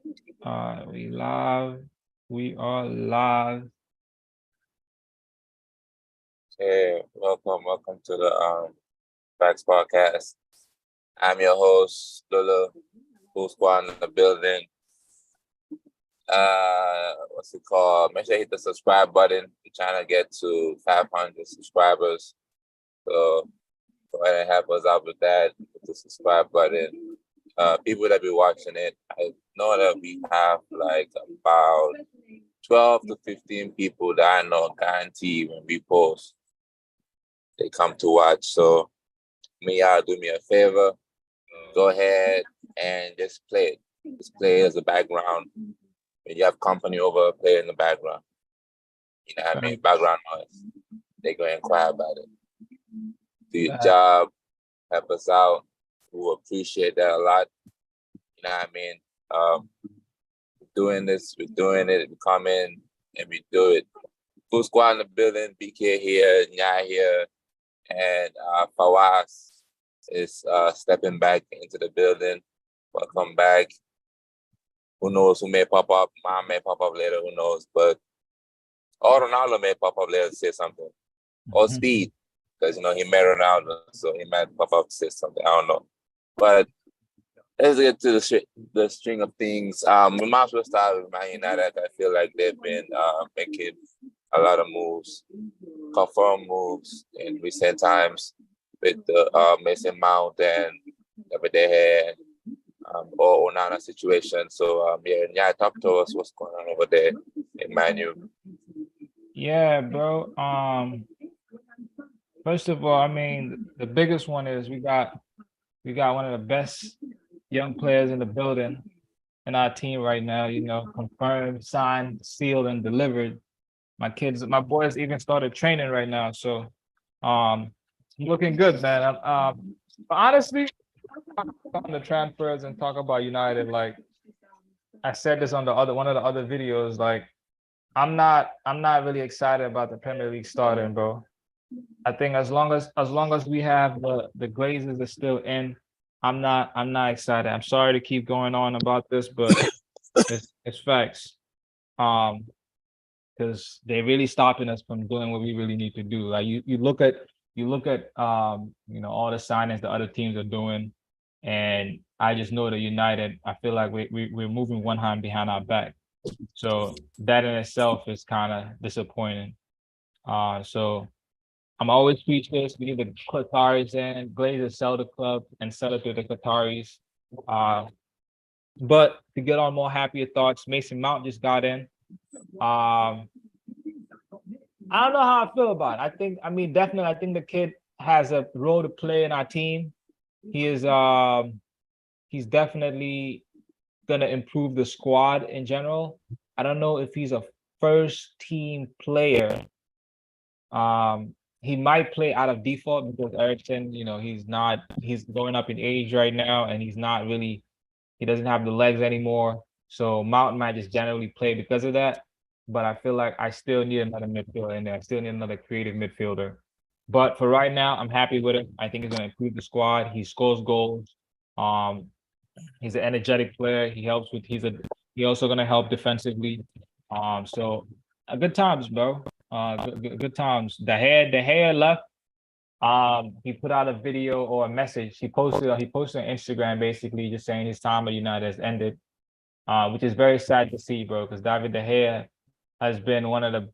We live. We are live. Hey, welcome to the Factz podcast. I'm your host, Lula, Full Squad in the building. What's it called? Make sure you hit the subscribe button. We're trying to get to 500 subscribers. So go ahead and help us out with that. Hit the subscribe button. People that be watching it, I know that we have like about 12 to 15 people that I know guarantee when we post, they come to watch. So y'all do me a favor, go ahead and just play it. Just play it as a background. When you have company over, play it in the background. You know what I mean? Background noise. They go inquire about it. Do your job, help us out. We appreciate that a lot. You know what I mean? We're doing this, we're doing it, we come in and we do it. Full squad in the building, BK here, Nya here, and Fawaz is stepping back into the building. Welcome back. Who knows who may pop up? Mom may pop up later, who knows? But Ronaldo may pop up later to say something. Or Speed, because he met Ronaldo, so he might pop up to say something. I don't know. But let's get to the string of things. We might as well start with Man United. I feel like they've been making a lot of moves, confirmed moves in recent times with the Mason Mount and David De Gea or Onana situation. So yeah, talk to us what's going on over there in Manu. Yeah, bro. First of all, I mean, the biggest one is we got one of the best young players in the building in our team right now. Confirmed, signed, sealed, and delivered. My boys even started training right now, so looking good, man. But honestly, on the transfers and talk about United, like I said this on one of the other videos, like I'm not really excited about the Premier League starting, bro. I think as long as we have the Glazers are still in, I'm not excited. I'm sorry to keep going on about this, but it's facts. Because they're really stopping us from doing what we really need to do. Like you look at all the signings the other teams are doing, and I just know that United, I feel like we're moving one hand behind our back. So that in itself is kind of disappointing. So I'm always speechless. We need the Qataris in, Glazers sell the club and sell it to the Qataris. But to get on more happier thoughts, Mason Mount just got in. I don't know how I feel about it. Definitely, I think the kid has a role to play in our team. He is, he's definitely gonna improve the squad in general. I don't know if he's a first team player. He might play out of default because Ericsson, he's going up in age right now, and he doesn't have the legs anymore. So Mount might just generally play because of that. But I feel like I still need another midfielder in there. I still need another creative midfielder. But for right now, I'm happy with him. I think he's going to improve the squad. He scores goals. He's an energetic player. He helps with. He also going to help defensively. So good times, bro. Good times. The hair left. He put out a video or a message. He posted on Instagram basically just saying his time at United has ended, which is very sad to see, bro, because David De Gea has been one of the,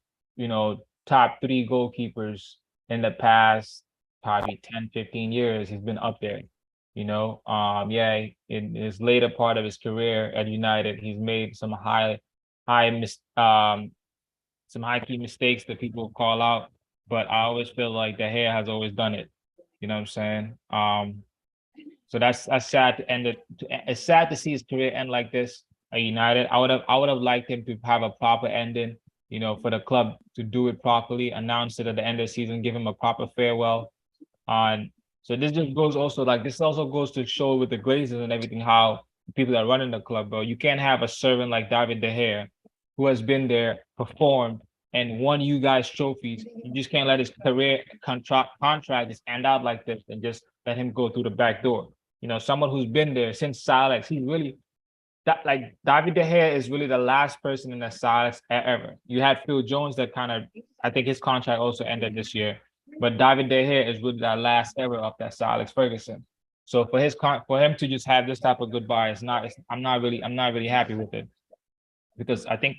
top 3 goalkeepers in the past probably 10, 15 years. He's been up there, yeah, in his later part of his career at United, he's made some some high key mistakes that people call out, but I always feel like De Gea has always done it. You know what I'm saying? So that's sad to end it. It's sad to see his career end like this at United. I would have liked him to have a proper ending, for the club to do it properly, announce it at the end of the season, give him a proper farewell. So this also goes to show with the Glazers and everything how people that are running the club, bro. You can't have a servant like David De Gea who has been there, performed, and won you guys trophies. You just can't let his career contract just end out like this and just let him go through the back door. Someone who's been there since Alex, that like David De Gea is really the last person in the Celtics ever. You had Phil Jones that kind of, I think his contract also ended this year, but David De Gea is really that last ever of that Alex Ferguson. So for him to just have this type of goodbye, I'm not really happy with it, because I think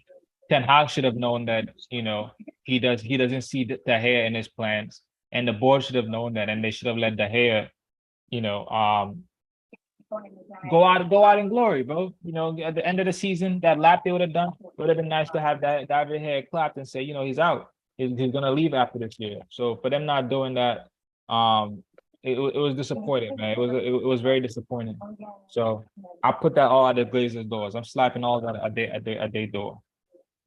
Ten Hag should have known that, he doesn't see De Gea in his plans, and the board should have known that, and they should have let De Gea, you know, go out in glory, bro. At the end of the season, that lap they would have done would have been nice to have that David Hair clapped and say, he's out. He's gonna leave after this year. So for them not doing that, it was disappointing, man. It was very disappointing. So I put that all at the Glazers' doors. I'm slapping all that at their door.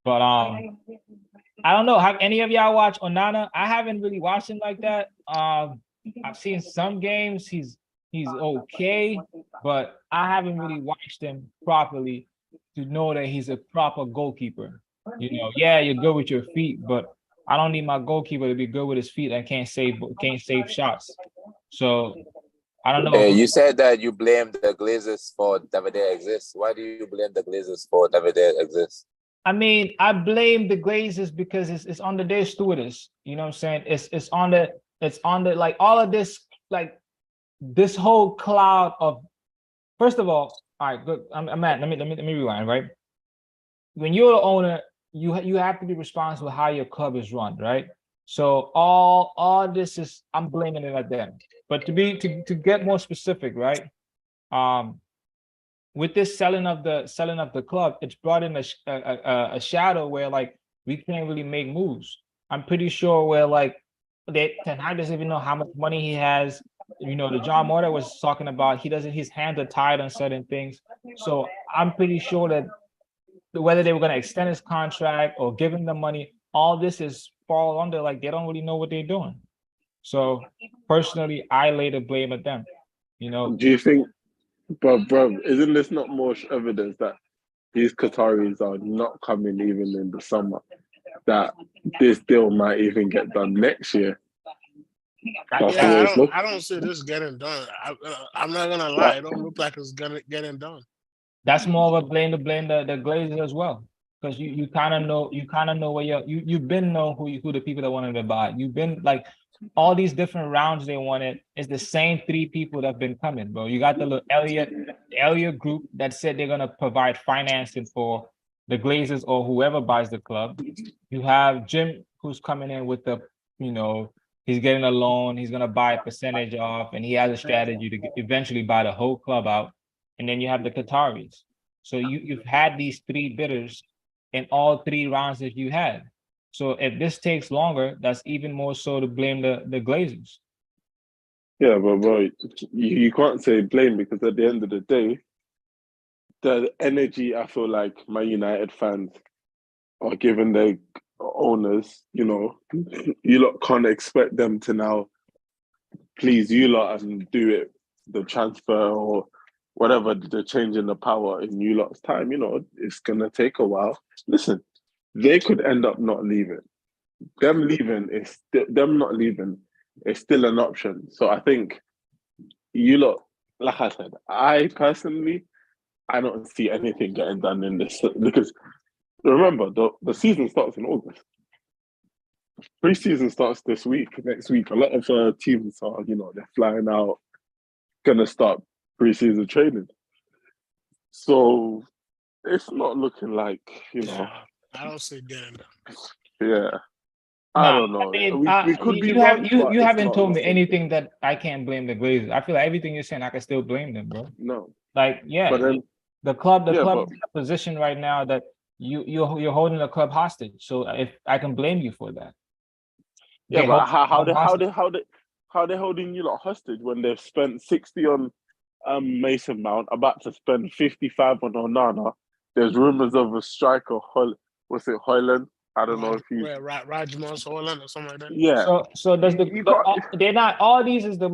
But I don't know. Have any of y'all watched Onana? I haven't really watched him like that. I've seen some games. He's okay, but I haven't really watched him properly to know that he's a proper goalkeeper. Yeah, you're good with your feet, but I don't need my goalkeeper to be good with his feet and can't save shots. So I don't know. Hey, you said that you blame the Glazers for Davide exists. Why do you blame the Glazers for Davide exists? I mean, I blame the Glazers because it's under their stewardess. You know what I'm saying? It's on the like all of this, like this whole cloud of, first of all right, good. I'm at, let me rewind, right? When you're the owner, you have to be responsible how your club is run, right? So all this is, I'm blaming it at them. But to get more specific, right? With this selling of the club, it's brought in a shadow where like we can't really make moves. I'm pretty sure where like Ten Hag doesn't even know how much money he has. The John Moore was talking about, his hands are tied on certain things. So I'm pretty sure that whether they were going to extend his contract or give him the money, all this is fall under, like, they don't really know what they're doing. So personally, I lay the blame at them. Do you think, bro, isn't this not more evidence that these Qataris are not coming even in the summer? That this deal might even get done next year. Yeah, I don't see this getting done. I'm not gonna lie, it don't look like it's gonna getting done. That's more of a blame the Glazers as well, because you kind of know where you've been know who the people that wanted to buy. You've been like all these different rounds they wanted. It's the same three people that've been coming, bro. You got the little Elliott group that said they're gonna provide financing for the Glazers or whoever buys the club. You have Jim who's coming in with he's getting a loan, he's gonna buy a percentage off, and he has a strategy to eventually buy the whole club out. And then you have the Qataris. So you've had these three bidders in all three rounds that you had. So if this takes longer, that's even more so to blame the Glazers. Yeah, but you can't say blame, because at the end of the day, the energy I feel like Man United fans are giving their owners, you lot can't expect them to now please you lot and do it, the transfer or whatever, the change in the power in you lot's time. It's gonna take a while. Listen, they could end up not leaving. Them not leaving is still an option. So I think you lot, like I said, I personally, I don't see anything getting done in this, because remember the season starts in August. Pre-season starts this week, next week. A lot of teams are, they're flying out, gonna start pre-season training. So it's not looking like, I don't see getting done. Yeah. I don't know. I mean, we could be wrong. You haven't told me anything that I can't blame the Glazers. I feel like everything you're saying, I can still blame them, bro. No. Like, yeah, but then, the club is in a position right now that you're holding the club hostage. So if I can blame you for that. Yeah, but how they holding you lot hostage when they've spent 60 on Mason Mount, about to spend 55 on Onana? There's rumors of a striker, what's it, Hoyland? I don't know if you Rajmos Holland or something like that. Yeah. So does they're not, all these is the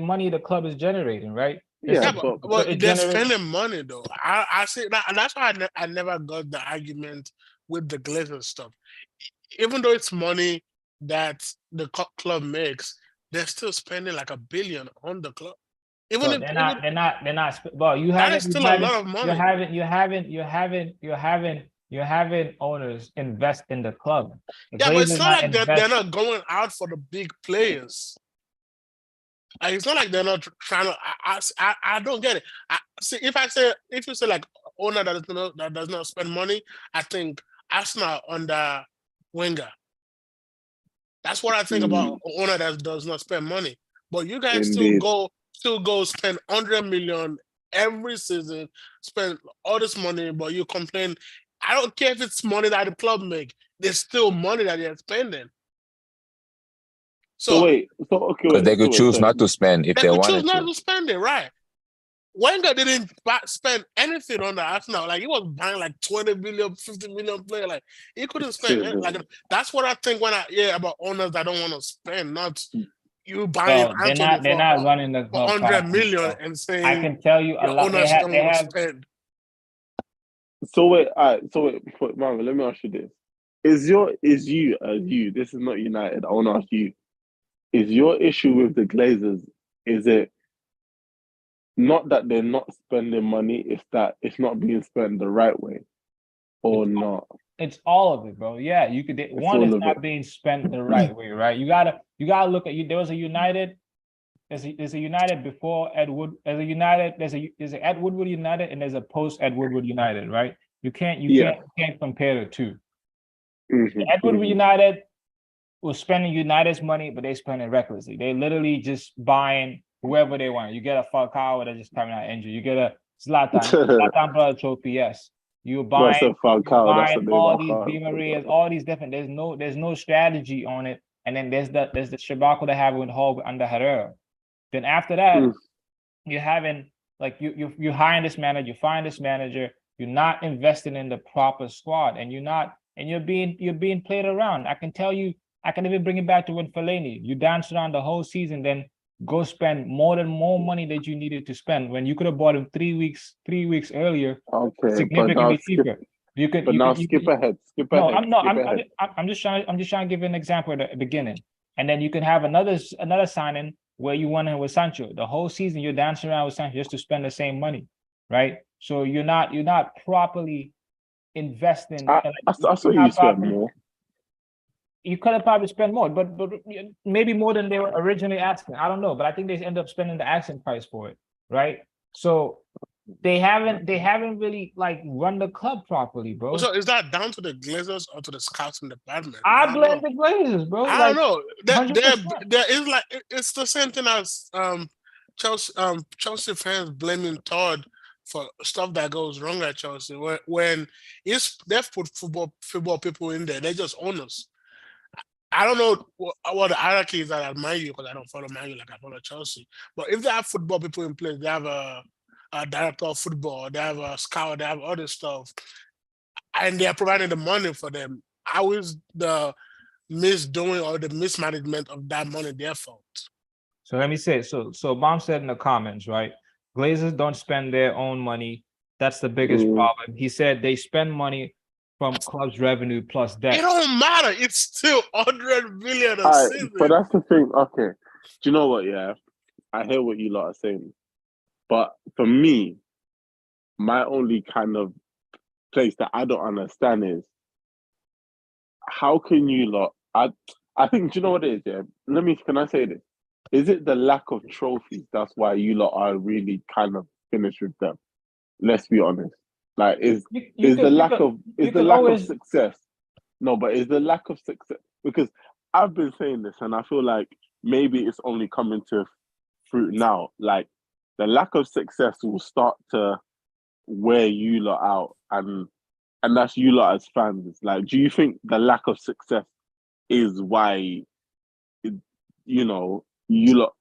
money the club is generating, right? Yeah, but they're spending money though. I see that, and that's why I never got the argument with the Glazers stuff. Even though it's money that the club makes, they're still spending like $1 billion on the club. Even So if they're even not they're not. Well, that is still a lot of money. you're having owners invest in the club. The Yeah, but it's Glazers not not like they're invest. not going out for the big players. Like, it's not like they're not trying to. I don't get it. See, if you say like owner that does not spend money, I think Arsenal under Wenger. That's what I think about owner that does not spend money. But you guys Indeed. still go spend 100 million every season, spend all this money, but you complain. I don't care if it's money that the club make. There's still money that they're spending. So wait, so okay, Because wait, they could choose sorry. not to spend if they they could choose wanted not to. to spend it, right? Wenger didn't spend anything on the Arsenal. Like, he was buying like 20 million, 50 million player. Like, he couldn't spend it. Like, that's what I think when I hear about owners that don't want to spend, not you buying Well, Anthony they're not running the for club 100 properly. million So and I saying can tell you a your lot. owners don't They want to have. spend. So wait, all right, so wait, Marvin, let me ask you this. Is you, this is not United, I wanna ask you, is your issue with the Glazers, is it not that they're not spending money, it's that it's not being spent the right way or not? It's all of it, bro. Yeah, you could. One, all it's of not it. being spent the right way, right? You gotta look at you. There was a United. There's a United before Ed Wood. There's a United. There's a Ed Woodward United, and there's a post Ed Woodward United, right? You can't compare the two. Ed Woodward United was spending United's money, but they spend it recklessly. They literally just buying whoever they want. You get a Falcao that's just coming out injured. You get a Zlatan brother trophy, yes. You're buying all these Di Marias, all these different. There's no strategy on it. And then there's the Shabako that have with Hall under Herrera. Then after that, you're having like you hiring this manager, you find this manager, you're not investing in the proper squad, and you're being played around. I can tell you, I can even bring it back to when Fellaini, you danced around the whole season, then go spend more money that you needed to spend when you could have bought him 3 weeks earlier, significantly cheaper. Skip ahead. I'm just trying to give you an example at the beginning, and then you can have another signing where you went in with Sancho. The whole season you're dancing around with Sancho just to spend the same money, right? So you're not properly investing. I saw you spend more. You could have probably spent more, but maybe more than they were originally asking. I don't know, but I think they end up spending the asking price for it, right? So they haven't really like run the club properly, bro. So is that down to the Glazers or to the scouting department? I blame the Glazers, bro. I don't know. There is like, it's the same thing as Chelsea fans blaming Todd for stuff that goes wrong at Chelsea. When they've put football people in there, they just owners. I don't know what the hierarchy is at Man U, because I don't follow Man U like I follow Chelsea. But if they have football people in place, they have a director of football, they have a scout, they have other stuff, and they are providing the money for them. How is the misdoing or the mismanagement of that money their fault? So let me say, so Mom said in the comments, right? Glazers don't spend their own money. That's the biggest problem. He said they spend money from club's revenue plus debt. It don't matter. It's still 100 million a season. But that's the thing. Okay. Do you know what? Yeah, I hear what you lot are saying. But for me, my only kind of place that I don't understand is how can you lot? I think, do you know what it is? Yeah. Can I say this? Is it the lack of trophies? That's why you lot are really kind of finished with them. Let's be honest. Like, is the lack of success? No, but is the lack of success, because I've been saying this and I feel like maybe it's only coming to fruit now. Like, the lack of success will start to wear you lot out, and that's you lot as fans. Like, do you think the lack of success is why, you know, you lot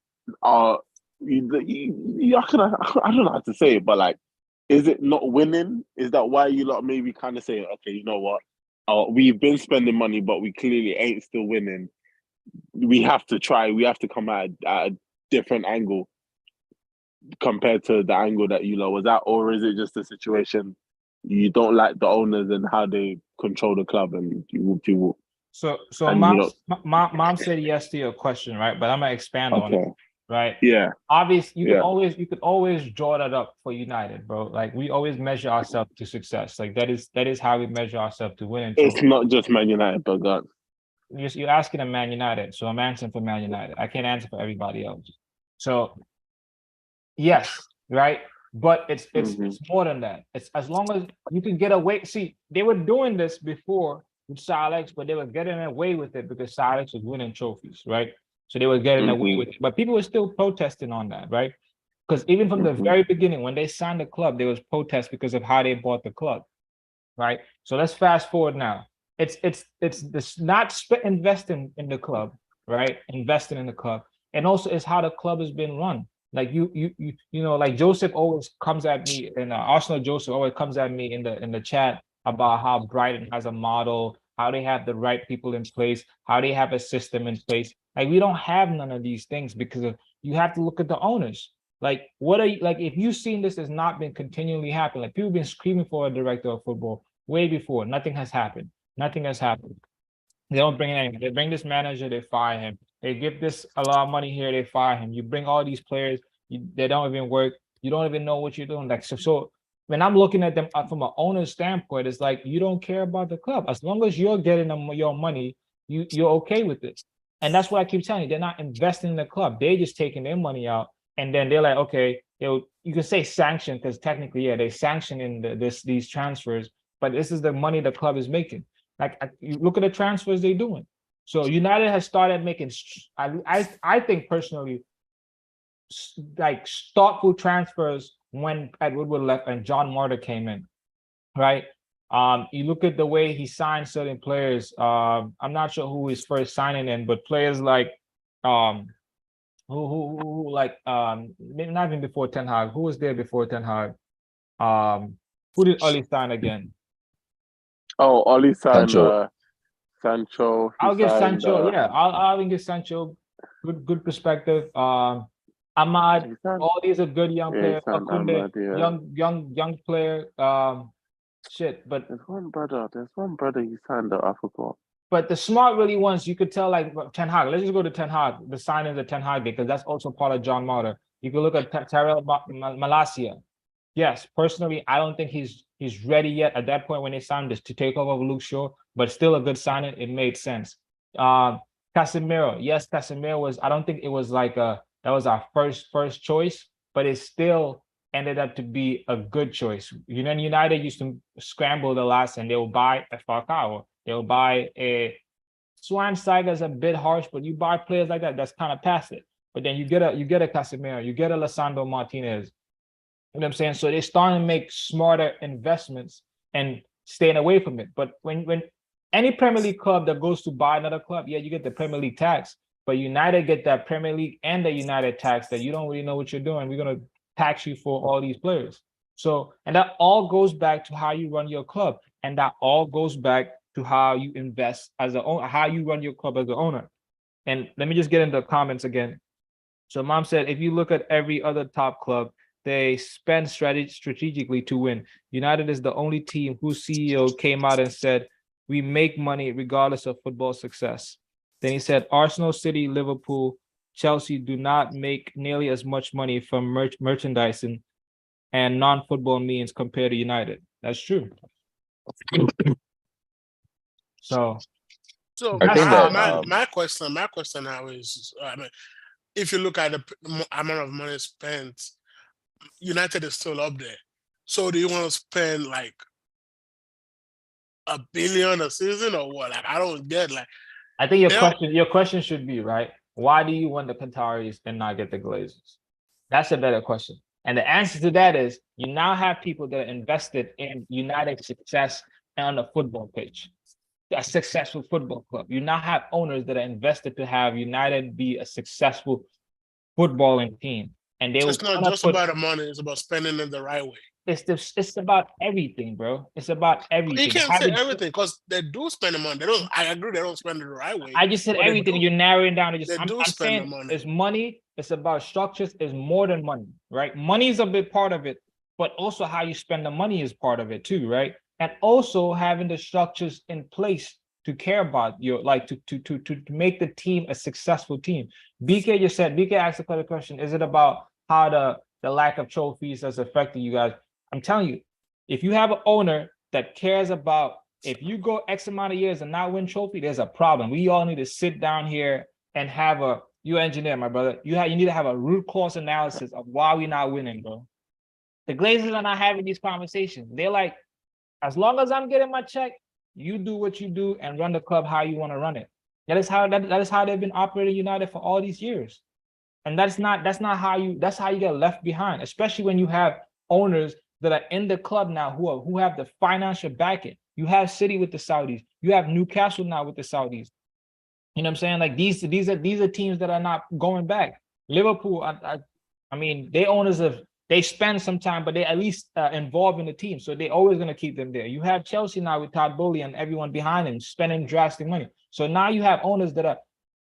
are? I don't know how to say it, but like, is it not winning? Is that why you lot maybe kind of say, okay, you know what? We've been spending money, but we clearly ain't still winning. We have to try. We have to come at a different angle compared to the angle that you lot was at, or is it just a situation you don't like the owners and how they control the club and you walk? So mom said yes to your question, right? But I'm gonna expand on it. right? Yeah, Obviously, yeah. you could always draw that up for United, bro. Like we always measure ourselves to success. Like that is how we measure ourselves to winning It's trophies. not just Man United, but God. You're asking a Man United, so I'm answering for Man United. I can't answer for everybody else. So yes, right. But it's more than that. It's as long as you can get away. See, they were doing this before with Sir Alex, but they were getting away with it because Sir Alex was winning trophies, right? So they were getting away with it. But people were still protesting on that, right? Because even from the very beginning, when they signed the club, there was protest because of how they bought the club, right? So let's fast forward now. It's this not investing in the club, right? Investing in the club, and also it's how the club has been run. Like you know, like Joseph always comes at me, and Arsenal Joseph always comes at me in the chat about how Brighton has a model, how they have the right people in place, how they have a system in place. Like we don't have none of these things because of you have to look at the owners. Like, what are you like? If you've seen this has not been continually happening, like people have been screaming for a director of football way before, nothing has happened. Nothing has happened. They don't bring in anything. They bring this manager, they fire him. They give this a lot of money here, they fire him. You bring all these players, they don't even work. You don't even know what you're doing. Like so when I'm looking at them from an owner's standpoint, it's like you don't care about the club. As long as you're getting them your money, you're okay with it. And that's what I keep telling you. They're not investing in the club. They're just taking their money out, and then they're like, okay, you can say sanction because technically, yeah, they sanction in these transfers, but this is the money the club is making. Like you look at the transfers they're doing. So United has started making, I think personally, like thoughtful transfers when Ed Woodward left and John Marter came in, right? You look at the way he signed certain players. I'm not sure who his first signing in, but players like who like maybe not even before Ten Hag. Who was there before Ten Hag? Who did Oli sign again? Oh, Oli signed Sancho. Sancho. I'll give Sancho. Yeah, I'll give Sancho good perspective. Ahmad, all these are good young players. Akunde, young player. Shit, but There's one brother he signed that I forgot. But the smart really ones, you could tell like Ten Hag. Let's just go to Ten Hag, the signings of Ten Hag, because that's also part of John Marter. You can look at Tyrell Malacia. Yes, personally, I don't think he's ready yet at that point when they signed this to take over Luke Shaw, but still a good signing. It made sense. Casemiro, yes, Casemiro was. I don't think it was like that was our first choice, but it still ended up to be a good choice. You know, United used to scramble the last, and they will buy a Falcao. They'll buy a Schweinsteiger is a bit harsh, but you buy players like that, that's kind of past it. But then you get a Casemiro, you get a Lisandro Martinez. You know what I'm saying? So they're starting to make smarter investments and staying away from it. But when any Premier League club that goes to buy another club, yeah, you get the Premier League tax, but United get that Premier League and the United tax that you don't really know what you're doing. We're gonna tax you for all these players. So, and that all goes back to how you run your club, and that all goes back to how you invest as an owner, how you run your club as an owner. And let me just get into the comments again. So Mom said, if you look at every other top club, they spend strategically to win. United is the only team whose CEO came out and said, we make money regardless of football success. Then he said, Arsenal, City, Liverpool, Chelsea do not make nearly as much money from merchandising and non-football means compared to United. That's true. So I think that my question now is, I mean, if you look at the amount of money spent, United is still up there. So do you want to spend like $1 billion a season or what? Like I don't get like. I think your question should be right. Why do you want the Qataris and not get the Glazers? That's a better question. And the answer to that is you now have people that are invested in United's success on the football pitch. A successful football club. You now have owners that are invested to have United be a successful footballing team, and they it's not just about the money; it's about spending it the right way. It's about everything, bro. It's about everything. You can't say everything because they do spend the money. They don't. I agree. They don't spend it the right way. I just said everything. You're narrowing down to just. I'm saying the money. It's money. It's about structures. It's more than money, right? Money is a big part of it, but also how you spend the money is part of it too, right? And also having the structures in place to care about your like to make the team a successful team. BK asked a question. Is it about how the lack of trophies has affected you guys? I'm telling you, if you have an owner that cares about if you go X amount of years and not win trophy, there's a problem. We all need to sit down here and have you engineer, my brother. You need to have a root cause analysis of why we're not winning, bro. The Glazers are not having these conversations. They're like, as long as I'm getting my check, you do what you do and run the club how you want to run it. That is how they've been operating United for all these years. And that's how you get left behind, especially when you have owners that are in the club now who have the financial backing. You have City with the Saudis, you have Newcastle now with the Saudis. You know what I'm saying? Like these are teams that are not going back. Liverpool, I mean, they owners they spend some time, but they at least involved in the team. So they're always going to keep them there. You have Chelsea now with Todd Bowley and everyone behind him spending drastic money. So now you have owners that are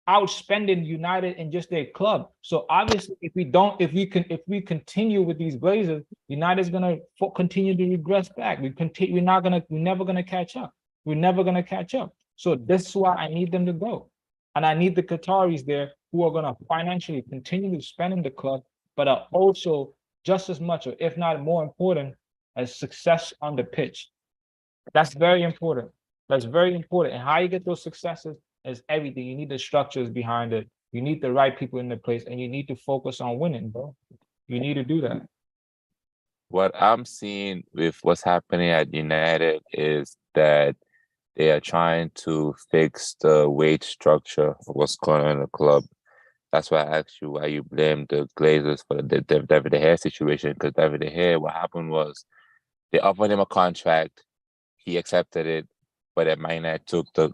outspending United in just their club. So obviously, if we continue with these Glazers, United's going to continue to regress back. We're never going to catch up. We're never going to catch up. So this is why I need them to go. And I need the Qataris there who are going to financially continue to spend in the club, but are also just as much, or if not more important, as success on the pitch. That's very important. That's very important. And how you get those successes is everything. You need the structures behind it. You need the right people in the place, and you need to focus on winning, bro. You need to do that. What I'm seeing with what's happening at United is that they are trying to fix the wage structure of what's going on in the club. That's why I asked you why you blame the Glazers for the David De Gea situation. Because David De Gea, what happened was they offered him a contract, he accepted it, but then Man United took the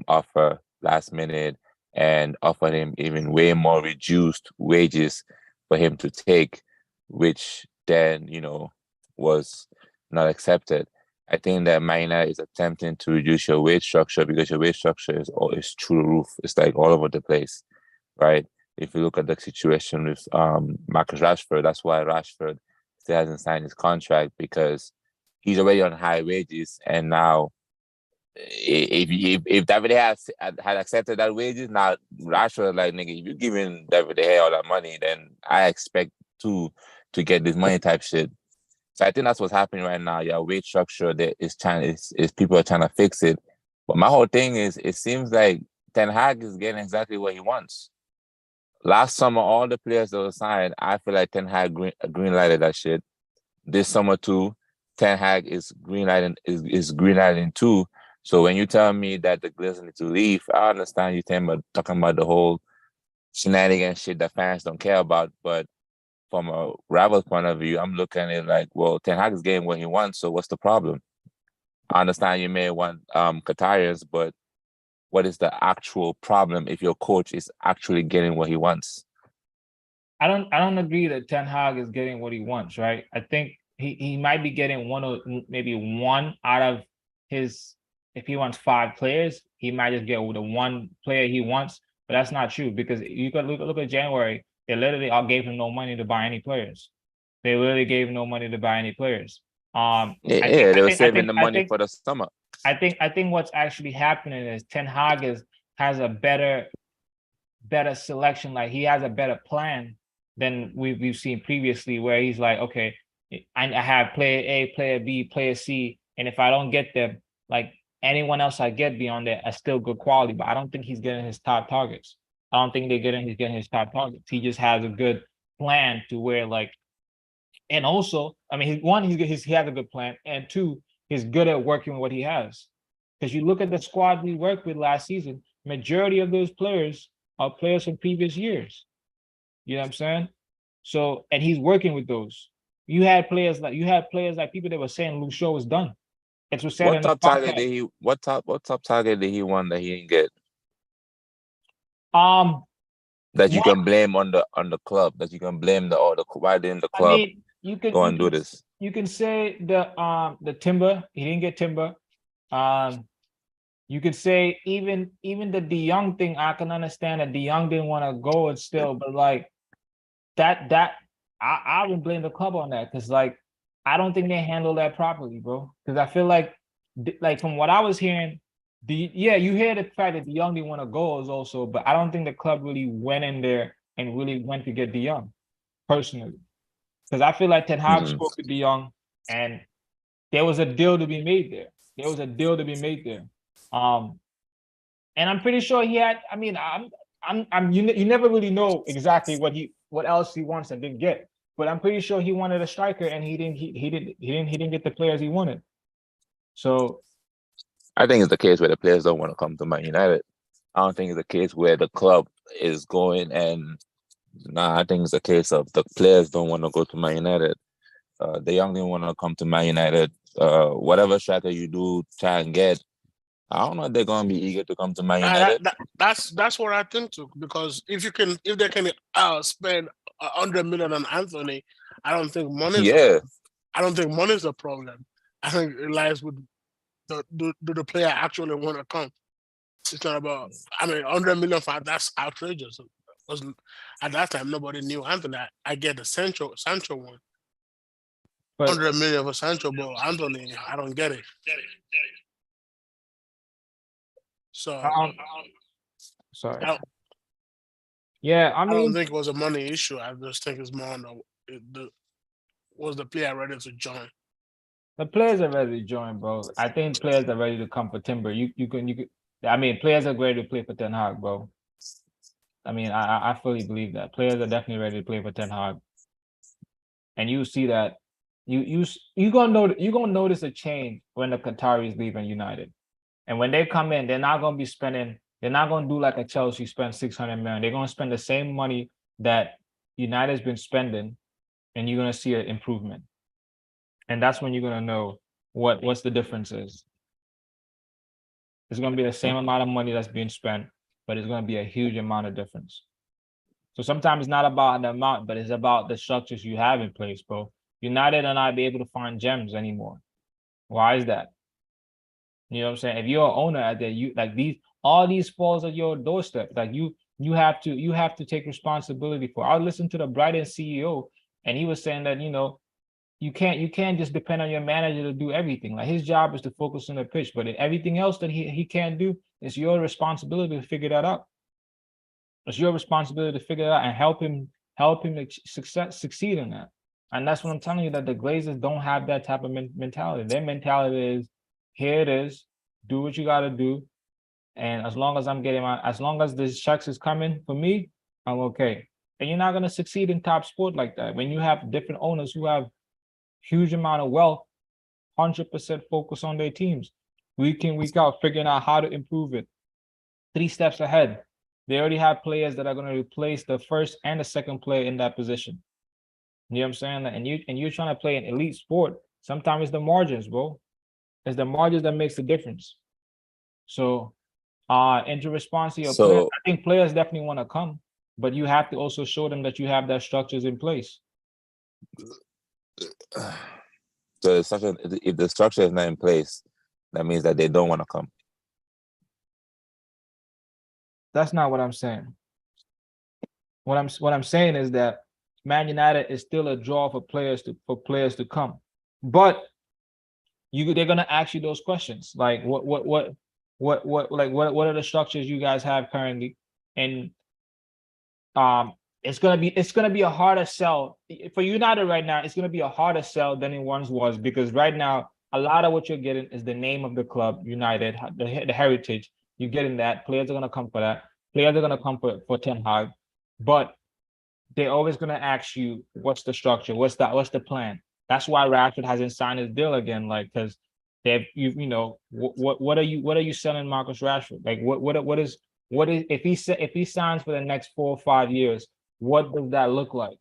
offer last minute and offered him even way more reduced wages for him to take, which then was not accepted. I think that Man United is attempting to reduce your wage structure because your wage structure is through the roof. It's like all over the place, right? If you look at the situation with Marcus Rashford, that's why Rashford still hasn't signed his contract, because he's already on high wages. And now, if David had accepted that wages, now Rashford like, nigga, if you're giving David De Gea all that money, then I expect to get this money type shit. So I think that's what's happening right now. Your wage structure that is people are trying to fix it. But my whole thing is, it seems like Ten Hag is getting exactly what he wants. Last summer, all the players that were signed, I feel like Ten Hag green-lighted that shit. This summer too, Ten Hag is green-lighting too. So when you tell me that the Glazers need to leave, I understand you talking about the whole shenanigans shit that fans don't care about. But from a rival's point of view, I'm looking at it like, well, Ten Hag is getting what he wants, so what's the problem? I understand you may want Qataris, but what is the actual problem if your coach is actually getting what he wants? I don't agree that Ten Hag is getting what he wants, right? I think he might be getting one or maybe one out of his. If he wants 5 players, he might just get the one player he wants. But that's not true, because you could look at January. They literally all gave him no money to buy any players. They literally gave him no money to buy any players. They were saving the money for the summer. I think what's actually happening is Ten Hag has a better selection. Like, he has a better plan than we've seen previously, where he's like, okay, I have player A, player B, player C, and if I don't get them, like, anyone else I get beyond that are still good quality. But I don't think he's getting his top targets. I don't think he's getting his top targets. He just has a good plan to where, like, and also, I mean, he has a good plan, and 2, he's good at working with what he has. Because you look at the squad we worked with last season, majority of those players are players from previous years. You know what I'm saying? So, and he's working with those. You had players like people that were saying Luke Shaw was done. It was said What top target did he want that he didn't get? That you can blame on the club. That you can blame why didn't the club go and do this? You can say the Timber. He didn't get Timber. You could say even the De Jong thing. I can understand that De Jong didn't want to go and still, but like that I would blame the club on that, because like I don't think they handled that properly, bro. Because I feel like from what I was hearing, You hear the fact that De Jong didn't want to go is also, but I don't think the club really went in there and really went to get De Jong personally, because I feel like Ten Hag spoke to De Jong and there was a deal to be made there. There was a deal to be made there. And I'm pretty sure he had. I mean, you never really know exactly what else he wants and didn't get. But I'm pretty sure he wanted a striker and he didn't get the players he wanted. So I think it's the case where the players don't want to come to Man United. I don't think it's a case where the club is going and I think it's a case of the players don't want to go to Man United. The young didn't want to come to Man United. Whatever striker you do try and get, I don't know if they're gonna be eager to come to Man United. That's what I think too. Because if they can spend 100 million on Anthony, I don't think money. Yeah. I don't think money is a problem. I think it lies with do the player actually want to come. It's not about. I mean, 100 million for that's outrageous. At that time nobody knew Anthony. I get the Sancho one. but 100 million for Sancho, but Anthony, I don't get it. So sorry. I Yeah, I don't mean, think it was a money issue. I just think it's more on was the player ready to join? the players are ready to join, bro. I think players are ready to come for Timber. You could. I mean, players are ready to play for Ten Hag, bro. I mean, I fully believe that players are definitely ready to play for Ten Hag, and you see that you gonna notice a change when the Qataris leave in United, and when they come in, they're not gonna be spending. They're not gonna do like a Chelsea spend 600 million. They're gonna spend the same money that United's been spending, and you're gonna see an improvement. And that's when you're gonna know what's the difference is. It's gonna be the same amount of money that's being spent, but it's gonna be a huge amount of difference. So sometimes it's not about the amount, but it's about the structures you have in place, bro. United are not be able to find gems anymore. Why is that? You know what I'm saying? If you're an owner out there, you like all these falls at your doorstep. Like you have to take responsibility for. I listened to the Brighton CEO, and he was saying that you can't just depend on your manager to do everything. Like his job is to focus on the pitch, but everything else that he can't do, it's your responsibility to figure that out. It's your responsibility to figure it out and help him succeed in that. And that's what I'm telling you, that the Glazers don't have that type of mentality. Their mentality is, here it is, do what you got to do, and as long as as long as this checks is coming for me, I'm okay. And you're not gonna succeed in top sport like that when you have different owners who have huge amount of wealth, 100% focus on their teams, week in, week out, figuring out how to improve it. 3 steps ahead. They already have players that are going to replace the first and the second player in that position. You know what I'm saying? And you're trying to play an elite sport. Sometimes it's the margins, bro. It's the margins that makes the difference. So, into response to your players, I think players definitely want to come, but you have to also show them that you have that structures in place. So if the structure is not in place, that means that they don't want to come. That's not what I'm saying. What I'm saying is that Man United is still a draw for players to come, but they're gonna ask you those questions like what are the structures you guys have currently, and it's gonna be a harder sell for United right now. It's gonna be a harder sell than it once was, because right now a lot of what you're getting is the name of the club, United, the heritage. You're getting that. Players are gonna come for that. Players are gonna come for Ten Hag, but they're always gonna ask you, what's the structure? What's the plan? That's why Rashford hasn't signed his deal again, like, because they've what are you selling Marcus Rashford? Like what is if he signs for the next 4 or 5 years, what does that look like?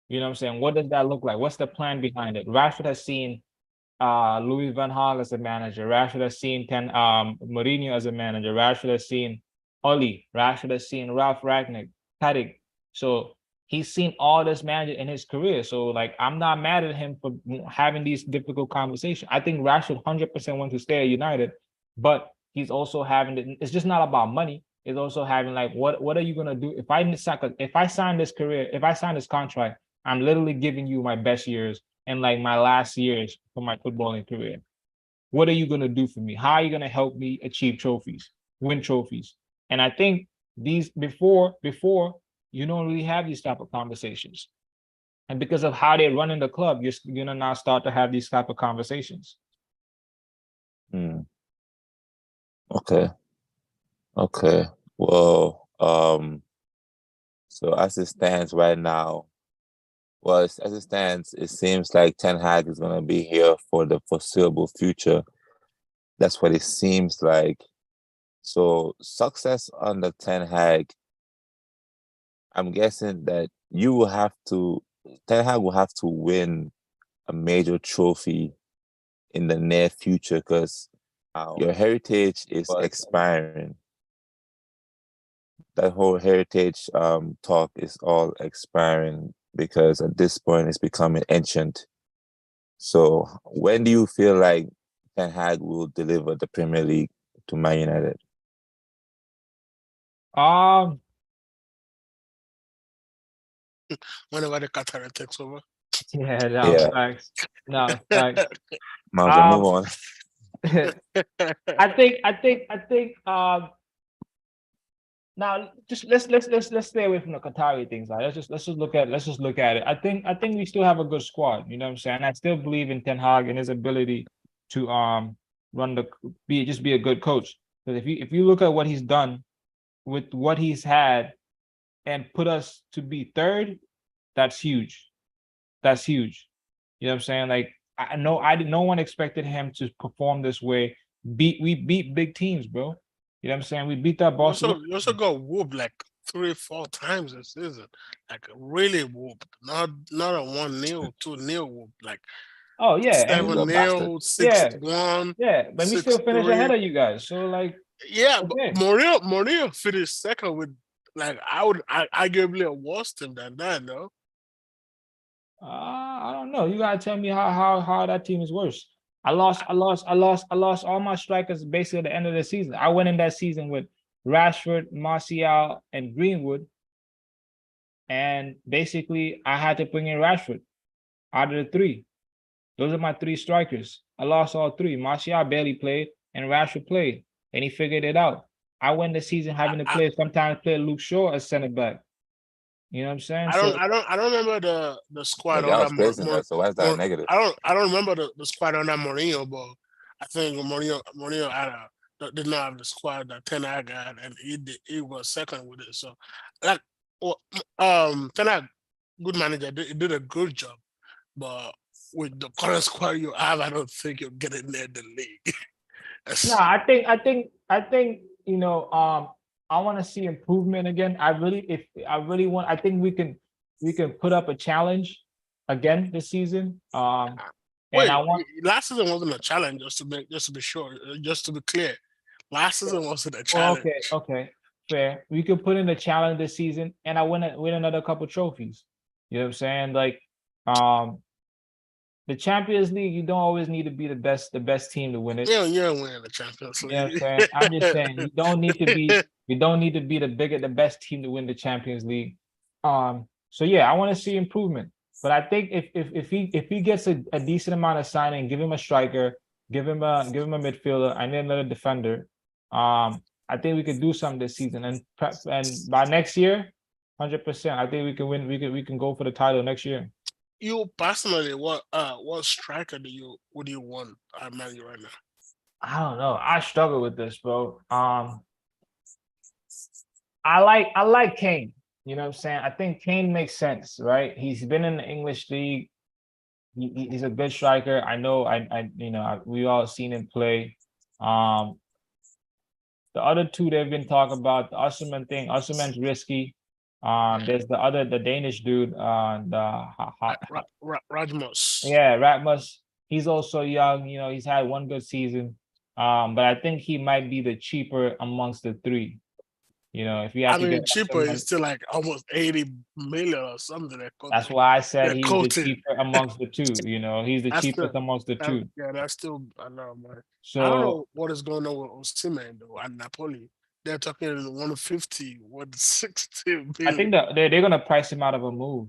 You know what I'm saying? What does that look like? What's the plan behind it? Rashford has seen Louis van Gaal as a manager. Rashford has seen Mourinho as a manager. Rashford has seen Oli. Rashford has seen Ralph Ragnick, Tadic. So he's seen all this manager in his career. So like, I'm not mad at him for having these difficult conversations. I think Rashford 100% wants to stay at United, but he's also having it's just not about money. It's also having like, what are you gonna do if I sign this contract? I'm literally giving you my best years and like my last years for my footballing career. what are you going to do for me? How are you going to help me achieve trophies, win trophies? And I think these before you don't really have these type of conversations. And because of how they're running the club, you're gonna now start to have these type of conversations. Okay. Okay. Well, so as it stands right now, as it stands, it seems like Ten Hag is gonna be here for the foreseeable future. That's what it seems like. So success under Ten Hag, I'm guessing that Ten Hag will have to win a major trophy in the near future because your heritage is expiring. That whole heritage talk is all expiring because at this point it's becoming ancient. So when do you feel like Ten Hag will deliver the Premier League to Man United? Whenever the Qatar takes over. Yeah, no, Yeah. facts. No, facts. Miles, move on. I think now just let's stay away from the Qatari things. Like let's just look at it. I think we still have a good squad, you know what I'm saying? I still believe in Ten Hag and his ability to be a good coach. Because if you look at what he's done with what he's had and put us to be third, that's huge. That's huge. You know what I'm saying? Like no one expected him to perform this way. We beat big teams, bro. You know what I'm saying? We beat that Barcelona. You also got whooped like 3-4 times this season. Like really whooped. Not a 1-0, 2-0 whoop. Like oh yeah, 7-0, 6-1. Yeah, but we still finished ahead of you guys. So like yeah, okay. But Mourinho finished second with like I arguably a worse team than that, no? I don't know. You gotta tell me how that team is worse. I lost all my strikers basically at the end of the season. I went in that season with Rashford, Martial, and Greenwood. And basically I had to bring in Rashford out of the three. Those are my three strikers. I lost all three. Martial barely played and Rashford played. And he figured it out. I went the season having to sometimes play Luke Shaw as center back. You know what I'm saying? I don't remember the squad Yeah, on that. so why is that negative? I don't remember the squad on that Mourinho, but I think Mourinho did not have the squad that Ten Hag had, and he was second with it. So, like, Ten Hag, good manager, he did a good job, but with the current squad you have, I don't think you're getting near the league. No, I think you know, I want to see improvement again. I think we can put up a challenge again this season. Wait, and last season wasn't a challenge, just to be sure, just to be clear. Last season wasn't a challenge. Okay, fair. We could put in a challenge this season, and I win another couple trophies. You know what I'm saying? Like, the Champions League, you don't always need to be the best team to win it. Yeah, you're winning the Champions League. You know what I'm saying? I'm just saying you don't need to be the best team to win the Champions League. So yeah, I want to see improvement. But I think if he gets a decent amount of signing, give him a striker, give him a midfielder, I need another defender. I think we could do something this season, and by next year, 100%, I think we can win. We can go for the title next year. You personally, what striker would you want at Man U right now? I don't know. I struggle with this, bro. I like Kane. You know what I'm saying? I think Kane makes sense, right? He's been in the English league. He's a good striker. I know. We all seen him play. The other two they've been talking about, the Osimhen thing. Osimhen's risky. There's the Danish dude, Rasmus. Yeah, Rasmus. He's also young. You know, he's had one good season. But I think he might be the cheaper amongst the three. You know, if you have to get cheaper is still like almost 80 million or something. That's why I said he's the cheaper amongst the two. You know, he's the cheapest amongst the two. Yeah, that's still I know, man. So I don't know what is going on with Osimhen though at Napoli. They're talking 150, 160 million. I think that they're gonna price him out of a move.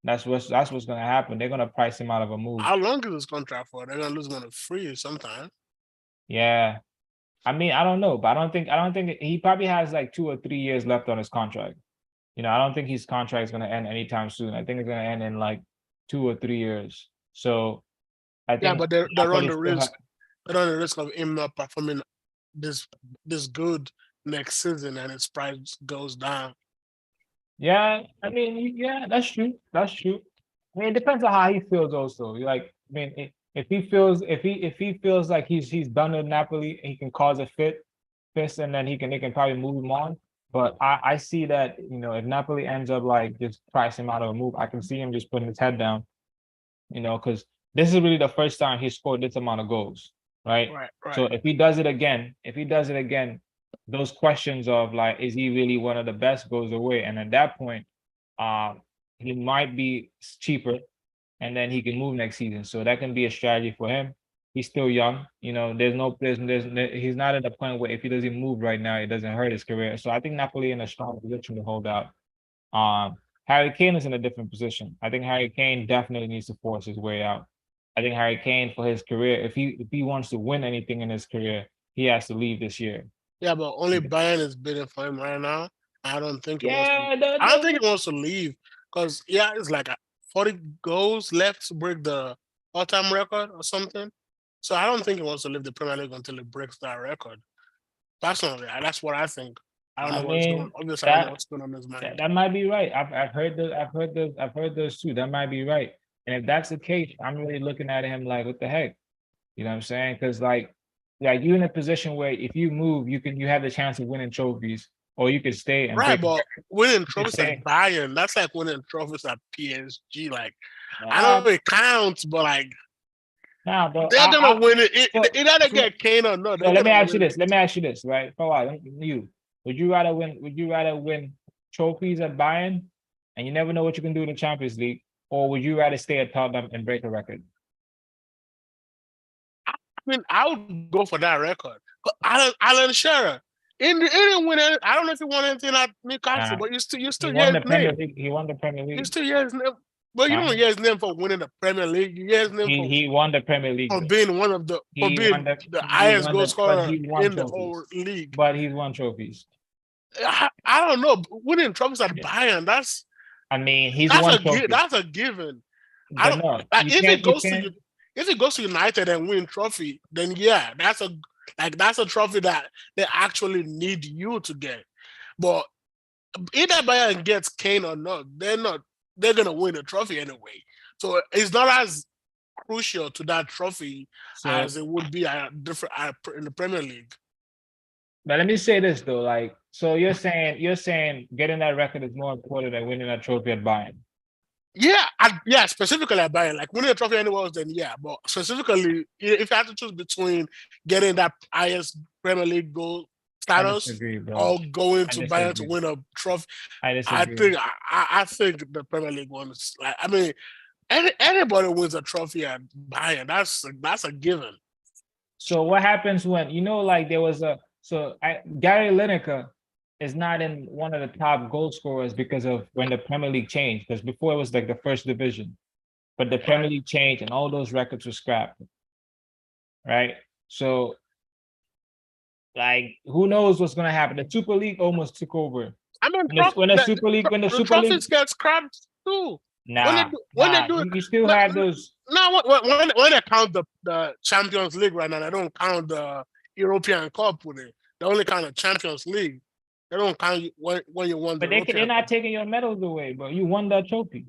That's what's gonna happen. They're gonna price him out of a move. How long is this contract for? They're gonna lose him on a free sometime. Yeah. I mean, I don't know, but I don't think he probably has like 2 or 3 years left on his contract. You know, I don't think his contract is going to end anytime soon. I think it's going to end in like 2 or 3 years. So I Yeah, think but they run Napoli the still risk. They run the risk of him not performing this this good next season, and his price goes down. yeah, I mean, yeah, that's true. That's true. I mean, it depends on how he feels also. Like, I mean, if he feels if he feels like he's done with Napoli, he can cause a fist, and then they can probably move him on. But I see that, you know, if Napoli ends up like just pricing him out of a move, I can see him just putting his head down, you know, because this is really the first time he scored this amount of goals, right? Right, So right. if he does it again, those questions of like, is he really one of the best goes away. And at that point, he might be cheaper and then he can move next season. So that can be a strategy for him. He's still young, you know. He's not at the point where if he doesn't move right now, it doesn't hurt his career. So I think Napoli in a strong position to hold out. Harry Kane is in a different position. I think Harry Kane definitely needs to force his way out. I think Harry Kane for his career, if he wants to win anything in his career, he has to leave this year. Yeah, but only Bayern is bidding for him right now. I don't think he wants to. Yeah, I don't think he wants to leave because it's like 40 goals left to break the all-time record or something. So I don't think he wants to leave the Premier League until he breaks that record. Personally, that's what I think. I don't I know what's going. mean Obviously, I don't know what's going on in his that, mind. that might be right. I've heard those too. That might be right. And if that's the case, I'm really looking at him like, what the heck? You know what I'm saying? Because like you're in a position where if you move, you have the chance of winning trophies, or you could stay and Right, break. but winning You could trophies at stay. Bayern, that's like winning trophies at PSG. Like, I Nah, know it counts, but like nah, bro. they're gonna win it. So, It either so, get Kane or not. so They're let me gonna ask you win this. it. Let me ask you this, right? For a while, you would you rather win trophies at Bayern and you never know what you can do in the Champions League, or would you rather stay at Tottenham and break a record? I mean, I would go for that record. But Alan Shearer, he didn't win any, I don't know if he won anything at Newcastle, but you He still hear won his the Premier name. League. He won the Premier You League. still hear his name. But you don't hear his name for winning the Premier League. You hear his name He won the Premier League. for being one of the for being the highest goal But scorer he won in the trophies. whole league. But he's won trophies. I don't know. Winning trophies at Bayern, I mean, he's won trophies. that's a given. I But don't no, like you can't. if it goes to United and win trophy, then yeah, that's a trophy that they actually need you to get. But either Bayern gets Kane or not, they're gonna win the trophy anyway. So it's not as crucial to that trophy So, as it would be in the Premier League. but let me say this though, like, so you're saying getting that record is more important than winning a trophy at Bayern. Yeah, specifically at Bayern, like winning a trophy anywhere else, then yeah. But specifically, if you have to choose between getting that highest Premier League goal I status disagree, bro. or going I to Bayern to disagree. win a trophy, I I disagree. think I think the Premier League one is like, I mean, anybody wins a trophy at Bayern, that's a given. So what happens when like there was Gary Lineker is not in one of the top goal scorers because of when the Premier League changed. Because before it was like the first division, but the Premier League changed and all those records were scrapped. Right. So, like, who knows what's gonna happen? The Super League almost took over. I mean, When the Super League trophies get scrapped too. When they do it, you still have those. No, when they count the Champions League right now, they don't count the European Cup with it. They only count the Champions League. They don't count when you won the But they're not Cup. taking your medals away, bro. You won that trophy.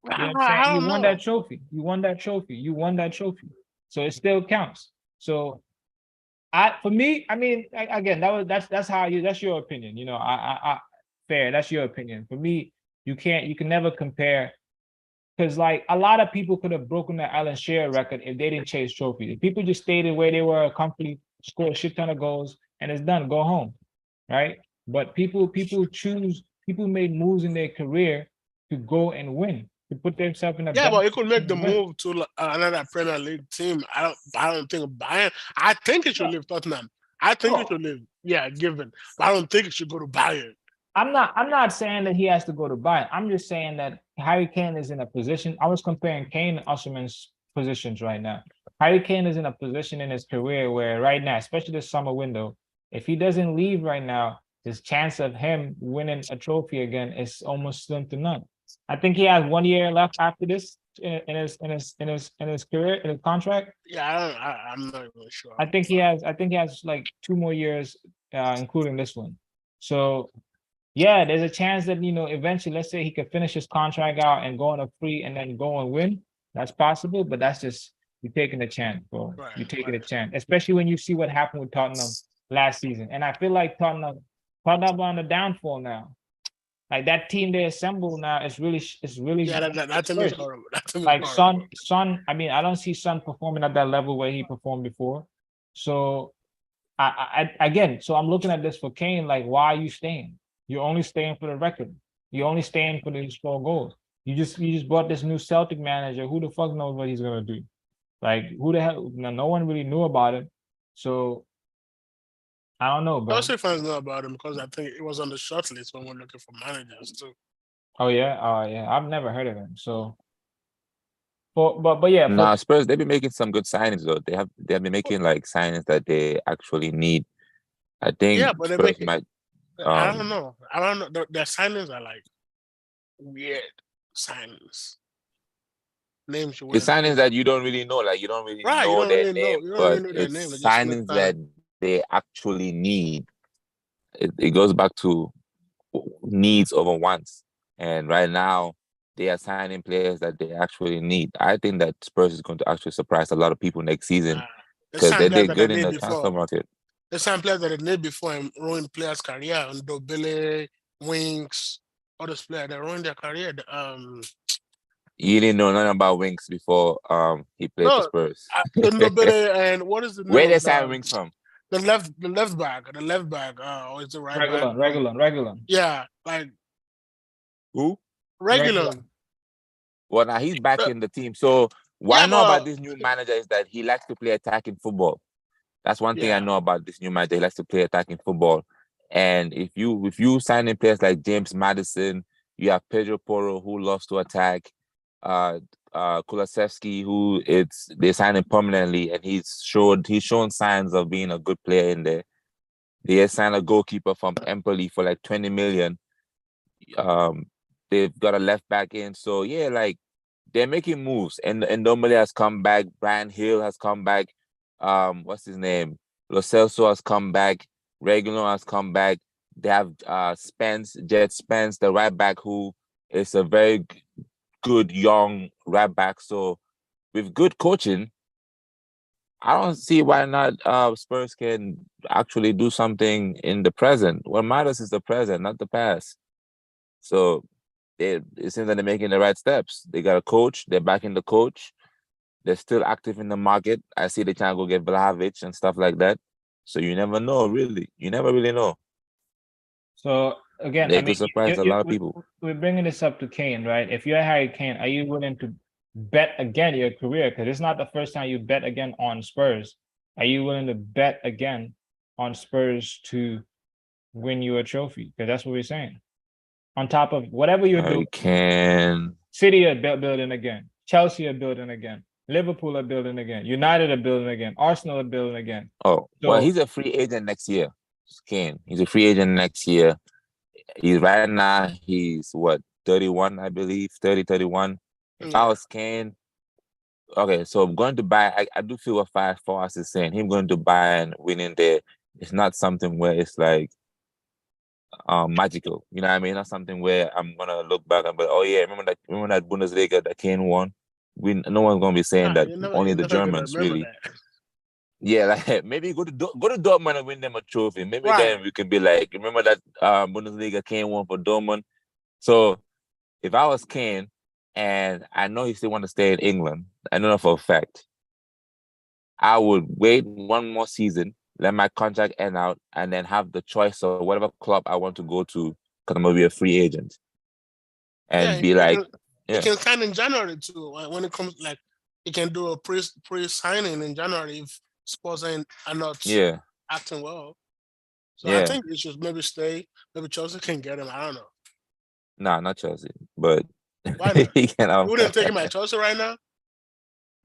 You know what I'm I saying? don't You won know. that trophy. You won that trophy. You won that trophy. So it still counts. So for me, I mean, again, that's your opinion. You know, fair. That's your opinion. For me, you can never compare, because like a lot of people could have broken the Alan Shearer record if they didn't chase trophies. If people just stayed where they were, comfortably, score a shit ton of goals, and it's done. Go home, right? But people made moves in their career to go and win, to put themselves in a Yeah, better but it could make the position to win. move to another Premier League team. I don't think Bayern. I think it should leave Tottenham. I think it should leave. Yeah, given. But I don't think it should go to Bayern. I'm not saying that he has to go to Bayern. I'm just saying that Harry Kane is in a position. I was comparing Kane and Osimhen's positions right now. Harry Kane is in a position in his career where right now, especially this summer window, if he doesn't leave right now, his chance of him winning a trophy again is almost slim to none. I think he has 1 year left after this in his career, in his contract. Yeah, I'm not even sure. I think he has like 2 more years, including this one. So yeah, there's a chance that eventually, let's say he could finish his contract out and go on a free and then go and win. That's possible, but that's just you taking a chance, bro. Right, You taking a right. chance, especially when you see what happened with Tottenham last season. And I feel like Tottenham on the downfall now. Like that team they assemble now is really Yeah, that team is horrible. That team is like horrible. Son. I mean, I don't see Son performing at that level where he performed before. So again, so I'm looking at this for Kane. Like, why are you staying? You're only staying for the record. You're only staying for the score goals. You just brought this new Celtic manager. Who the fuck knows what he's gonna do? Like, who the hell? No one really knew about it. So I don't know, bro. Chelsea fans know about him because I think it was on the short list when we're looking for managers too. Oh yeah. I've never heard of him. So, but yeah. Nah, Spurs, they've been making some good signings though. They have been making like signings that they actually need. I think Yeah, but they Spurs make it. might I don't know. I don't know. Their signings are like weird signings. Names you it's wouldn't signings think. that you don't really know, like you don't really Right, you know don't their really know. name, You don't but really know their name. They it's just make signings sign. that they actually need. It goes back to needs over wants. And right now, they are signing players that they actually need. I think that Spurs is going to actually surprise a lot of people next season They because sign they players did that they good in need the transfer before. market. They sign players that they need before and ruin players' career. And Dobele, Winks, all those players they ruin their career. You didn't know nothing about Winks before he played for No, Spurs. Nobele and what is the name Where they of sign Winks from? the left back, or is the right back? Regular. Yeah, like Who? regular. Well, now he's back in the team. So what I Yeah, know about but this new manager is that he likes to play attacking football. That's one thing I yeah, know about this new manager. He likes to play attacking football. And if you sign in players like James Madison, you have Pedro Porro who loves to attack, Kulusevski they signed him permanently, and he's shown signs of being a good player in there. They signed a goalkeeper from Empoli for like 20 million. They've got a left back in, so yeah, like they're making moves. And Ndombele has come back. Brian Hill has come back. What's his name? Lo Celso has come back. Regulon has come back. They have Jet Spence, the right back, who is a very good young right back. So with good coaching, I don't see why not Spurs can actually do something in the present. What matters is the present, not the past. So it seems that they're making the right steps. They got a coach. They're backing the coach. They're still active in the market. I see they trying to go get Vlahovic and stuff like that. So you never know, really. You never really know. So again, They could surprise a lot of people. we're bringing this up to Kane, right? If you're Harry Kane, are you willing to bet again your career? Because it's not the first time you bet again on Spurs. Are you willing to bet again on Spurs to win you a trophy? Because that's what we're saying. On top of whatever you're doing, Can City are building again, Chelsea are building again, Liverpool are building again, United are building again, Arsenal are building again. well, he's a free agent next year. Kane. He's a free agent next year. He's what, 31, I believe, 30, 31. If I was Kane, okay, so I'm going to buy. I do feel what Factz is saying. Him going to buy and winning there, it's not something where it's like magical. You know what I mean? Not something where I'm gonna look back and be, oh yeah, remember that Bundesliga that Kane won? No one's gonna be saying that. Only the Germans really. That. Yeah, like maybe go to Dortmund and win them a trophy. Maybe then we could be like, remember that Bundesliga Kane won for Dortmund. So if I was Kane and I know he still want to stay in England, I know for a fact, I would wait one more season, let my contract end out, and then have the choice of whatever club I want to go to, because I'm gonna be a free agent, and be like, you can sign in January too. When it comes, like, you can do a pre-signing in January if Spurs are not acting well. So I think you should maybe stay. Maybe Chelsea can get him. I don't know. Nah, not Chelsea, but why not? You wouldn't take him at Chelsea right now?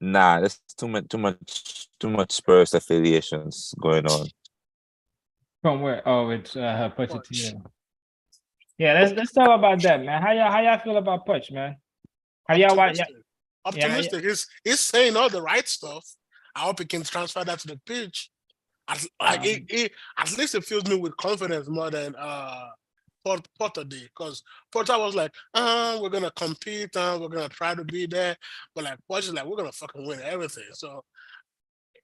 Nah, there's too much Spurs affiliations going on. From where? Oh, it's Poch. Pochettino. Yeah, let's talk about that, man. How y'all feel about Poch, man? How y'all watch? Yeah, Optimistic. He's saying all the right stuff. I hope he can transfer that to the pitch. At least it fills me with confidence more than Porter did, because Porter was like, we're gonna compete, we're gonna try to be there, but like Poch is like, we're gonna fucking win everything. So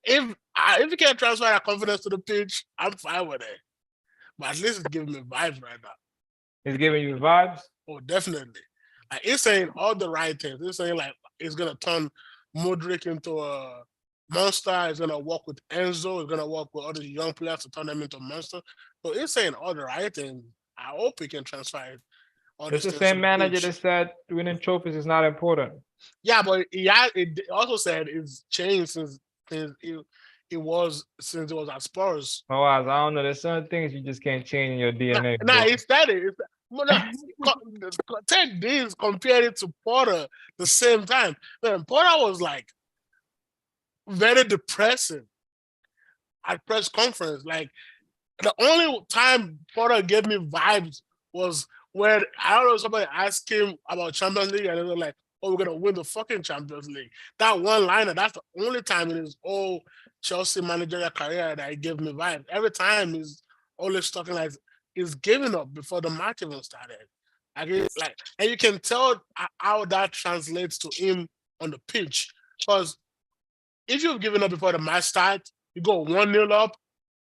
if you can't transfer that confidence to the pitch, I'm fine with it. But at least it's giving me vibes right now. it's giving you vibes. Oh, definitely. Like, it's saying all the right things. It's saying like it's gonna turn Modric into a monster. It's gonna work with Enzo. It's gonna work with other young players to turn them into monster. So it's saying all the right things. I hope he can transfer it. All It's these the things to same the manager pitch. that said winning trophies is not important. Yeah, but it also said it's changed since it was at Spurs. Oh, I don't know. There's certain things you just can't change in your DNA. Nah, bro. it started. Ted Deans compared it to Porter the same time. Man, Porter was like very depressing at press conference. Like, the only time Porter gave me vibes was when, I don't know, somebody asked him about Champions League and they were like, oh, we're gonna win the fucking Champions League. That one liner, that's the only time in his whole Chelsea managerial career that he gave me vibes. Every time he's always talking like he's giving up before the match even started. And you can tell how that translates to him on the pitch. Because if you've given up before the match starts, you go 1-0 up,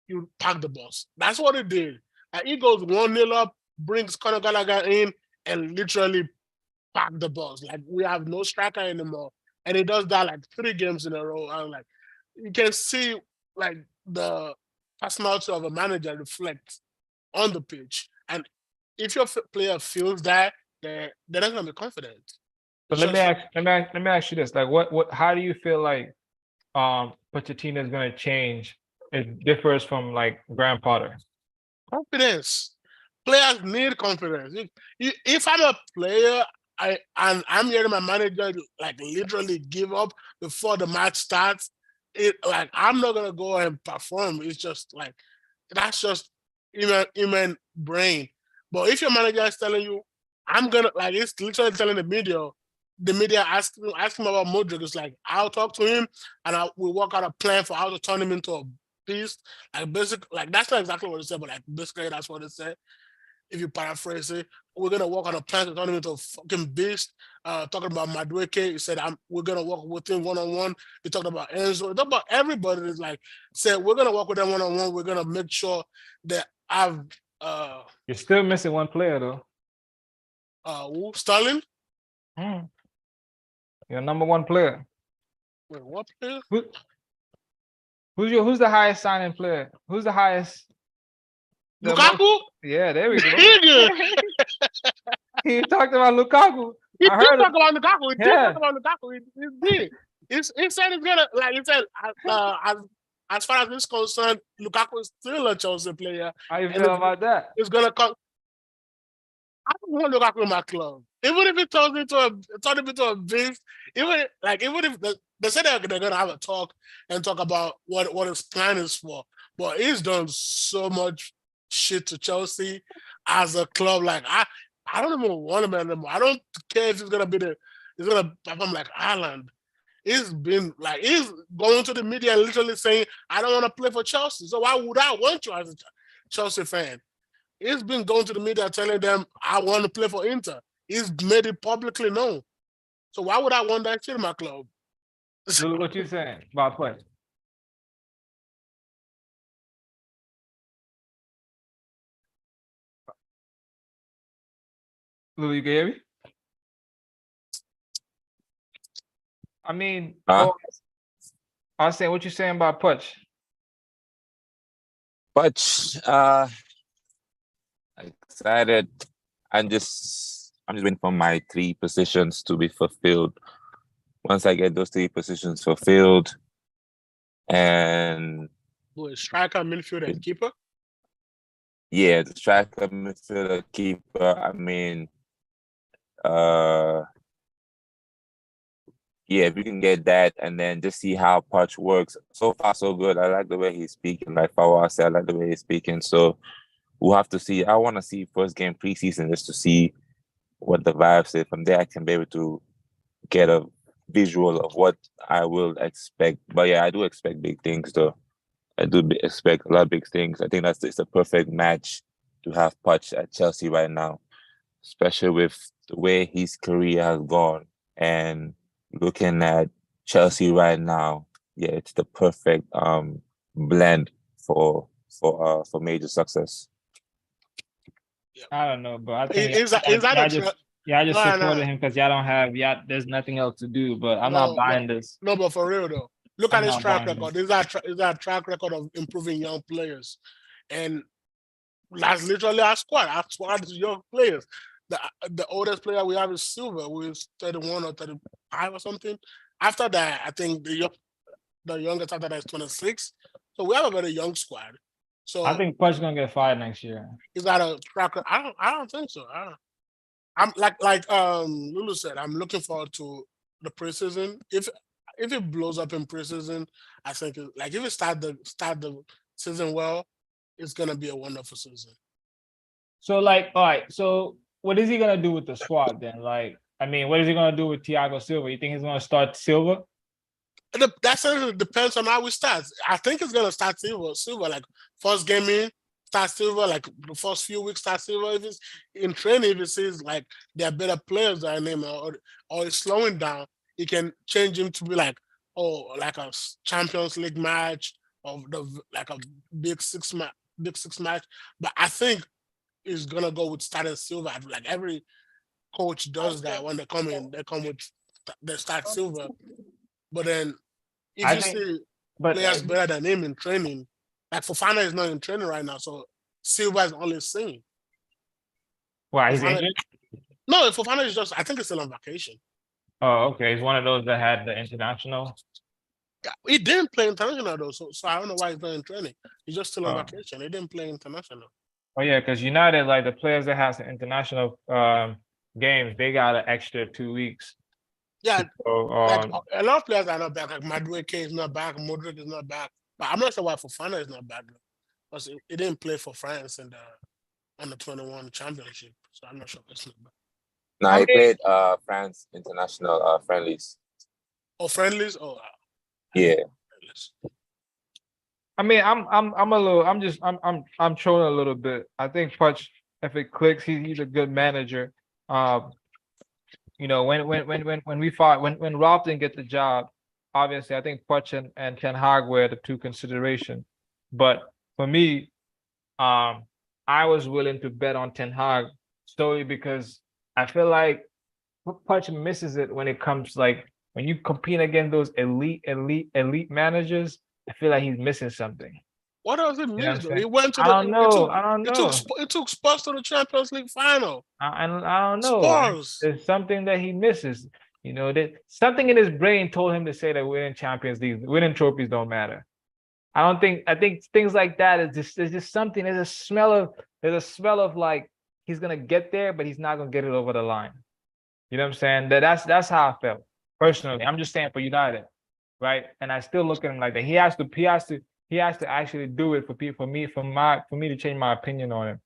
you pack the bus. That's what it did. Like, he goes 1-0 up, brings Conor Gallagher in, and literally pack the bus. Like, we have no striker anymore. And he does that like 3 games in a row. And like, you can see like the personality of a manager reflect on the pitch. And if your player feels that, they're not gonna be confident. But let me ask you this: like, how do you feel like Pochettino is going to change? It differs from like Graham Potter. Confidence. Players need confidence. If I'm a player, I'm hearing my manager like literally give up before the match starts, like, I'm not gonna go and perform. It's just like, that's just human brain. But if your manager is telling you, I'm gonna, like, it's literally telling the media ask him about Modric. It's like, I'll talk to him and we'll work out a plan for how to turn him into a beast. Like, basically, like, that's not exactly what it said, but like basically that's what it said. If you paraphrase it, we're gonna work on a plan to turn him into a fucking beast. Talking about Madueke, he said, we're gonna work with him one-on-one. He talked about Enzo. He talked about everybody. Is like, said, we're gonna work with them one-on-one. We're gonna make sure that You're still missing one player though. Sterling. Your number one player. Wait, what player? Who's the highest signing player? Who's the highest? Lukaku? Yeah, there we go. Nigga. He talked about Lukaku. He I did heard talk it. about Lukaku. He did Yeah. talk about Lukaku. He did. He said it's gonna, like, he said, as far as this concerned, Lukaku is still a Chelsea player. How you feel about that? It's gonna come. I don't want Lukaku in my club. Even if it turns him into a beast, even if they said they're gonna have a talk and talk about what his plan is for, but he's done so much shit to Chelsea as a club. Like, I don't even want him anymore. I don't care if he's gonna perform like Haaland. He's been like, he's going to the media and literally saying, I don't want to play for Chelsea. So why would I want you as a Chelsea fan? He's been going to the media telling them, I want to play for Inter. He's made it publicly known. So why would I want that shit in my club? Lulu, what you saying about play? Lulu, you can hear me? I mean, I was saying, what you saying about Poch? Poch, excited. I'm just waiting for my 3 positions to be fulfilled. Once I get those 3 positions fulfilled, and striker, midfielder, and keeper. Yeah, the striker, midfielder, keeper. I mean, yeah, if we can get that and then just see how Poch works. So far, so good. I like the way he's speaking. Like Fawaz said, I like the way he's speaking. So we'll have to see. I want to see first game preseason just to see what the vibes is. From there, I can be able to get a visual of what I will expect. But yeah, I do expect big things though. Expect a lot of big things. I think it's a perfect match to have Poch at Chelsea right now, especially with the way his career has gone and looking at Chelsea right now. Yeah, it's the perfect blend for major success. I don't know, but I think Is that a I just no, supported no, him because there's nothing else to do. But I'm not no, buying this. no, but for real though, look at I'm his not track buying record. this. Is that track record of improving young players, and that's literally our squad. Our squad is young players. The oldest player we have is Silva, who is 31 or 35 or something. After that, I think the youngest after that is 26. So we have a very young squad. So I think Poch's gonna get fired next year. is that a track record? I don't think so. I'm like Lulu said, I'm looking forward to the preseason. If it blows up in preseason, I think like if it start the season well, it's gonna be a wonderful season. So like, all right. So what is he gonna do with the squad then? Like, I mean, what is he gonna do with Thiago Silva? You think he's gonna start Silva? That certainly depends on how we start. I think it's gonna start Silva like first game in, start Silva like the first few weeks start Silva. If it's in training, if it sees like there are better players than him or it's slowing down, he can change him to be like like a Champions League match of like a big six match. But I think he's gonna go with starting Silva. Like every coach does that when they come in, they start Silva. But then if I you think, see but players better than him in training, like Fofana is not in training right now, so Silva is only seen. why he's Fofana, injured? no, Fofana is just I think he's still on vacation. Oh, okay. He's one of those that had the international. Yeah, he didn't play international though, so I don't know why he's not in training. He's just still on Oh. vacation. He didn't play international. Oh yeah, because United, like the players that has the international games, they got an extra 2 weeks. Yeah, So like a lot of players are not back. Like Madueke is not back, Modric is not back. But I'm not sure why Fofana is not back though. Because he didn't play for France in the under 21 championship. So I'm not sure if it's not back. Now he played France international friendlies. Or friendlies? Oh Yeah. I mean, I'm trolling a little bit. I think Poch, if it clicks, he's a good manager. You know, when we fought, when Rob didn't get the job, obviously I think Poch and Ten Hag were the two consideration. But for me, I was willing to bet on Ten Hag solely because I feel like Poch misses it when it comes like when you compete against those elite managers. I feel like he's missing something. What does it You know mean what I'm though? saying? He went to I the. don't know. I don't know. It took Spurs to the Champions League final. I don't know. Spurs. There's something that he misses. You know, that something in his brain told him to say that winning Champions League, winning trophies don't matter. I think things like that is just there's just something. There's a smell of like he's gonna get there, but he's not gonna get it over the line. You know what I'm saying? That's how I felt personally. I'm just saying for United, right? And I still look at him like that. He has to actually do it for me to change my opinion on him.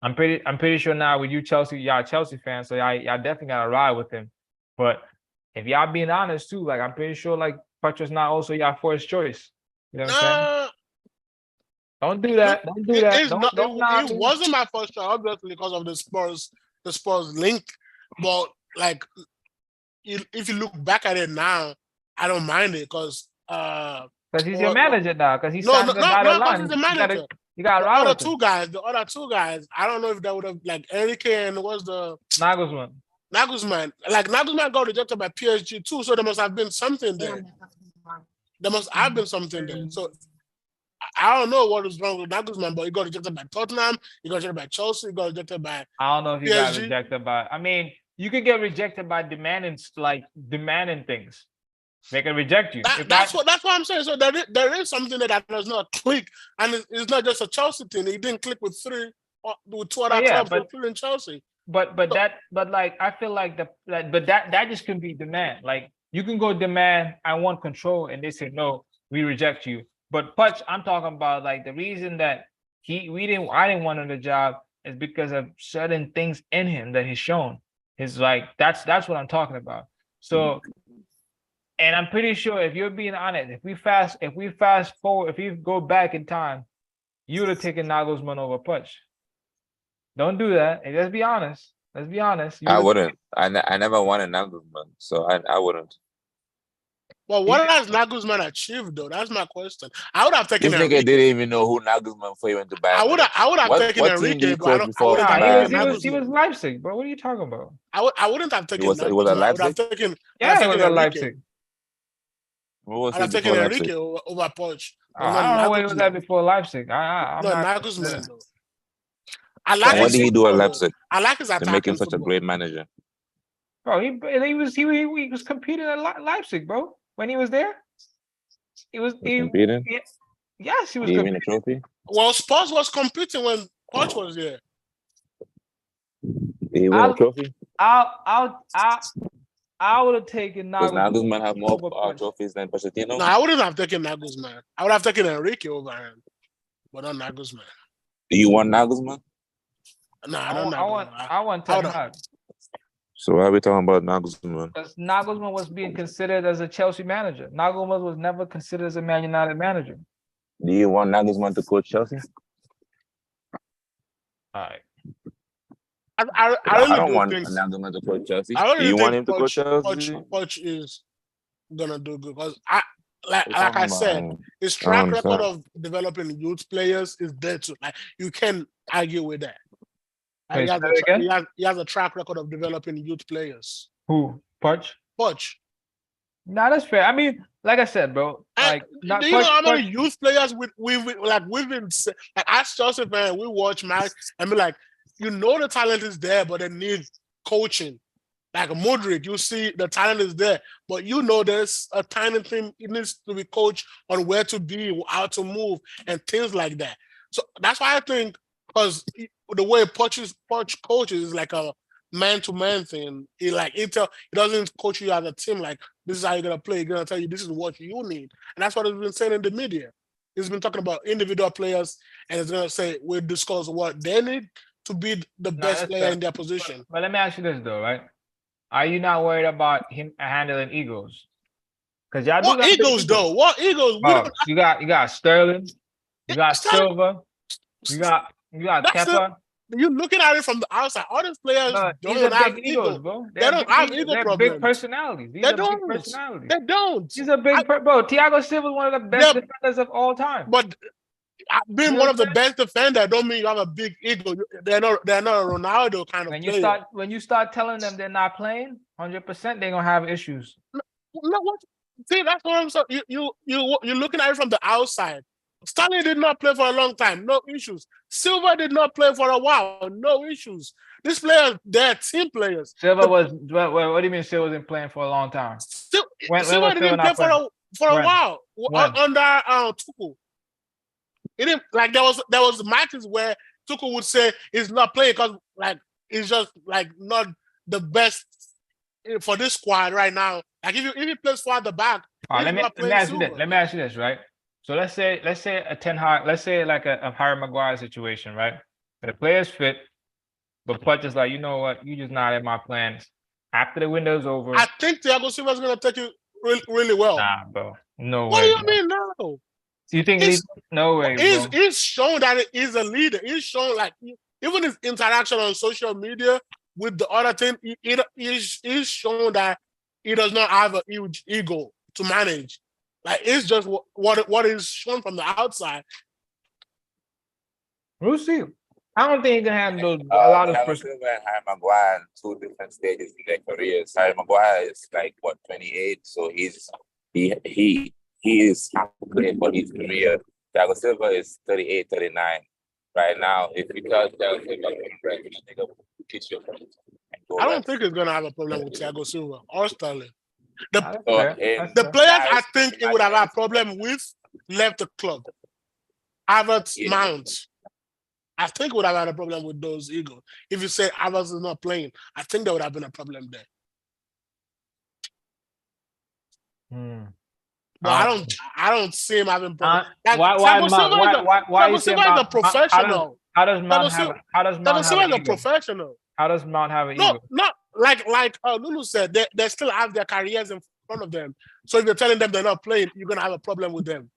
I'm pretty sure now with you y'all Chelsea fans, so y'all definitely gotta ride with him. But if y'all being honest too, like I'm pretty sure like Patrick's not also y'all first choice. You know what I'm saying? Don't do that. Don't do that. It wasn't my first choice, obviously, because of the Spurs link. But like, if you look back at it now, I don't mind it because he's your manager now. Because he's signed the dotted line. He's the manager. You got the other two guys. I don't know if that would have like Enrique and what's the Nagelsmann. Like Nagelsmann got rejected by PSG too, so there must have been something there. There must have been something there. So I don't know what is wrong with Nagelsmann, but he got rejected by Tottenham, he got rejected by Chelsea, he got rejected by I don't know if he PSG. got rejected by. I mean, you could get rejected by demanding things. They can reject you. That's what I'm saying. So there is something that does not click, and it's not just a Chelsea thing. It didn't click with two other clubs, including Chelsea. but like I feel like that just can be demand. Like you can go demand, I want control, and they say no, we reject you. But Putch, I'm talking about like the reason that I didn't want him the job is because of certain things in him that he's shown. It's like that's what I'm talking about. So, and I'm pretty sure if you're being honest, if we fast forward, if we go back in time, you would have taken Nagelsmann over Putch. Don't do that. And let's be honest. Let's be honest. I wouldn't. I never wanted Nagelsmann, so I wouldn't. Well, what has Nagelsmann achieved though? That's my question. I would have taken This nigga Enrique. didn't even know who Nagelsmann before he went to Bayern. I would have taken what team did Enrique, he but I coach don't. I before wouldn't have Bayern? taken he was Nagelsmann. Leipzig, bro. What are you talking about? I wouldn't have taken was at Nagelsmann. I would Leipzig? have taken. Yeah, he was at Enrique. Leipzig. What was I'd he have taken before Enrique Leipzig? over Poch. I don't know where he was at before Leipzig. I'm No, not Nagelsmann though. I like And what his did he do at football, Leipzig I like his to make attacking him such a football. great manager? Bro, he was competing at Leipzig, bro. When he was there, he was Competing? yes, he was Did he win competing. a trophy? Well, Spurs was competing when Poch was there. Did he win a trophy? I would have taken Does Nagelsmann have more over Putch. trophies than Pochettino? No, I wouldn't have taken Nagelsmann. I would have taken Enrique over him, but not Nagelsmann. Do you want Nagelsmann? No, I don't know. I want Ten Hag. So why are we talking about Nagelsmann? Because Nagelsmann was being considered as a Chelsea manager. Nagelsmann was never considered as a Man United manager. Do you want Nagelsmann to coach Chelsea? All right. I I don't really want think Nagelsmann to coach Chelsea. I really Do you want think him to coach Chelsea? Poch is gonna do good because like I said, his I track understand. record of developing youth players is there too. Like you can't argue with that. Wait, He, say that again? he has a track record of developing youth players. Who? Putch? Poch. Nah, that's fair. I mean, like I said, bro. Like, Do you know how many youth players we've been like as Chelsea fans, we watch match and be like, you know the talent is there, but they need coaching. Like Modric, you see the talent is there, but you know there's a tiny thing it needs to be coached on where to be, how to move, and things like that. So that's why I think because the way Poch coaches is like a man-to-man thing. He doesn't coach you as a team like this is how you're gonna play. He's gonna tell you this is what you need, and that's what he's been saying in the media. He's been talking about individual players, and he's gonna say we'll discuss what they need to be the best player in their position. But let me ask you this though, right? Are you not worried about him handling egos? Because y'all what egos though? What egos? Oh, you got Sterling, you got Silva, you got Kepa. You're looking at it from the outside. All these players don't have egos, bro. They don't have ego problems. Big personalities. They don't. They don't. He's a big bro. Thiago Silva is one of the best defenders of all time. But being one of the best defenders don't mean you have a big ego. They're not a Ronaldo kind of player. When you start telling them they're not playing 100%, they're gonna have issues. See, that's what I'm saying. You're looking at it from the outside. Stanley did not play for a long time, no issues. Silva did not play for a while, no issues. These players, they're team players. Silva was what do you mean Silva wasn't playing for a long time? Silva didn't play for a while under Tuchel. It didn't like there was matches where Tuchel would say he's not playing because like he's just like not the best for this squad right now. Like if he plays for the back, let me ask you this, right? So let's say a Ten Hag, let's say like a Harry Maguire situation, right? The player's fit, but Putch is like, you know what? You just not in my plans. After the window's over, I think Thiago Silva's gonna take you really well. Nah, bro. No way. What do you mean no? So you think no way? He's shown that he's a leader. He's shown like even his interaction on social media with the other team, he's shown that he does not have a huge ego to manage. Like it's just what is shown from the outside. We'll see. I don't think he can handle a lot of Silva and Harry Maguire in two different stages in their careers. Harry Maguire is like 28, so he is halfway for his career. Thiago Silva is 38, 39 right now. If because Thiago Silva I don't think he's gonna have a problem with Thiago Silva or Sterling. The players I think he would have a problem with left the club. Havertz, Mount. I think would have had a problem with those Eagles. If you say Havertz is not playing, I think there would have been a problem there. But I don't see him having problems. Like, why Mount? Why you say Silva is a Mount? professional. How does Mount have? How does Mount have Silva an is a ego? professional. How does Mount have an No, ego? not like Lulu said, they still have their careers in front of them. So if you're telling them they're not playing, you're gonna have a problem with them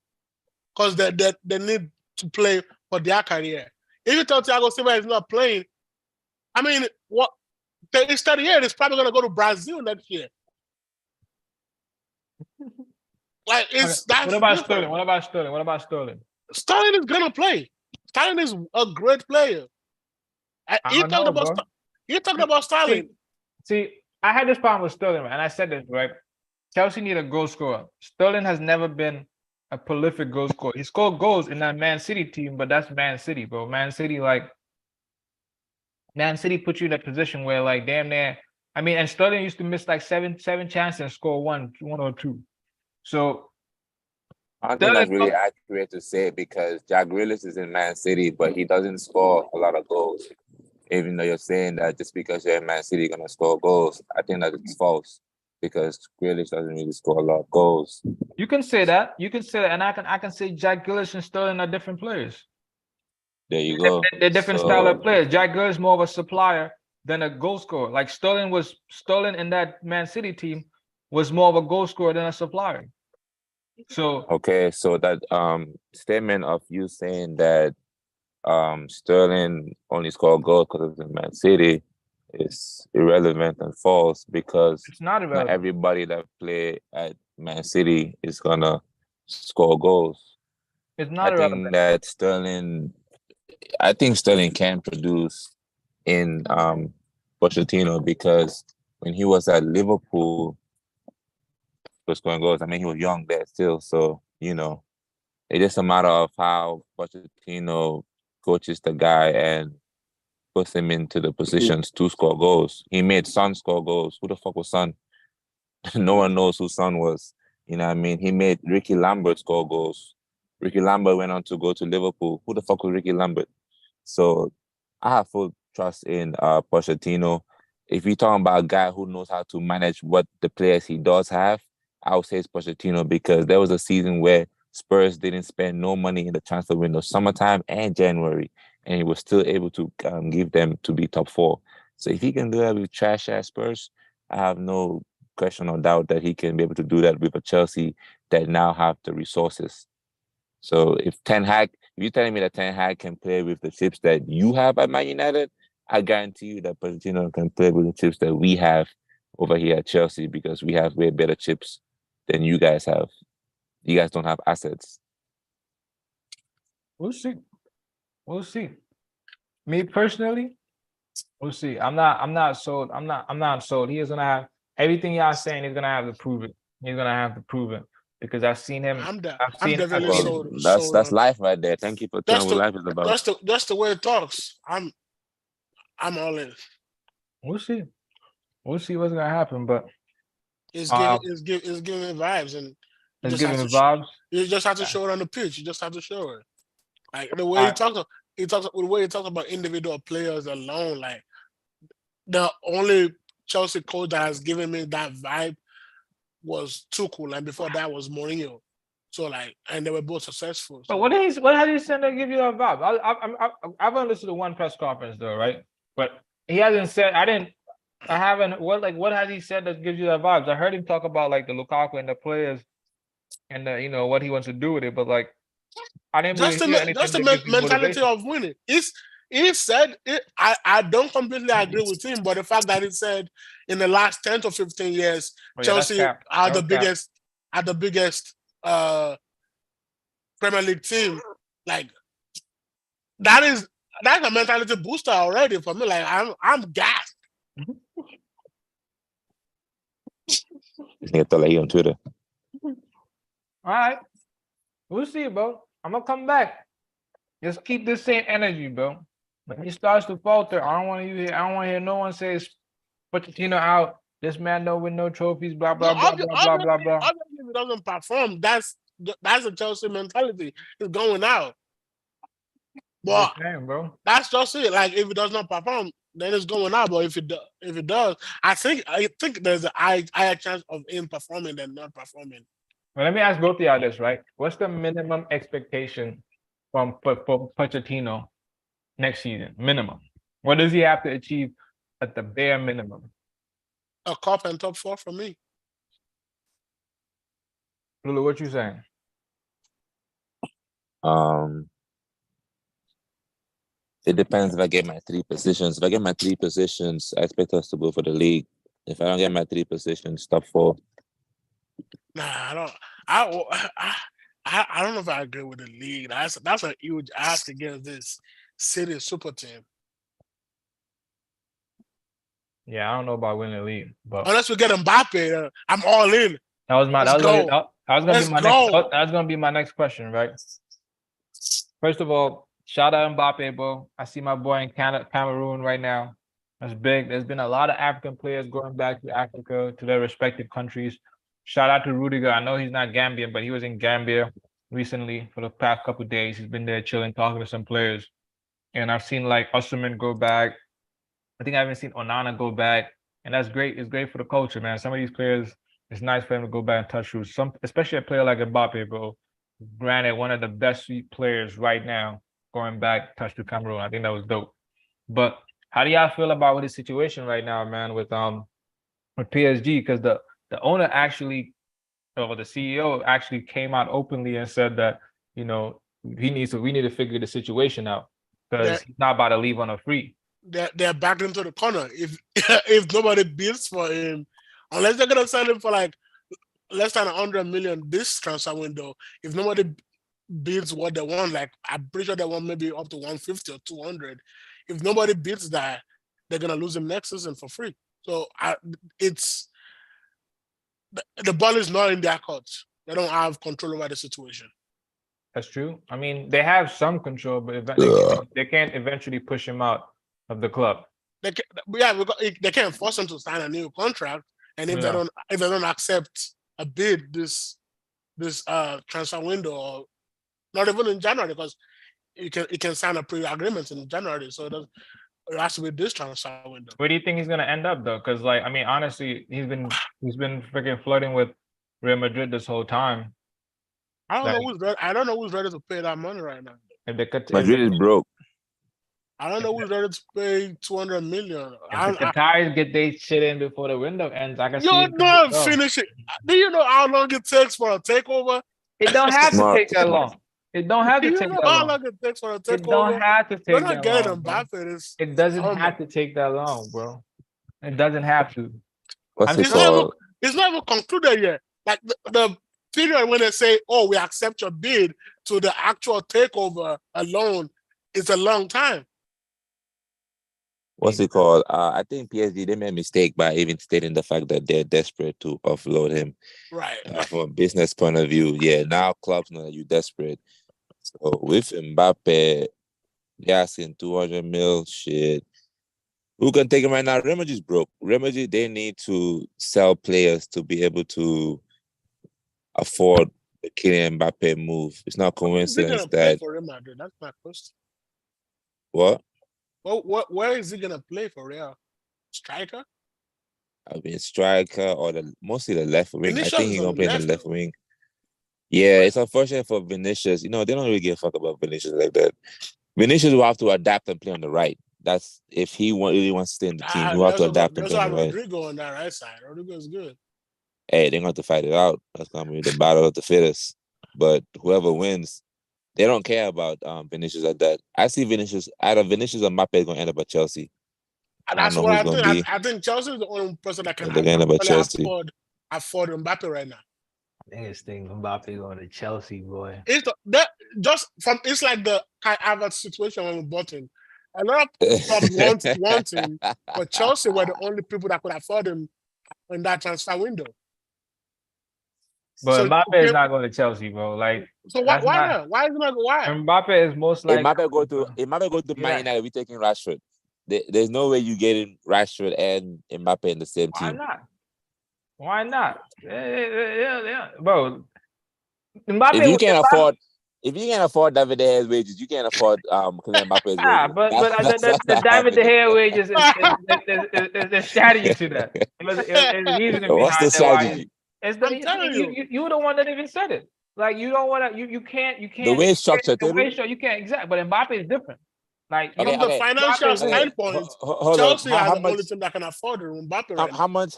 because they need to play for their career. If you tell Thiago Silva is not playing, I mean, what? He's 38. He's probably gonna go to Brazil next year. Like that's. What about different. Sterling? What about Sterling? What about Sterling? Sterling is gonna play. Sterling is a great player. You talking about Sterling. See, I had this problem with Sterling, and I said this, right? Chelsea need a goal scorer. Sterling has never been a prolific goal scorer. He scored goals in that Man City team, but that's Man City, bro. Man City put you in a position where, like, damn near. I mean, and Sterling used to miss like seven chances and score one or two. So I don't think that's really accurate to say because Jack Grealish is in Man City, but he doesn't score a lot of goals. Even though you're saying that just because you're in Man City, you're gonna score goals, I think that it's false because Grealish doesn't really score a lot of goals. You can say that. And I can say Jack Grealish and Sterling are different players. There you go. They're different style of players. Jack Grealish is more of a supplier than a goal scorer. Like Sterling in that Man City team was more of a goal scorer than a supplier. So okay, so that statement of you saying that Sterling only scored goals because of the Man City is irrelevant and false because it's not irrelevant. Not everybody that play at Man City is gonna score goals. It's not irrelevant. I think Sterling can produce in Pochettino because when he was at Liverpool, he was scoring goals. I mean, he was young there still, so it's just a matter of how Pochettino coaches the guy and puts him into the positions to score goals. He made Son score goals. Who the fuck was Son? No one knows who Son was. You know what I mean? He made Ricky Lambert score goals. Ricky Lambert went on to go to Liverpool. Who the fuck was Ricky Lambert? So I have full trust in Pochettino. If you're talking about a guy who knows how to manage what the players he does have, I would say it's Pochettino because there was a season where Spurs didn't spend no money in the transfer window, summertime and January, and he was still able to give them to be top 4. So if he can do that with trash-ass Spurs, I have no question or doubt that he can be able to do that with a Chelsea that now have the resources. So if you're telling me that Ten Hag can play with the chips that you have at Man United, I guarantee you that Pochettino can play with the chips that we have over here at Chelsea because we have way better chips than you guys have. You guys don't have assets. We'll see. Me personally, we'll see. I'm not sold. I'm not sold. He is gonna have everything y'all saying. He's gonna have to prove it. He's gonna have to prove it because I've seen him. I'm definitely sold. That's life right there. Thank you for telling what life is about. That's the way it talks. I'm all in. We'll see. We'll see what's gonna happen, but it's giving vibes and. It's giving vibes. You just have to show it on the pitch. You just have to show it. Like the way he talks about individual players alone. Like the only Chelsea coach that has given me that vibe was Tuchel, and before that was Mourinho. So and they were both successful. So. But what has he said that give you that vibe? I've only listened to one press conference though, right? But he hasn't said. I haven't. What has he said that gives you that vibes? I heard him talk about like the Lukaku and the players. And what he wants to do with it, but I didn't really hear anything. Just the mentality of winning. He said it. I don't completely agree with him, but the fact that he said in the last 10 to 15 years, Chelsea are the biggest Premier League team. Like that's a mentality booster already for me. Like I'm gassed. Nigga like on Twitter. All right, we'll see, bro. I'm gonna come back. Just keep this same energy, bro. When he starts to falter, I don't want to hear no one say Pochettino out. This man don't win no trophies. Blah blah blah blah blah blah. Obviously, if he doesn't perform, that's a Chelsea mentality. It's going out. But Just saying, bro. that's just it. Like if it does not perform, then it's going out. But if it does, I think there's a higher chance of him performing than not performing. Well, let me ask both of y'all this, right? What's the minimum expectation from for Pochettino next season? Minimum. What does he have to achieve at the bare minimum? A cup and top 4 for me. Lulu, what you saying? It depends if I get my 3 positions. If I get my 3 positions, I expect us to go for the league. If I don't get my 3 positions, top 4. Nah, I don't. I don't know if I agree with the league. That's a huge ask against this City super team. Yeah, I don't know about winning the league, but Unless we get Mbappe, I'm all in. that was Let's gonna, go. that was gonna Let's be my go. next that was gonna be my next question, right? First of all, shout out Mbappe, bro. I see my boy in Canada, Cameroon right now. That's big. There's been a lot of African players going back to Africa to their respective countries. Shout out to Rudiger. I know he's not Gambian, but he was in Gambia recently for the past couple of days. He's been there chilling, talking to some players. And I've seen like Usman go back. I think I haven't seen Onana go back. And that's great. It's great for the culture, man. Some of these players, it's nice for them to go back and touch roots. Especially a player like Mbappe, bro. Granted, one of the best players right now going back touch to Cameroon. I think that was dope. But how do y'all feel about his situation right now, man, with PSG? Because the owner actually, or the CEO actually came out openly and said that, you know, we need to figure the situation out because he's not about to leave on a free. They're backed into the corner. If if nobody bids for him, unless they're gonna sell him for like less than 100 million this transfer window, if nobody bids what they want, like I'm pretty sure they want maybe up to 150 or 200. If nobody bids that, they're gonna lose him next season for free. So it's the ball is not in their court. They don't have control over the situation. That's true. I mean, they have some control, but they can't eventually push him out of the club. They can't force him to sign a new contract, and if they don't accept a bid this transfer window, or not even in January, because you can sign a pre-agreement in January, so it has to be this transfer window. Where do you think he's gonna end up though? Because like, I mean, honestly, he's been freaking flirting with Real Madrid this whole time. I don't know who's ready to pay that money right now. Madrid is broke. I don't know who's ready to pay 200 million. If the Qataris get their shit in before the window ends, I can see. You're not finishing. Do you know how long it takes for a takeover? It don't have to take that long. It don't have to take that long. How long it takes for a takeover? It don't have to take that long. Mbappe, it doesn't have to take that long, bro. It doesn't have to. What's it called? It's not even concluded yet. Like the period when they say, "Oh, we accept your bid," to the actual takeover alone is a long time. What's it called? I think PSG, they made a mistake by even stating the fact that they're desperate to offload him. Right. From a business point of view, yeah, now clubs know that you're desperate. So with Mbappe, they're asking 200 mil, shit. Who can take him right now? Real Madrid's broke. Real Madrid, they need to sell players to be able to afford the Kylian Mbappe move. It's not coincidence that... For Real Madrid? That's my question. What? Well, where is he gonna play for Real? Striker? I mean, striker or mostly the left wing. Vinicius I think he's gonna play in the left wing. Yeah, it's unfortunate for Vinicius. You know, they don't really give a fuck about Vinicius like that. Vinicius will have to adapt and play on the right. That's if he really wants to stay in the team. He will have to adapt and play on the right. Rodrigo on that right side. Rodrigo's good. Hey, they're gonna have to fight it out. That's gonna be the battle of the fittest. But whoever wins, they don't care about Vinicius like that. I see Vinicius, out of Vinicius and Mbappe is going to end up at Chelsea. And that's what I think. I think Chelsea is the only person that can afford Mbappe right now. I think it's Mbappe going to Chelsea, boy. It's like the Kai Havertz situation when we bought him. A lot of clubs want him, but Chelsea were the only people that could afford him in that transfer window. But Mbappe is not going to Chelsea, bro. Like, so why not? Why is he not? Why? Mbappe is most likely. If Mbappe go to Man United, we taking Rashford. There's no way you getting Rashford and Mbappe in the same team. Why not? Yeah, bro. Mbappe, if if you can't afford David De Gea's wages, you can't afford Kylian Mbappe's Ah, wages. but the Not David De happening. Gea wages is the strategy to that. It's reasoning What's the behind that why strategy? I'm telling you. you the one that even said it. Like you don't want to you The wage structure, the too. way you can't exact. But Mbappe is different. Like Okay, From the okay. financial Mbappe is Okay, standpoint, hold on. Chelsea are How the much? only team that can afford it. Mbappe How, right now. how much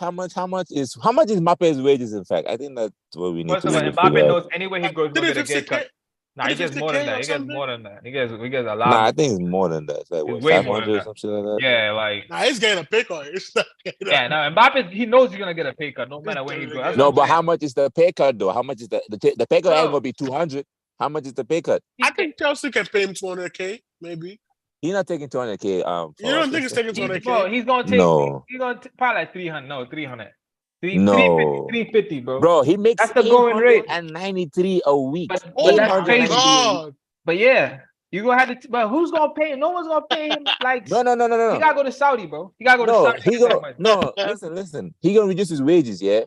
is Mbappe's wages? In fact, I think that's what we need first to of all, really figure Mbappe out. knows anywhere he Like goes, he's gonna get a gay 350K, cut. Nah, he gets more than 350K that. or He gets something. more than that. He gets a lot Nah, I more. think it's more than that. It's like It's what, way more than 500 or that. something like that. Yeah, like Nah, he's getting a pick on it. It's not getting yeah. No, Mbappe he knows he's gonna get a pay cut no He's matter where he definitely goes. That's getting what No, I'm but saying. how much is the pay cut though? How much is the pay cut ain't Bro, gonna be 200? How much is the pay cut? I think Chelsea can pay him 200K, maybe. He's not taking 200K. You don't think he's taking 200K? he's gonna take No, probably like 300. No, 300. 350, no, 350, bro. bro. He makes That's the going rate. 893 a week. But Oh that's my crazy. 893 a week. God. But yeah, you gonna have to. But who's gonna pay him? No one's gonna pay him. Like No, no, no, no, he no, gotta go to Saudi, bro. He gotta go to no. Saudi. To He get that go money. no. Listen. He gonna reduce his wages, yeah,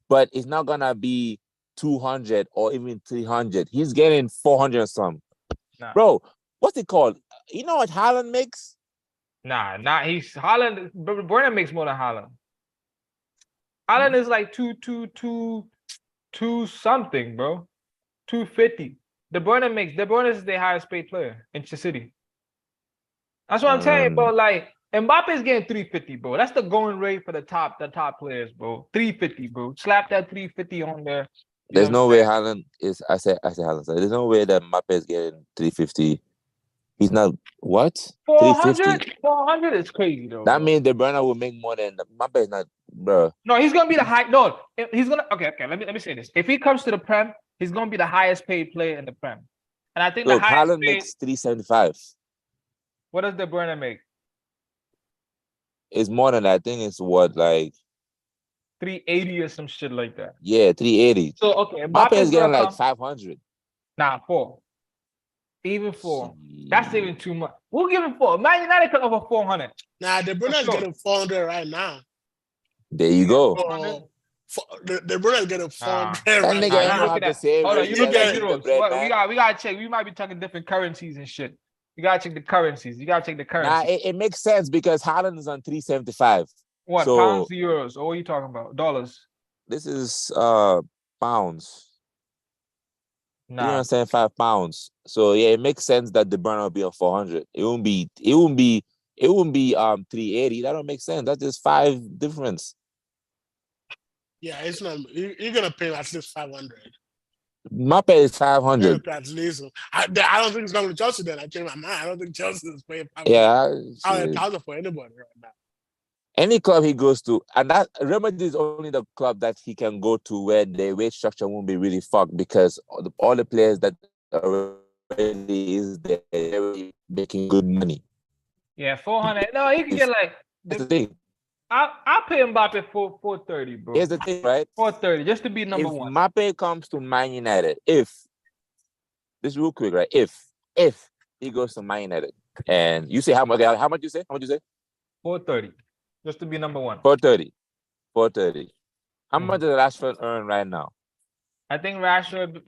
but it's not gonna be 200 or even 300. He's getting 400 or some. Nah, Bro, what's it called? You know what Haaland makes? nah. He's Holland. Brennan makes more than Holland. Holland is like two something, bro. 250. De Bruyne is the highest paid player in the city. That's what I'm saying, bro. Like Mbappe is getting 350, bro. That's the going rate for the top players, bro. 350, bro. Slap that 350 on there. You There's know no what I'm way saying? Haaland is. I say Haaland. So there's no way that Mbappe is getting 350. He's not what? 350. 400 is crazy though. That Bro. means De Bruyne will make more than Mbappe is not, bro. No, he's gonna be the high. No, he's gonna. Okay. Let me say this. If he comes to the Prem, he's gonna be the highest paid player in the Prem. And I think Look, the highest Haaland paid. makes 375. What does De Bruyne make? It's more than that. I think it's what, like 380 or some shit like that. yeah, 380. So okay, Mbappe is Mbappe's getting gonna like come. 500. Nah, 4. Even 4. That's even too much. We'll give him 4. Man United could over 400. Nah, De Bruyne is sure. getting 400 right now. There you go. 400. De Bruyne is getting 400 That right nigga Nah, ain't you gonna look have at the that. same Hold on, rate you You look at get- euros. bread, What, man. we gotta check. We might be talking different currencies and shit. You gotta check the currencies. You gotta check the Nah, currency. it makes sense because Haaland is on 375. What So pounds, euros, or what are you talking about? Dollars? this is pounds. Nah. 375 pounds. So yeah, it makes sense that De Bruyne will be on 400. It won't be 380. That don't make sense. That's just 5 difference. Yeah, it's not. You're gonna pay at least 500. Mbappe is 500. At least. I don't think it's going to Chelsea. Then I changed my mind. I don't think Chelsea is paying 500. Yeah, shit. 1,000 for anybody right now. Any club he goes to, and that Real Madrid is only the club that he can go to where the wage structure won't be really fucked because all the players that already is there they're making good money. Yeah, 400. No, he can get like. That's the thing. I'll pay Mbappe 430, bro. Here's the thing, right? 430, just to be number If one. Mbappe comes to Man United, if this real quick, right? If he goes to Man United, and you say how much? How much you say? How much you say? 430, just to be number one. 430. 430. How much does Rashford earn right now? I think Rashford,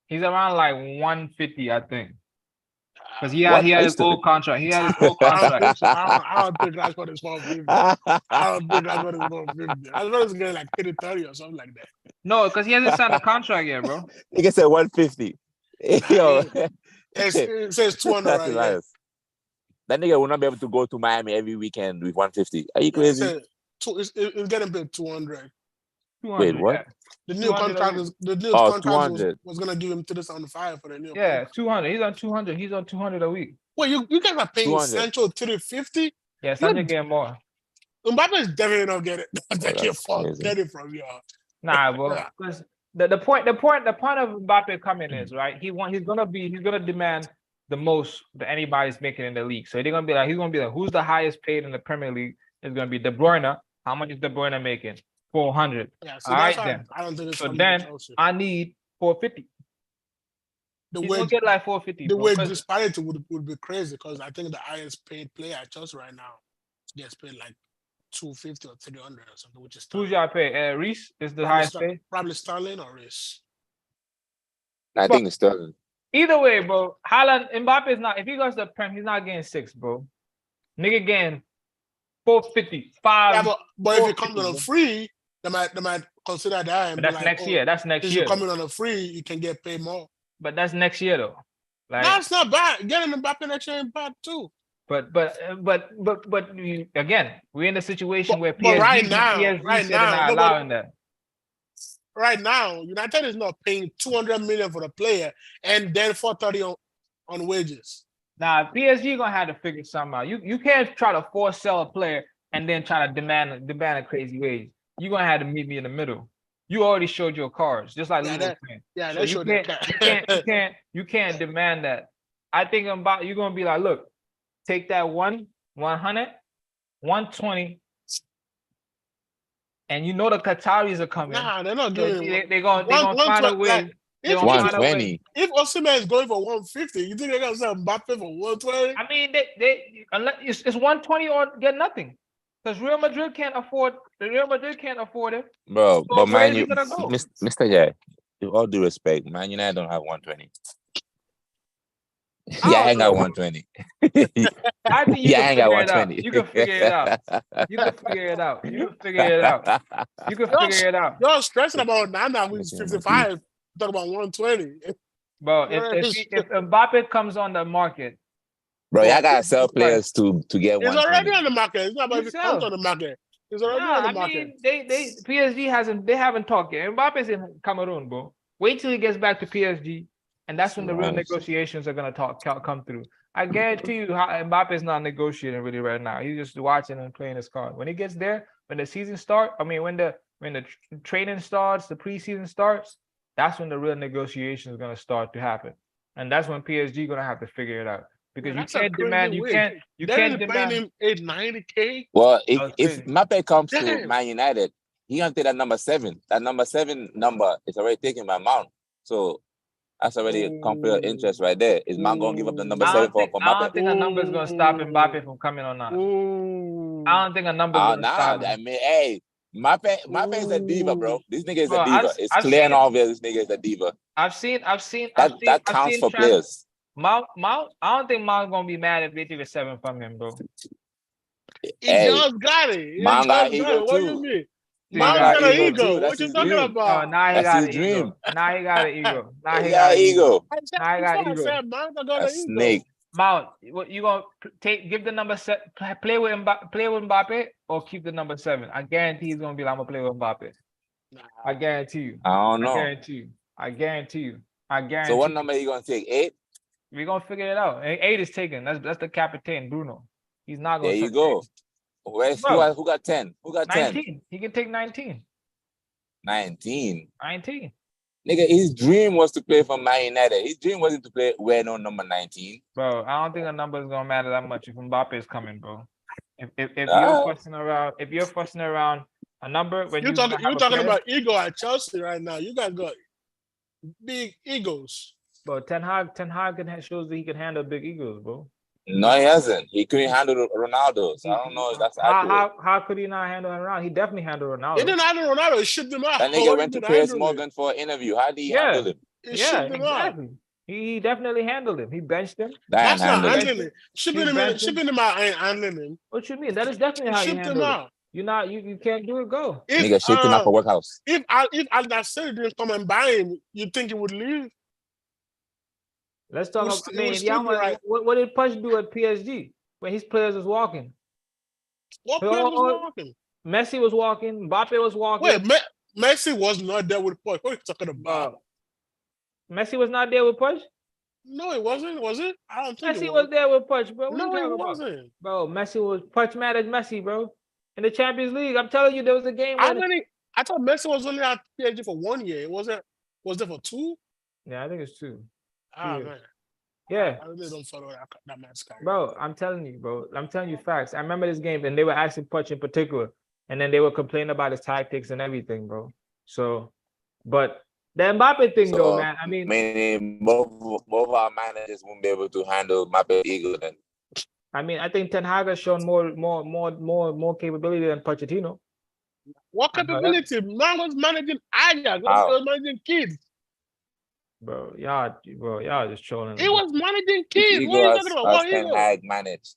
he's around like 150, I think. Because he had his old contract. He had his old contract. I don't think Rashford is 150. I don't think Rashford is 150. Rashford is getting like 30 or something like that. No, because he hasn't signed a contract yet, bro. Nigga said 150. Yo, It says 200 that's right here. hilarious. That nigga will not be able to go to Miami every weekend with 150. Are you crazy? It's getting paid 200. 200, Wait, what? yeah. The new 200 contract Oh, contract 200. was gonna give him 375 for the new Yeah, contract. 200. He's on 200. He's on 200 a week. Wait, you guys are paying 200. Sancho 350? Yeah, Sancho getting more. Mbappe is definitely not getting crazy. get it from y'all. Nah, bro. Because the point of Mbappe coming is right. He's gonna demand the most that anybody's making in the league. So he's gonna be like, who's the highest paid in the Premier League? It's gonna be De Bruyne. How much is De Bruyne making? 400. Yeah, so All that's right why then. I don't think it's So coming then to Chelsea. I need 450. He's gonna get like 450. The bro, wage 'cause- disparity would be crazy because I think the highest paid player at Chelsea right now gets paid like 250 or 300 or something, which is Who's Sterling. y'all pay? Reese is the Probably highest paid. Probably Sterling or Reece. I think it's Sterling. Either way, bro. Haaland, Mbappe is not. If he goes to the Prem, he's not getting 6, bro. Nigga getting 450, 5. Yeah, but if he comes 450, on a bro. free, they might consider that and But be that's like, next year. That's next since year. you're coming on a free, you can get paid more. But that's next year though. Like, That's not bad. Getting Mbappe next year ain't bad too. but again, we're in a situation where But PSG said they're not allowing that. Right now, United is not paying 200 million for the player and then 430 on wages. Nah, PSG gonna have to figure something out. You can't try to force sell a player and then try to demand a crazy wage. You're gonna have to meet me in the middle. You already showed your cards, just like Lou was saying. Yeah, So you can't demand that. I think you're gonna be like, look, take that 100, 120, and you know the Qataris are coming. Nah, they're not So doing they're gonna find a way. If 120. If Osimhen is going for 150, you think they're gonna sell Mbappe for 120? I mean, unless it's 120 or get nothing, because Real Madrid can't afford it. Bro, So but where Man is he U, gonna go? Mr. J, with all due respect, Man United don't have 120. I Yeah, I don't ain't got know. 120. I think you Yeah, I can ain't got figure it out. 120. You can figure it out. You can figure it out. You can figure it out. You can figure it out. You're stressing about Nana, who's 55. Talk about 120. Bro, if Mbappe comes on the market, Bro, y'all gotta sell players to get It's 120. already on the market. It's not about if it comes Sell. on the market. It's already nah, on the I market. mean, PSG haven't talked yet. Mbappe's in Cameroon, bro. Wait till he gets back to PSG, and that's when the real negotiations are gonna come through. I guarantee you, Mbappe's not negotiating really right now. He's just watching and playing his card. When he gets there, when the season starts, when the training starts, the preseason starts, that's when the real negotiation is gonna start to happen, and that's when PSG gonna have to figure it out. Because you can't demand, you can't demand him 890K. Well, if crazy. Mbappe comes to Damn. Man United, he gonna take that number 7. That number 7 number is already taken by Mount. So that's already a conflict of interest right there. Is Man gonna give up the number 7 for Mbappe? I don't think a number is gonna stop Mbappe from coming or not. I don't think a number is gonna stop him. I mean, hey, Mbappe is a diva, bro. This nigga is Bro, a diva. It's clear and obvious. This nigga is a diva. I've seen That counts for players. Mount, I don't think Mount's gonna be mad if they take a 7 from him, bro. He just got it. Man got ego What do too. you mean? Man Mount got an ego. too. What That's you his talking dream. about? Now he That's got his an dream. ego. Now he got an ego. Now He got ego. Now he got ego. A snake. Mount, what you gonna give the number set? Play with Mbappe or keep the number 7? I guarantee he's gonna be like, I'm gonna play with Mbappe. I guarantee you. I don't know. I guarantee you. So what number are you gonna take? 8? We're gonna figure it out. 8 is taken. That's the captain, Bruno. He's not gonna. There you go. Who got 10? Who got 10? 19. He can take 19. 19. 19. Nigga, his dream was to play for Man United. His dream wasn't to play wear no number 19. Bro, I don't think a number is gonna matter that much if Mbappe is coming, bro. If you're fussing around a number when you're talking about ego at Chelsea right now. You guys got big egos. Bro, Ten Hag shows that he can handle big egos, bro. No, he hasn't. He couldn't handle Ronaldo. So I don't know if that's accurate. How could he not handle Ronaldo? He definitely handled Ronaldo. He didn't handle Ronaldo. He shipped him out. That nigga went to Piers Morgan for an interview. How did he handle him? He shipped him out. He definitely handled him. He benched him. That's not handling him. Shipping him out ain't handling him. What you mean? That is definitely how you handle him. You can't do it. Go. Nigga shipped him out for workhouse. If Al-Nassr didn't come and buy him, you think he would leave? Let's talk about what did Push do at PSG when his players was walking? What players was walking? Messi was walking. Mbappe was walking. Wait, Messi was not there with Push. What are you talking about? Messi was not there with Push? No, it wasn't. Was it? I don't think Messi was there with Push, bro. No, it wasn't. Bro, Messi was Push mad at Messi, bro. In the Champions League, I'm telling you, there was a game. I thought Messi was only at PSG for 1 year. Was there for 2? Yeah, I think it's 2. Ah, man. Yeah. I really don't follow that man's career. Bro, I'm telling you facts. I remember this game, and they were asking Puch in particular, and then they were complaining about his tactics and everything, bro. So, but the Mbappe thing, though, man. I mean, both our managers won't be able to handle Mbappe ego. Then, I mean, I think Ten Hag has shown more capability than Pochettino. What capability? Man was managing Ajax. Was managing kids. y'all just trolling. He was managing Which kids. What are ego you talking about? has What Ten ego? Hag managed?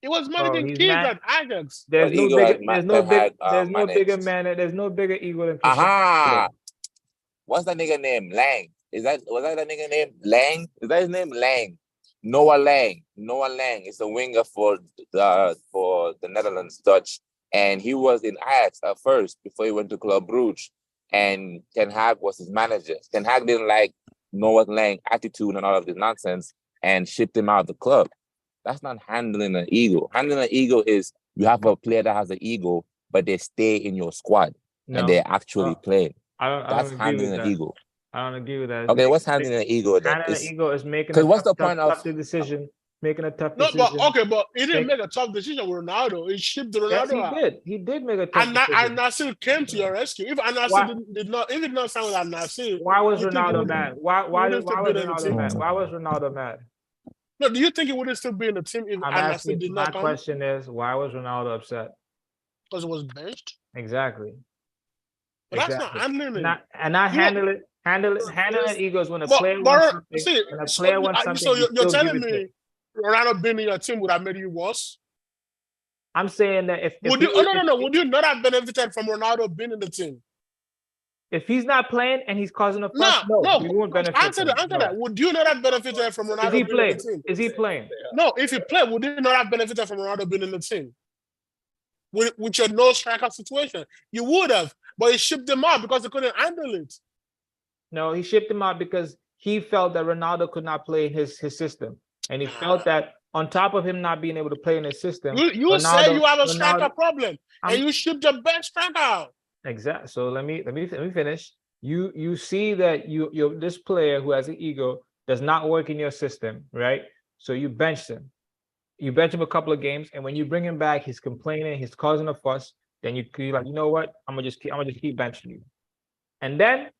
He was Bro, managing he's kids man. at Ajax. What ego has Ten Hag managed? There's no bigger ego than Cristiano Aha! Ronaldo. What's that nigga name? Lang. Was that nigga name? Lang? Is that his name? Lang. Noah Lang. Noah Lang is a winger for the Netherlands, Dutch. And he was in Ajax at first before he went to Club Brugge. And Ten Hag was his manager. Ten Hag didn't like Noah Lang attitude and all of this nonsense and shipped him out of the club. That's not handling an ego. Handling an ego is you have a player that has an ego, but they stay in your squad and they actually play. That's handling an ego. I don't agree with that. Okay, what's handling an ego then? Handling an ego is making because what's the point of tough decision. Making a tough No, decision. but he didn't make a tough decision with Ronaldo. He shipped Ronaldo Yes, he out. did. He did make a tough decision. And Nasir came to your rescue. If Nasir did not sign with Al Nasir, why was Ronaldo mad? Why was Ronaldo mad? Why was Ronaldo mad? No, do you think he would have still been in the team if Al Nasir did not come? My question is, why was Ronaldo upset? Because it was benched. Exactly. But that's not handling it. Handling egos when a player wants something. When a player wants something. So you're telling me Ronaldo being in your team would have made you worse? I'm saying that if would you not have benefited from Ronaldo being in the team? If he's not playing and he's causing a fuss, no, we won't benefit. Answer that. Would you not have benefited from Ronaldo being in the team? Is he playing? No, if he played, would you not have benefited from Ronaldo being in the team? With your no striker situation, you would have, but he shipped him out because he couldn't handle it. No, he shipped him out because he felt that Ronaldo could not play in his system, and he felt that on top of him not being able to play in his system, you say you have a striker problem, and you shipped your best striker out. Exactly. So let me finish. You see that you this player who has an ego does not work in your system, right? So you bench him. You bench him a couple of games, and when you bring him back, he's complaining, he's causing a fuss. Then you're like, you know what? I'm gonna just keep benching you. And then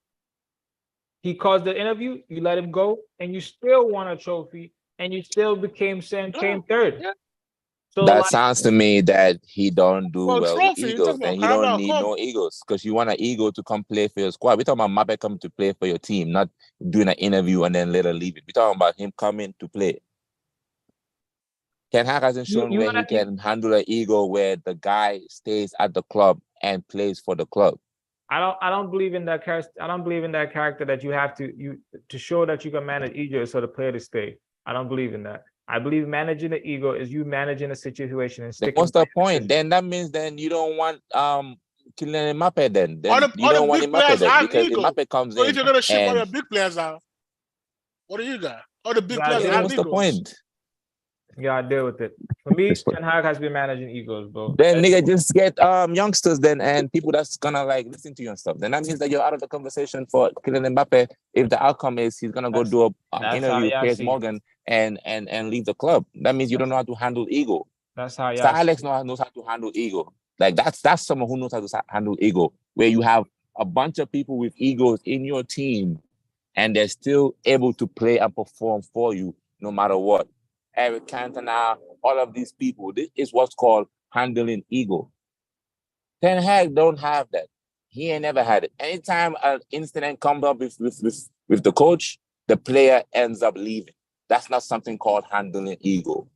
he caused the interview. You let him go, and you still won a trophy, and you still came third. Yeah. So that sounds to me that he don't do well with egos, and you don't need no egos because you want an ego to come play for your squad. We're talking about Mbappe coming to play for your team, not doing an interview and then later leave it. We're talking about him coming to play. Ten Hag hasn't shown where he can handle an ego where the guy stays at the club and plays for the club. I don't believe in that character. I don't believe in that character that you have to show that you can manage ego so the player to stay. I don't believe in that. I believe managing the ego is you managing a situation and sticking. What's the point? Then that means you don't want Kylian Mbappe then. You don't want Mbappe then because Mbappe comes in. So if you're gonna ship all your big players out, what do you got? All the big players have what's the point? You gotta deal with it. For me, Ten Hag has been managing egos, bro. Then nigga just get youngsters then and people that's gonna like listen to you and stuff. Then that means that you're out of the conversation for Kylian Mbappe if the outcome is he's gonna go do an interview with Piers Morgan and leave the club. That means you don't know how to handle ego. That's how Sir Alex knows how to handle ego. Like that's someone who knows how to handle ego, where you have a bunch of people with egos in your team and they're still able to play and perform for you no matter what. Eric Cantona, all of these people. This is what's called handling ego. Ten Hag don't have that. He ain't never had it. Anytime an incident comes up with the coach, the player ends up leaving. That's not something called handling ego.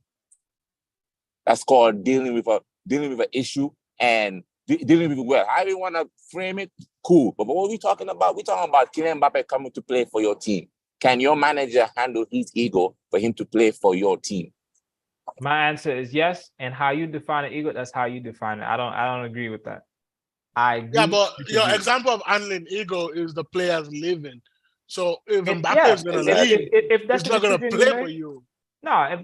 That's called dealing with an issue and dealing with it well. How do you want to frame it? Cool. But what are we talking about? We're talking about Kylian Mbappe coming to play for your team. Can your manager handle his ego for him to play for your team? My answer is yes. And how you define an ego, that's how you define it. I don't agree with that. I agree. Yeah, but your example of handling ego is the players leaving. So if Mbappe is going to leave, if that's he's not going to play for you. No,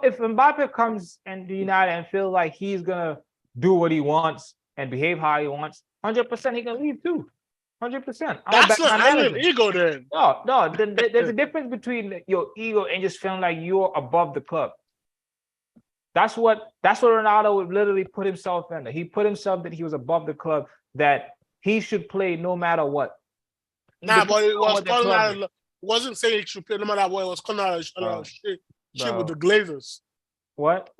if Mbappe comes and the United and feel like he's going to do what he wants and behave how he wants, 100% he can leave too. 100%. That's not handling ego then. No. There's a difference between your ego and just feeling like you're above the club. That's what Ronaldo would literally put himself in. He put himself that he was above the club, that he should play no matter what. Nah, but it was calling out. Wasn't saying he should play no matter what. It was calling out a lot of shit with the Glazers. What?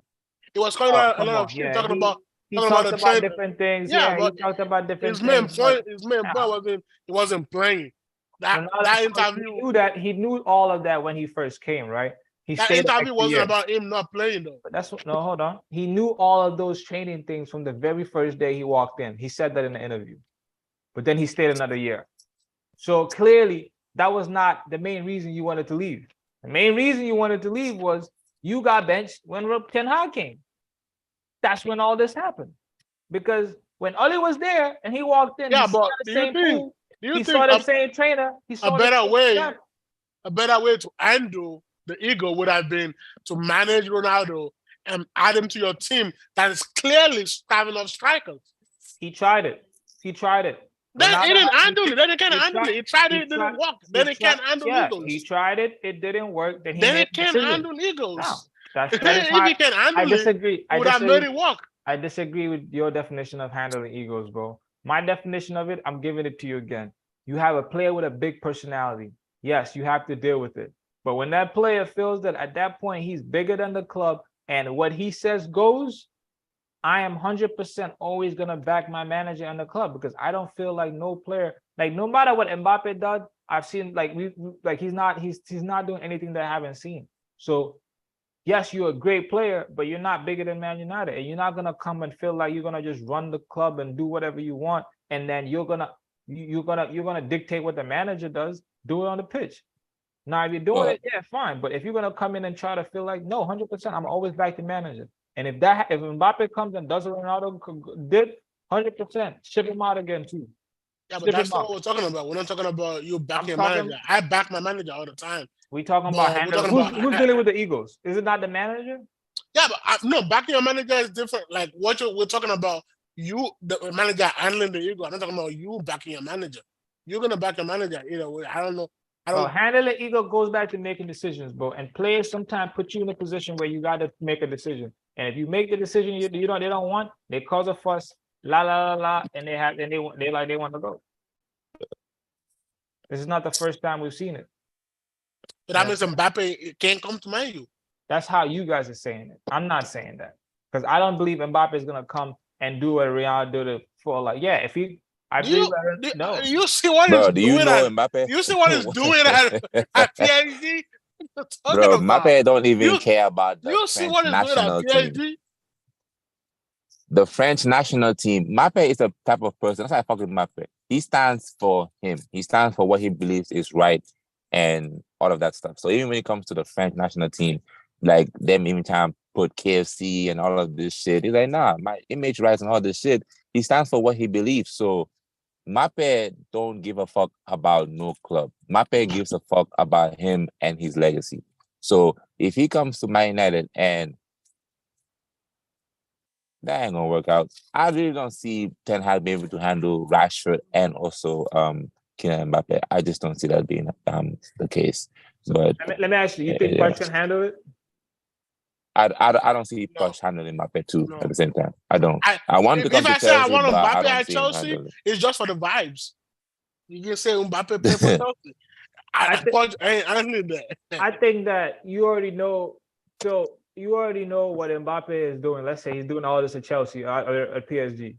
It was calling out a lot of shit talking about. He talked about different things. Yeah, he talked about different things. His main point wasn't playing. that interview. He knew all of that when he first came, right? He That stayed an interview extra wasn't year. about him not playing though. But no, hold on. He knew all of those training things from the very first day he walked in. He said that in the interview. But then he stayed another year. So clearly, that was not the main reason you wanted to leave. The main reason you wanted to leave was you got benched when Ten Hag came. That's when all this happened. Because when Oli was there and he walked in, Yeah, he but saw the same he saw think the same trainer. He saw a better way to handle the ego would have been to manage Ronaldo and add him to your team that is clearly starving of strikers. He tried it. Then Ronaldo he didn't handle it. Then he can't handle it. He tried it. It didn't work. Then he can't handle egos. He tried it. It didn't work. Then he can't handle egos. No, that is if he can handle I disagree. it, would have made it work. I disagree with your definition of handling egos, bro. My definition of it, I'm giving it to you again. You have a player with a big personality. Yes, you have to deal with it. But when that player feels that at that point he's bigger than the club and what he says goes, I am 100% always gonna back my manager and the club because I don't feel like no player, like no matter what Mbappe does, I've seen he's not doing anything that I haven't seen. So yes, you're a great player, but you're not bigger than Man United, and you're not gonna come and feel like you're gonna just run the club and do whatever you want, and then you're gonna dictate what the manager does. Do it on the pitch. Now, if you're doing it, yeah, fine. But if you're gonna come in and try to feel like, no, 100%, I'm always back the manager. And if Mbappe comes and does what Ronaldo did, 100%, ship him out again too. Yeah, but that's not what we're talking about. We're not talking about you backing your manager. I back my manager all the time. We talking about handling. Who's dealing with the egos? Is it not the manager? Yeah, but no, backing your manager is different. Like we're talking about, you, the manager handling the ego. I'm not talking about you backing your manager. You're gonna back your manager either way. I don't know. Handling ego goes back to making decisions, bro. And players sometimes put you in a position where you got to make a decision. And if you make the decision they don't want, they cause a fuss, and they want to go. This is not the first time we've seen it. But that means Mbappe can't come to Man U. That's how you guys are saying it. I'm not saying that because I don't believe Mbappe is gonna come and do what Ronaldo did for if he. No. You see what he's doing? Do you know Mbappe? You see what he's doing at PSG? Bro, Mbappe don't even care about the French national team. The French national team. Mbappe is a type of person. That's why I fuck with Mbappe. He stands for him. He stands for what he believes is right and all of that stuff. So even when it comes to the French national team, like them even trying to put KFC and all of this shit, he's like, nah, my image rights and all this shit. He stands for what he believes. So Mbappe don't give a fuck about no club. Mbappe gives a fuck about him and his legacy. So if he comes to Man United and that ain't gonna work out, I really don't see Ten Hag being able to handle Rashford and also Kylian Mbappe. I just don't see that being the case. But let me ask you: you think Push can handle it? I don't see Push handling Mbappe too at the same time. I don't. I want to come to Chelsea, I want but Mbappe I don't at see Chelsea, it's just for the vibes. You can say Mbappe play for Chelsea. I need that. I think that you already know. So you already know what Mbappe is doing. Let's say he's doing all this at Chelsea or at PSG.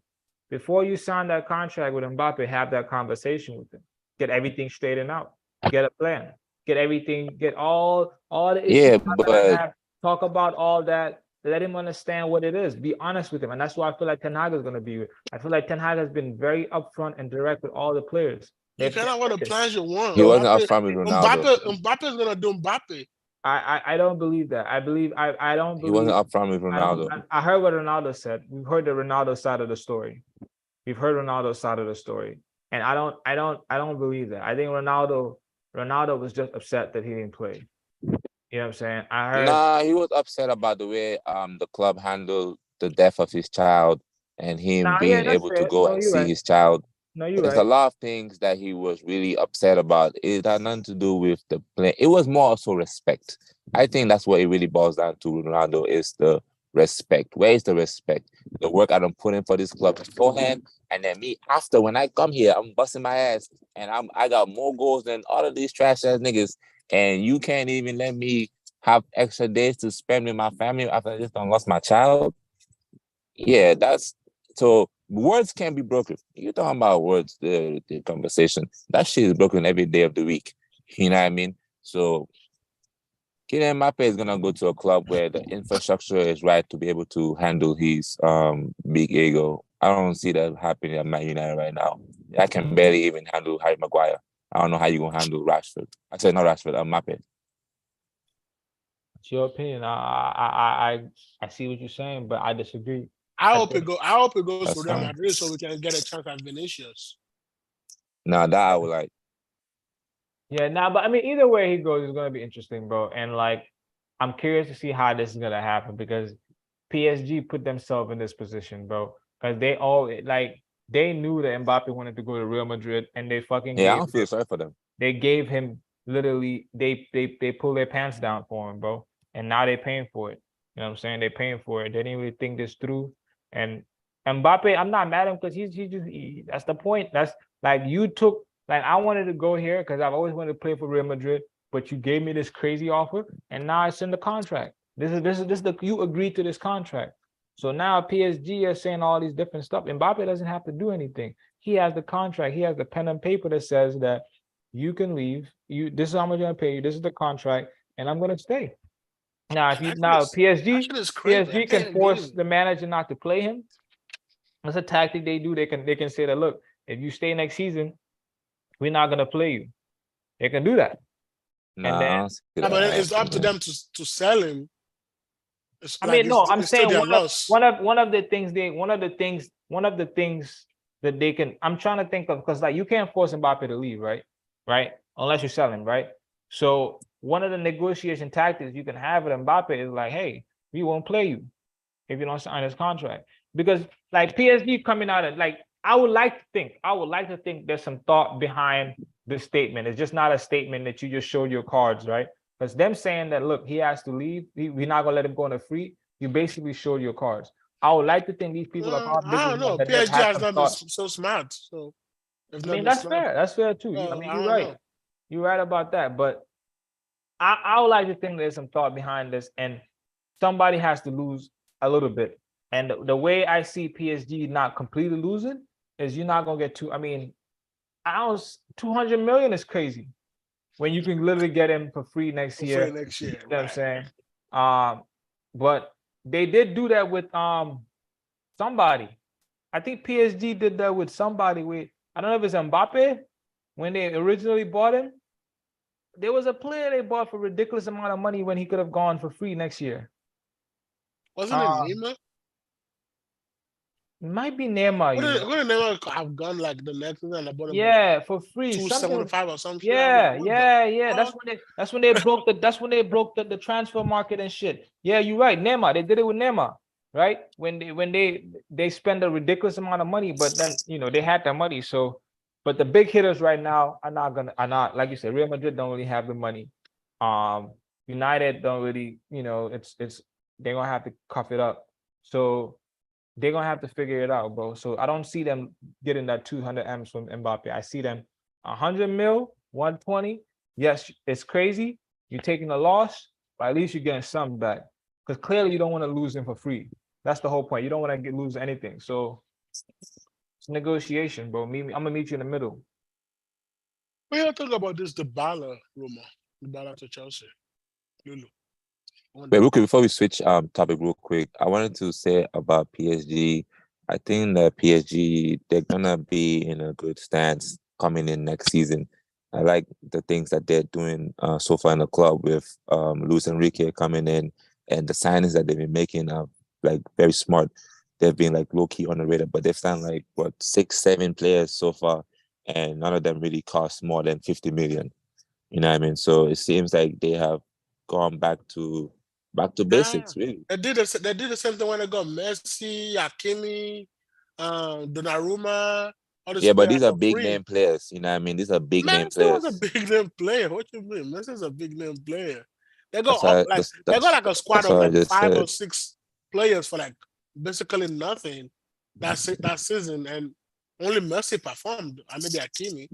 Before you sign that contract with Mbappe, have that conversation with him. Get everything straightened out. Get a plan. Get everything. Get all the issues. Yeah, but talk about all that. Let him understand what it is. Be honest with him, and that's why I feel like Ten Hag is going to be. I feel like Ten Hag has been very upfront and direct with all the players. You cannot want the plans you want. He wasn't upfront with Ronaldo. Mbappe is gonna do Mbappe. I don't believe that. I don't believe he wasn't upfront with Ronaldo. I heard what Ronaldo said. We've heard the Ronaldo side of the story. We've heard Ronaldo's side of the story, and I don't believe that. I think Ronaldo was just upset that he didn't play. You know what I'm saying? I heard. He was upset about the way the club handled the death of his child and him being able to go and see his child. No, you're There's right. a lot of things that he was really upset about. It had nothing to do with the play. It was more also respect. I think that's what it really boils down to. Ronaldo is the respect. Where is the respect? The work I don't put in for this club beforehand, and then me after. When I come here, I'm busting my ass, and I got more goals than all of these trash ass niggas. And you can't even let me have extra days to spend with my family after I just done lost my child. Yeah, that's so. words can't be broken. You're talking about words, the conversation. That shit is broken every day of the week. You know what I mean? So Kylian Mbappe is gonna go to a club where the infrastructure is right to be able to handle his big ego. I don't see that happening at Man United right now. I can barely even handle Harry Maguire. I don't know how you gonna handle Rashford. I said not Rashford, Mbappe. It's your opinion. I see what you're saying, but I disagree. I I hope think- it goes That's to Real fine. Madrid so we can get a chance at Vinicius. Now that I would like. Yeah, nah, but I mean, either way he goes, it's gonna be interesting, bro. And like, I'm curious to see how this is gonna happen because PSG put themselves in this position, bro. Because they all like they knew that Mbappe wanted to go to Real Madrid, and they fucking Yeah, I gave don't feel sorry for them. they gave him literally they pulled their pants down for him, bro. And now they're paying for it. You know what I'm saying? They're paying for it. They didn't really think this through. And Mbappe, I'm not mad at him because that's the point. That's like you took like I wanted to go here because I've always wanted to play for Real Madrid, but you gave me this crazy offer, and now it's in the contract. This is the you agreed to this contract. So now PSG is saying all these different stuff. Mbappe doesn't have to do anything. He has the contract. He has the pen and paper that says that you can leave. This is how much I'm gonna pay you. This is the contract, and I'm gonna stay. Now, if you now PSG can force the manager not to play him. That's a tactic they do. They can say that look, if you stay next season, we're not gonna play you. They can do that. Nah, And then- I don't see Yeah, that but it's up to happening. them to sell him. It's I like mean, no, I'm it's still saying their one loss. of the things that they can. I'm trying to think of because like you can't force Mbappe to leave, right? Right? Unless you sell him, right? So one of the negotiation tactics you can have with Mbappe is like, hey, we won't play you if you don't sign this contract. Because like PSG coming out and like I would like to think there's some thought behind this statement. It's just not a statement that you just showed your cards, right? Because them saying that look, he has to leave, we're not gonna let him go on a free. You basically showed your cards. I would like to think these people are I don't know. PSG has not been so smart. So I mean, that's fair. That's fair too. I mean, you're right. Know. You're right about that. But I would like to think there's some thought behind this, and somebody has to lose a little bit. And the way I see PSG not completely losing is you're not gonna get I mean, 200 million is crazy when you can literally get him for free next year. You know what I'm saying? But they did do that with somebody. I think PSG did that with somebody with I don't know if it's Mbappe when they originally bought him. There was a player they bought for a ridiculous amount of money when he could have gone for free next year. Wasn't it Neymar? It might be Neymar. Wouldn't Neymar have gone like the next season? Yeah, for free. 275 or something. Yeah. That's when they broke the transfer market and shit. Yeah, you're right. Neymar. They did it with Neymar, right? When they spend a ridiculous amount of money, but then they had the money. So, but the big hitters right now are not like you said. Real Madrid don't really have the money. United don't really. It's they're gonna have to cuff it up. So they're gonna have to figure it out, bro. So I don't see them getting that 200 M's from Mbappe. I see them 100 mil, 120. Yes, it's crazy. You're taking a loss, but at least you're getting something back. Because clearly you don't want to lose him for free. That's the whole point. You don't want to lose anything. So it's negotiation, bro. I'm gonna meet you in the middle. We gotta talk about this Dybala rumor. Dybala to Chelsea. Lulu. Wait, real quick, before we switch topic real quick, I wanted to say about PSG. I think that PSG, they're gonna be in a good stance coming in next season. I like the things that they're doing so far in the club with Luis Enrique coming in, and the signings that they've been making are like very smart. They've been like low key on the radar, but they've signed like 6-7 players so far, and none of them really cost more than 50 million. You know what I mean? So it seems like they have gone back to basics, really. They did the same thing when they got Messi, Hakimi, Donnarumma. Yeah, but these are big name players. You know what I mean? These are big name players. Messi was a big name player. What you mean? Messi's a big name player. They got like a squad of like 5 or 6 players for like basically nothing that season, and only Messi performed, and maybe Hakimi.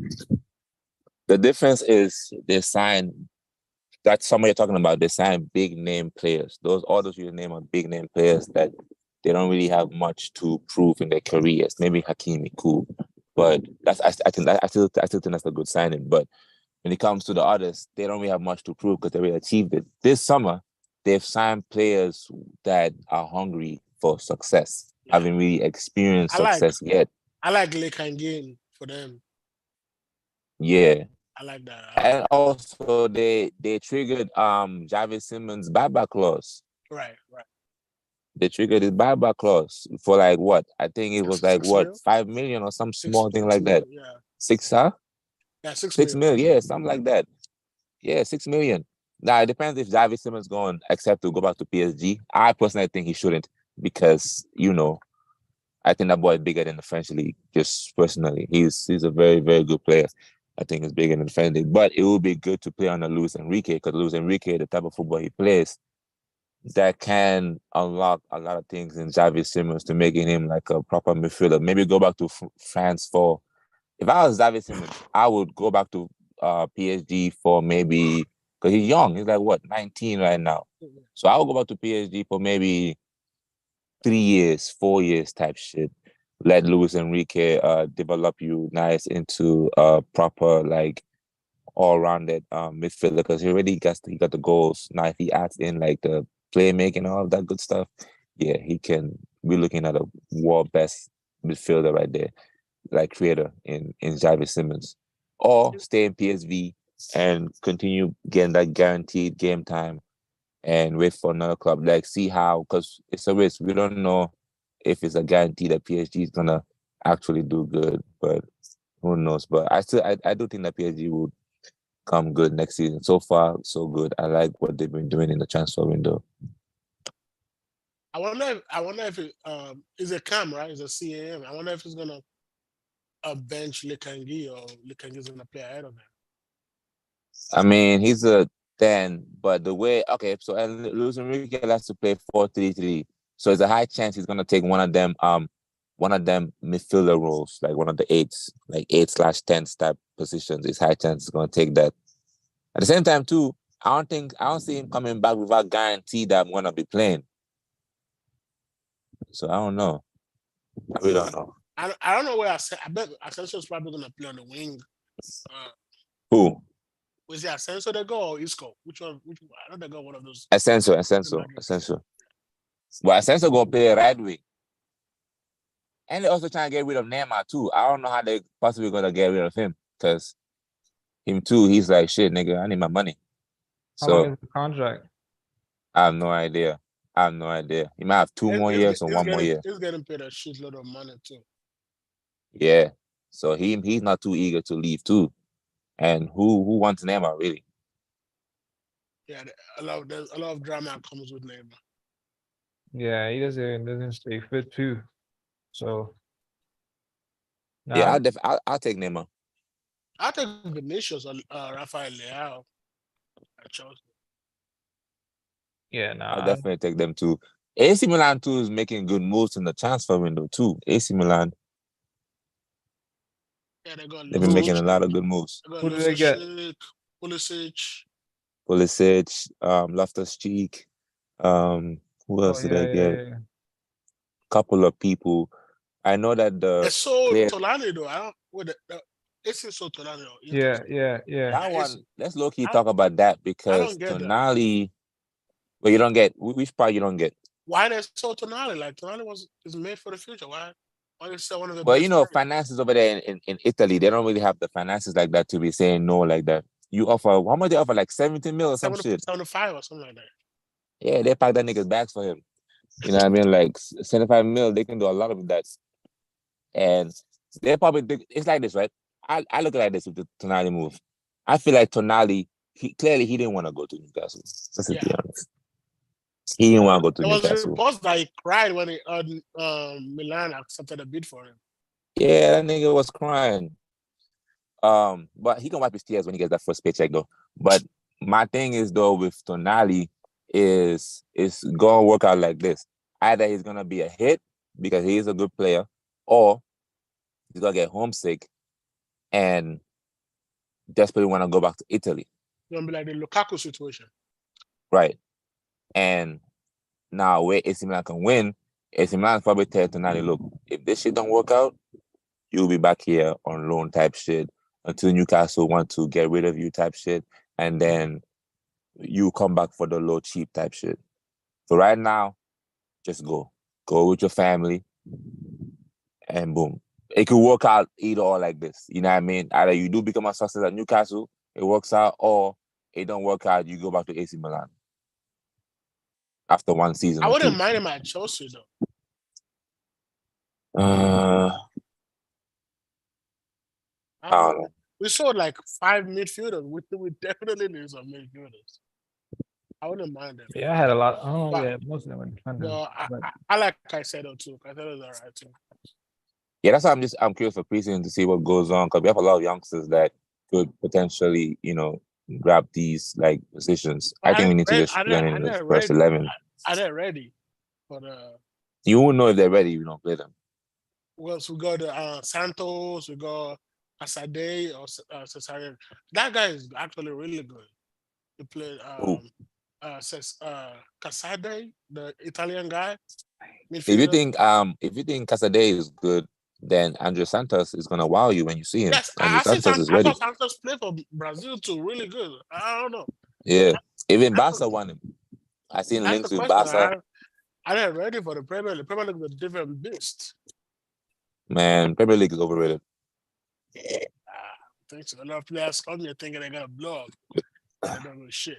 The difference is they signed. That's somebody you're talking about. They signed big name players. All those you name are big name players that they don't really have much to prove in their careers. Maybe Hakimi, cool, but I still think that's a good signing. But when it comes to the others, they don't really have much to prove because they already achieved it. This summer, they've signed players that are hungry for success, haven't really experienced success yet. I like Lekangin for them. Yeah. I like that. And also they triggered Javi Simmons' buyback clause. Right. They triggered his buyback clause for like what? I think it was like 6 what, mil? 5 million or some small thing 6 like that. million, yeah. 6, huh? Yeah, 6 6 million. million, yeah, something like that. Yeah, 6 million. Now it depends if Javi Simmons going to accept to go back to PSG. I personally think he shouldn't because I think that boy is bigger than the French league. Just personally, he's a very, very good player. I think he's bigger than the French league, but it would be good to play under Luis Enrique because Luis Enrique, the type of football he plays, that can unlock a lot of things in Javi Simmons to making him like a proper midfielder. Maybe go back to France for. If I was Javi Simmons, I would go back to PSG for maybe because he's young. He's like what, 19 right now. So I would go back to PSG for maybe 3 years, 4 years type shit. Let Luis Enrique develop you nice into a proper like all-rounded midfielder because he already got the goals. Now if he adds in like the playmaking and all of that good stuff, yeah, he can be looking at a world best midfielder right there, like creator in Javi Simmons. Or stay in PSV and continue getting that guaranteed game time and wait for another club. Like see how, because it's a risk. We don't know if it's a guarantee that PSG is gonna actually do good, but who knows? But I do think that PSG would come good next season. So far, so good. I like what they've been doing in the transfer window. I wonder if it is a CAM, right? It's a CAM. I wonder if it's gonna bench Lekangi or Lekangi's gonna play ahead of him. I mean, he's a 10, but the way so Luis Enrique has to play 4-3-3. So there's a high chance he's gonna take one of them midfielder roles, like one of the eights, like 8/10 type positions. It's high chance he's gonna take that. At the same time, too, I don't see him coming back without guarantee that I'm gonna be playing. So I don't know. I really don't know. I don't know where I bet Asensio's probably gonna play on the wing. Who? Was it Asensio that go or Isco? Which one? I don't know, one of those. Asensio. Well, Asensio gonna play right wing. And they're also trying to get rid of Neymar too. I don't know how they possibly gonna get rid of him because him too. He's like, shit, nigga, I need my money. How long is the contract? I have no idea. He might have 2 more years or 1 more year. He's getting paid a shitload of money too. Yeah. So he's not too eager to leave too. And who wants Neymar really? Yeah, there's a lot of drama comes with Neymar. Yeah, he doesn't stay fit too. So yeah, I'll take Neymar. I'll take Vinicius or Rafael Leao at Chelsea. Yeah, I'll definitely take them too. AC Milan too is making good moves in the transfer window too. AC Milan. Yeah, they've been making a lot of good moves. Who did they get? Pulisic, Loftus-Cheek. Who else did they get? Yeah. Couple of people. I know that it's so Tolani though. I don't. It's so Tolani. Yeah. That one. Let's low key talk about that because Tonali. But you don't get which part you don't get. Why they so Tonali? Like Tonali is made for the future. Why they sell one of the well, best players? finances over there in Italy, they don't really have the finances like that to be saying no like that. You offer how much they offer? Like 70 mil or some shit. 75 or something like that. Yeah, they pack that nigga's bags for him. You know what I mean? Like 75 mil, they can do a lot of that. And they probably it's like this, right? I look at it like this with the Tonali move. I feel like Tonali, he didn't want to go to Newcastle. Let's be honest. He didn't want to go to Newcastle. There was reports that he cried when Milan accepted a bid for him. Yeah, that nigga was crying. But he can wipe his tears when he gets that first paycheck though. But my thing is though with Tonali is gonna work out like this. Either he's gonna be a hit because he is a good player, or he's gonna get homesick and desperately want to go back to Italy. It's gonna be like the Lukaku situation. Right. And now where AC Milan can win AC Milan's probably tell Tonali, look, if this shit don't work out, you'll be back here on loan type shit until Newcastle want to get rid of you type shit, and then you come back for the low cheap type shit. So right now, just go with your family, and boom, it could work out either or like this. You know what I mean? Either you do become a success at Newcastle, it works out, or it don't work out, you go back to AC Milan after one season I or wouldn't two. mind him at Chelsea though. I don't know. We showed like 5 midfielders. We definitely need some midfielders. I wouldn't mind them. Yeah, I had a lot. Oh, But- yeah, most of them were defenders. But but- I like Caicedo too. Caicedo's alright too. Yeah, that's why I'm curious for preseason to see what goes on, because we have a lot of youngsters that could potentially, grab these like positions. I think we need to just learn in the first 11. Are they ready for the? You won't know if they're ready if you don't play them. Well, so we got Santos, we got Asade or Cesare. That guy is actually really good. He played Who? Casade, the Italian guy. If you midfielder. think Casade is good, then Andrew Santos is gonna wow you when you see him. Yes, Andrew I see Santos is I ready. thought Santos played for Brazil too. Really good. I don't know. Yeah, even That's Barca won him. I seen That's links the with question. Barca. I didn't ready for the Premier League. The Premier League is a different beast. Man, Premier League is overrated. Thanks. A lot of players come here thinking they're gonna blow up. They don't know shit.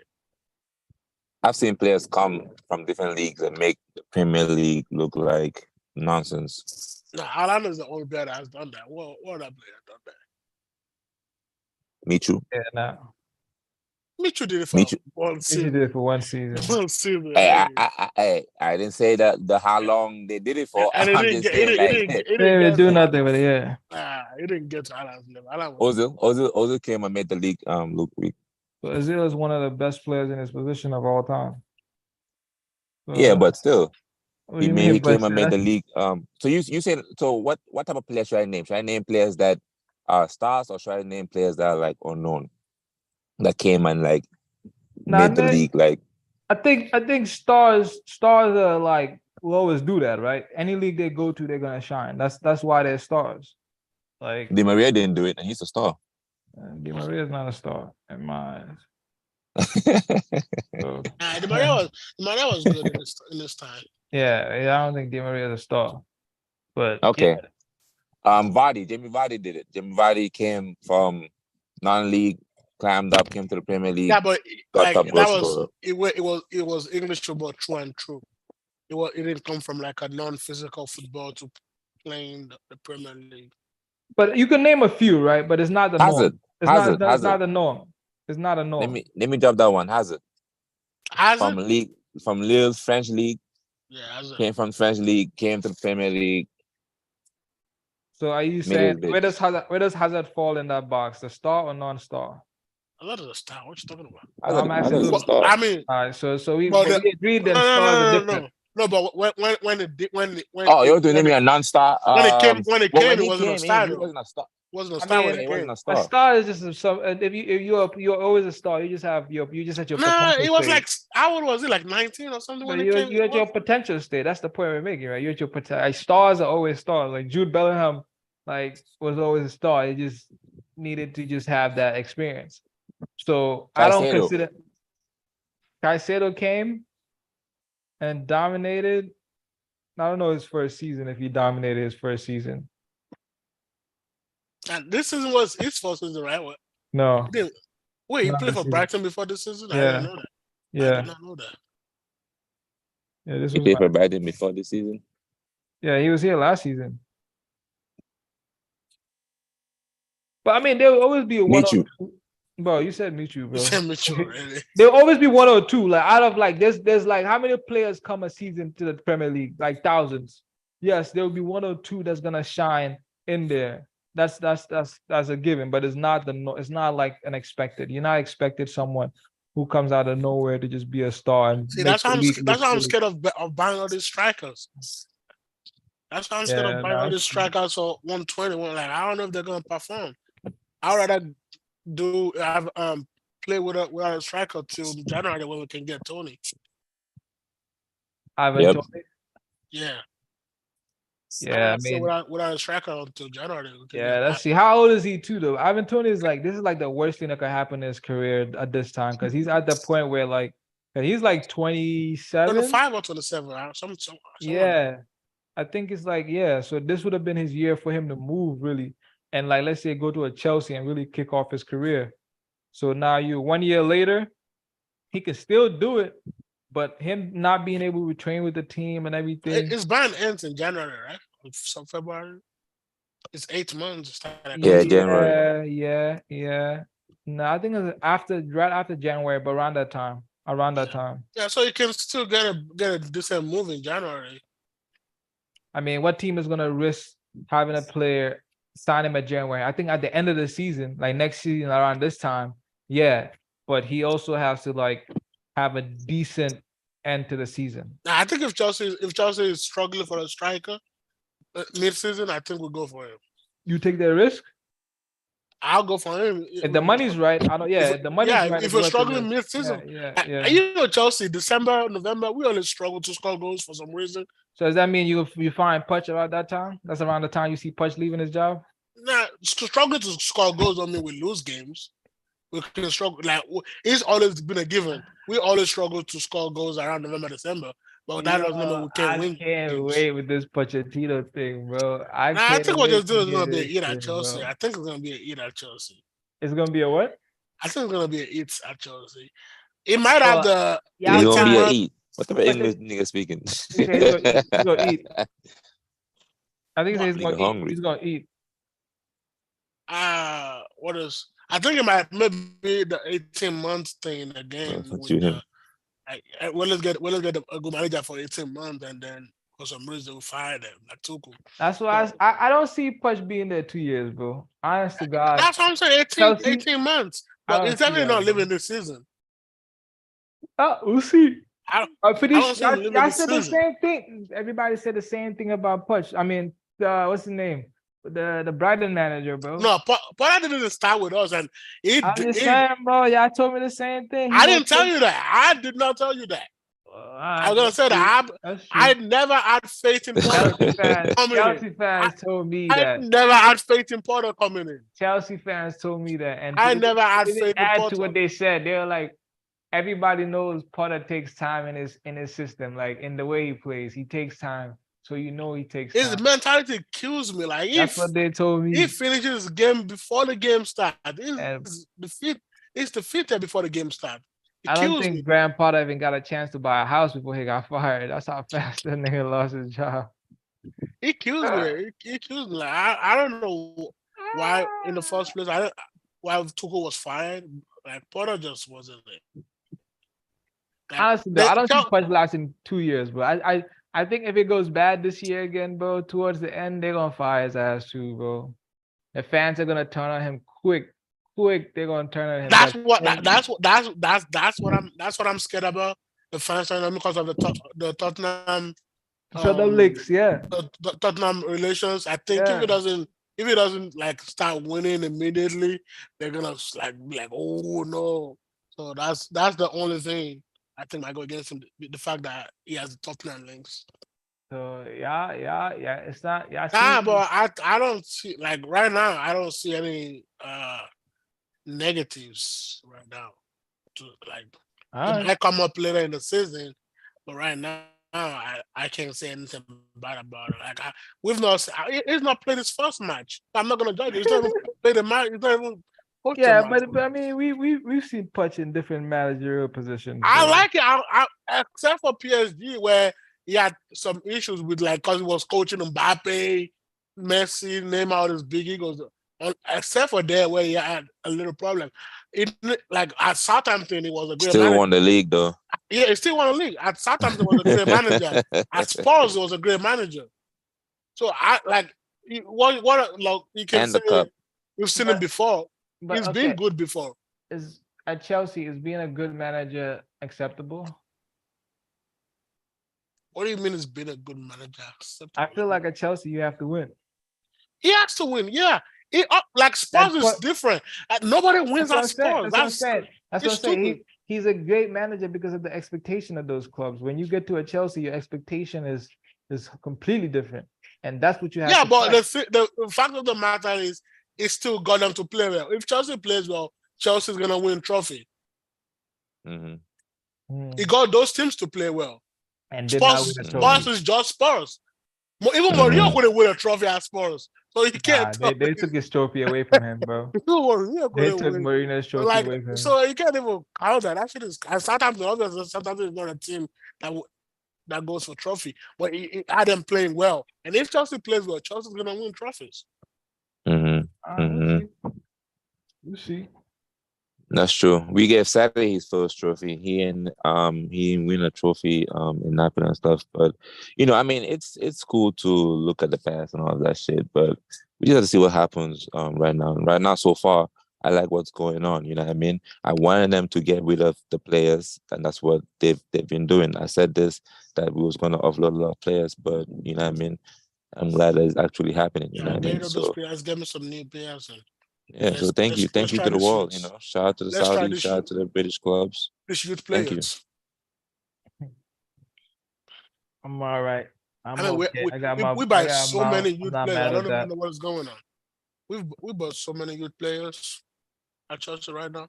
I've seen players come from different leagues and make the Premier League look like nonsense. Nah, Alan is the only player that has done that. What other player has done that? Michu. Yeah, no. Michu did it for Michu. one He season. did it for one season. One season. I didn't say that the how long they did it for. And I'm just saying, like, They didn't even do nothing with it, yeah. Nah, he didn't get to Alan's level. Alan was Ozil came and made the league look weak. But Ozil is one of the best players in his position of all time. So, Yeah, but still, what do you mean? he came but and made the that's- league. So you said, so what type of players should I name? Should I name players that are stars, or should I name players that are like unknown, that came and like Nah, made the man. league like? I think stars are like will always do that, right? Any league they go to, they're gonna shine. That's why they're stars. Like Di Maria didn't do it, and he's a star. Di Maria is not a star in my eyes. So, Nah, the Maria was good in this time. yeah, I don't think Di Maria is a star. But Okay. yeah, Jamie Vardy did it. Jamie Vardy came from non-league, climbed up, came to the Premier League. Yeah, but got like top that goal was scorer. it was English football true and true. It didn't come from like a non-physical football to playing the Premier League. but you can name a few, right? But it's not the norm. Hazard. It's Hazard. not the norm. It's not a norm. Let me drop that one. Hazard Hazard? from Lille's French league, Yeah, Hazard. came from French league, came to the Premier League. So are you Made saying it big. where does Hazard fall in that box? The star or non-star? A lot of the star. What you talking about? I'm asking Hazard's a who- star. I mean, All right, so we But but we agreed that no, stars are no, different. no. But when Oh, you're to name me a non-star. when it came, Well, it when he wasn't a came star. in, he Though. wasn't a star. Wasn't a I star when mean, it He came. wasn't a A star. star is just some. If you're always a star, you just have you just at your Nah, potential it was stage. like how old was it? Like 19 or something But when it you're came. at your potential state. That's the point we're making, right? You're at your potential. Like, stars are always stars. Like Jude Bellingham, like was always a star. He just needed to just have that experience. So I don't Caicedo. consider Caicedo came and dominated. I don't know his first season if he dominated his first season. And this season was his first season, right? No. Wait, he Not played this for season. Brighton before this season? I Yeah. didn't know that. I Yeah. did not know that. Yeah. This He was played for Brighton before this season. yeah, he was here last season. But I mean, there will always be a one. Michu. Bro, you said Michu, You bro. said Mitchell already. There'll always be one or two. Like out of like there's like how many players come a season to the Premier League? Like thousands. Yes, there will be one or two that's gonna shine in there. That's a given, but it's not it's not like unexpected. You're not expected someone who comes out of nowhere to just be a star and See, make that's why the I'm league that's look why I'm silly. scared of buying all these strikers. That's why I'm scared Yeah, of buying no, all these strikers for 120. Like I don't know if they're gonna perform. I'd rather have play without a striker till January when we can get Tony. Ivan Yep. Toney. Yeah. Yeah, I So mean, without a striker until January. We can yeah, get let's see. How old is he too, though? Ivan Toney is like, this is like the worst thing that could happen in his career at this time, because he's at the point where like, 'cause he's like 27. 25 or 27. Somewhere. Yeah, I think it's like, yeah. So this would have been his year for him to move really, and like, let's say go to a Chelsea and really kick off his career. So now you 1 year later, he can still do it, but him not being able to train with the team and everything. His ban ends in January, right? Some February. It's 8 months. Yeah, January. Yeah. No, I think it's right after January, but around that time. Around that time. Yeah, so you can still get a decent move in January. I mean, what team is gonna risk having a player sign him at January? I think at the end of the season, like next season around this time, yeah. But he also has to like have a decent end to the season. Now, I think if Chelsea is struggling for a striker mid-season, I think we'll go for him. You take that risk? I'll go for him. If the money's right, I don't. Yeah, if the money's right. If we're struggling mid-season, yeah. You know, Chelsea, December, November, we always struggle to score goals for some reason. So does that mean you find Putch around that time? That's around the time you see Putch leaving his job? Nah, struggling to score goals don't mean we lose games. We can struggle. Like, it's always been a given. We always struggle to score goals around November, December. But that doesn't mean we can't win. I can't wait with this Pochettino thing, bro. I think what they're doing is going to be an eat at Chelsea. Bro. I think it's going to be an eat at Chelsea. It's going to be a what? I think it's going to be an eat at Chelsea. It might have the... It's going to be an eat. What the English nigga speaking? He's going to eat. I think he's going to eat. He's going to eat. What is... I think it might maybe the 18-month thing again. Let's get a good manager for 18 months, and then for some reason we fire them. Like Tuchel. That's why I don't see Putch being there 2 years, bro. Honest to God. That's what I'm saying. 18 months. But it's definitely not living this season. We'll see. I said the same thing. Everybody said the same thing about Putch. I mean, what's his name? The Brighton manager, bro. No, Potter didn't start with us, and I'm just saying, bro. Y'all told me the same thing. I didn't tell you that. I did not tell you that. I was gonna say that I never had faith in Potter. Chelsea fans told me that. I never had faith in Potter coming in. Chelsea fans told me that, and I never had faith in Potter. To what they said, they were like, everybody knows Potter takes time in his system, like in the way he plays. He takes time. So you know he takes time. His mentality kills me. Like that's what they told me. He finishes the game before the game starts. It's defeated before the game starts. I don't think Graham Potter even got a chance to buy a house before he got fired. That's how fast that nigga lost his job. He kills me. He kills me. Like, I don't know why in the first place why Tuchel was fired. Like Potter just wasn't there. Like, honestly, though, I don't see Putch lasting 2 years, bro. I think if it goes bad this year again, bro, towards the end, they're gonna fire his ass too, bro. The fans are gonna turn on him quick. They're gonna turn on him. That's what I'm scared about. The fans turn on him because of the Tottenham. The leaks, yeah. The Tottenham relations. I think if it doesn't like start winning immediately, they're gonna be like, oh no. So that's the only thing I think might go against him. The fact that he has the Tottenham links. So yeah. It's not but I don't see like right now. I don't see any negatives right now. It might come up later in the season, but right now I can't say anything bad about it. Like he's not played his first match. I'm not gonna judge it. He's not even played the match. He's not even. But I mean, we've seen Putch in different managerial positions. I like it. I except for PSG where he had some issues with because he was coaching Mbappe, Messi, name out his big egos. Except for there where he had a little problem. At Southampton, he was a great manager. Still won the league though. Yeah, he still won the league. At Southampton, he was a great manager. At Spurs, he was a great manager. So what you can say we've seen him before. He's been good before. At Chelsea, is being a good manager acceptable? What do you mean? Is being a good manager acceptable? I feel like at Chelsea, you have to win. He has to win. Yeah. Spurs is different. Nobody wins at Spurs. That's what I'm saying. He's a great manager because of the expectation of those clubs. When you get to a Chelsea, your expectation is completely different. And that's what you have Yeah, to but fight. the fact of the matter is, it still got them to play well. If Chelsea plays well, Chelsea's gonna win trophy. Mm-hmm. Mm. It got those teams to play well. And did not win Spurs, a Spurs trophy. is just Spurs. Even Mourinho Mm-hmm. couldn't win a trophy at Spurs, so you Nah, can't tell they me. took his trophy away from him, bro. Mourinho They couldn't took win. Marina's trophy Like, away from him. so you can't even count that. That shit is. And Southampton, obviously, Southampton is not a team that that goes for trophy, but he had them playing well. And if Chelsea plays well, Chelsea's gonna win trophies. Mm-hmm. We'll Mm-hmm. see. We'll see. That's true. We gave Saturday his first trophy. He didn't win a trophy in Napoli and stuff. But I mean it's cool to look at the past and all of that shit. But we just have to see what happens right now. Right now, so far, I like what's going on. You know what I mean? I wanted them to get rid of the players, and that's what they've been doing. I said this that we was gonna offload a lot of players, but you know what I mean? I'm glad that it's actually happening, you know Yeah, what I get mean? rid of those So players, give me some new players, and yeah, so thank you. Thank let's you try to the this world, youth. Shout out to the Let's try Saudis, this shout out to the British clubs. youth Thank you. players. I'm all right. I I'm mean, okay. we buy I got so mount. many I'm youth not players. I mad don't at even that. know what's going on. We bought so many youth players at Chelsea right now.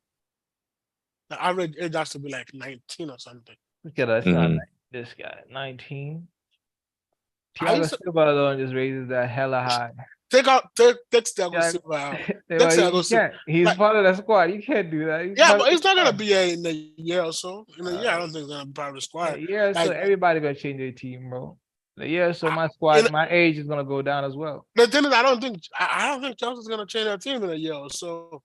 The average age has to be like 19 or something. Look at us. Mhm. This guy, 19. I Thiago used to Silva alone just raises that hella high. take Thiago Yeah, Silva out. Take well, Thiago you Silva. can't. He's Like, part of the squad. You can't do that. He's yeah, part of but the it's not gonna squad. be here in a year or so. In a year, I Uh, don't think it's gonna be part of the squad. Yeah, so Like, everybody gonna change their team, bro. Yeah, so I- my in squad, my age is gonna go down as well. the thing is, I don't think Chelsea's gonna change their team in a year or so.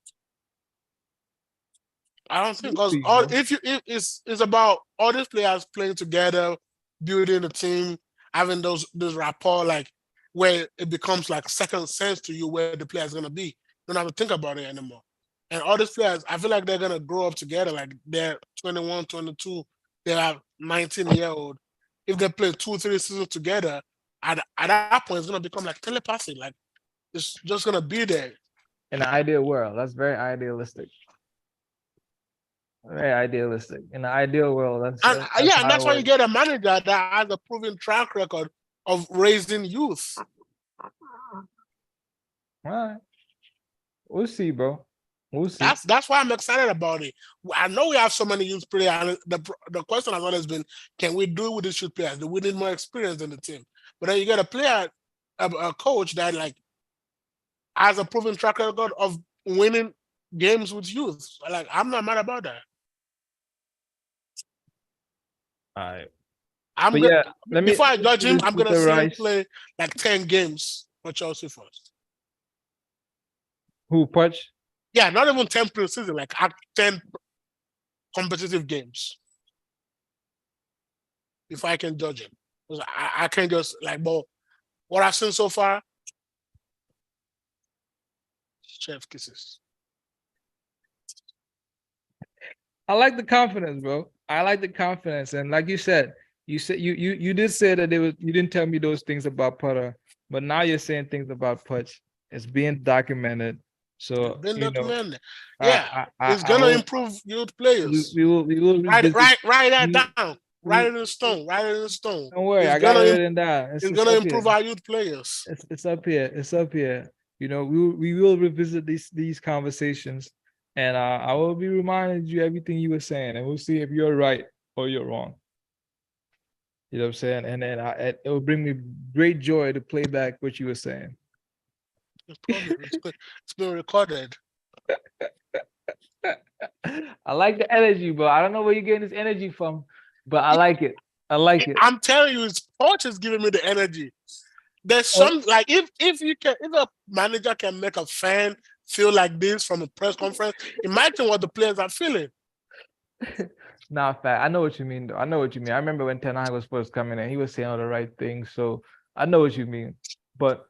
I don't think We'll because see, all bro. if it's about all these players playing together, building a team, having those rapport, like where it becomes like second sense to you where the player's gonna be. You don't have to think about it anymore. And all these players, I feel like they're gonna grow up together. Like they're 21, 22, they have 19-year-old. If they play 2, 3 seasons together, at that point it's gonna become like telepathy. Like it's just gonna be there. In an ideal world, that's very idealistic. Very idealistic. In the ideal world, And that's yeah, and how it that's why you works. get a manager that has a proven track record of raising youth. All right, we'll see, bro. We'll see. That's why I'm excited about it. I know we have so many youth players. And the question has always been, can we do it with these youth players? Do we need more experience in the team? But then you get a player, a coach that like has a proven track record of winning games with youth. Like I'm not mad about that. All right, I'm but gonna yeah, let me before I judge him, finish I'm with gonna the see him Rice. play like 10 games for Chelsea first. Who Punch? Yeah, not even 10 preseason, like 10 competitive games before I can judge him. 'Cause I can't just like, but what I've seen so far, chef kisses. I like the confidence, bro. I like the confidence, and like you said you did say that you didn't tell me those things about Putter, but now you're saying things about Putch. It's being documented, so Been documented. I Yeah, I it's I gonna will improve youth players. we will revisit. Write that We, down. Write we, it in stone. Write it in stone. don't worry, It's I got gonna it written down. it's It's gonna up improve here. our youth players. It's up here. It's up here. We will revisit these conversations, and I will be reminding you everything you were saying, and we'll see if you're right or you're wrong. You know what I'm saying? And then it will bring me great joy to play back what you were saying. It's been recorded. I like the energy, bro. I don't know where you're getting this energy from, but I like it. I like it. I'm telling you, sports is giving me the energy. There's some like if a manager can make a fan feel like this from a press conference, imagine what the players are feeling. Nah, fact. I know what you mean, though. I know what you mean. I remember when Ten Hag was first coming in, he was saying all the right things. So I know what you mean. But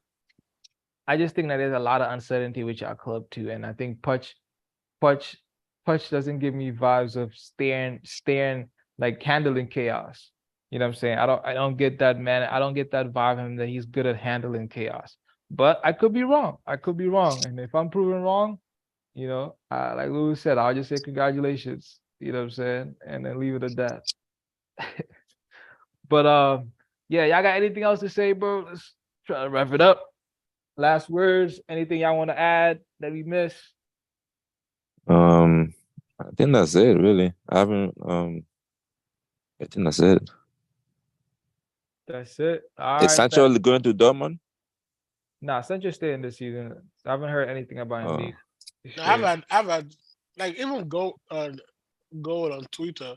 I just think that there's a lot of uncertainty with your club too. And I think Putch doesn't give me vibes of staring like handling chaos. You know what I'm saying? I don't get that, man. I don't get that vibe from him that he's good at handling chaos. But I could be wrong. I could be wrong. And if I'm proven wrong, like Louis said, I'll just say congratulations. You know what I'm saying? And then leave it at that. But yeah, y'all got anything else to say, bro? Try to wrap it up. Last words. Anything y'all want to add that we missed? I think that's it. Really, I haven't. I think that's it. That's it. All Is right. Sancho going to Dortmund? Nah, Sancho staying this season. I haven't heard anything about Oh. Embiid. He's I've staying. had like even go on Twitter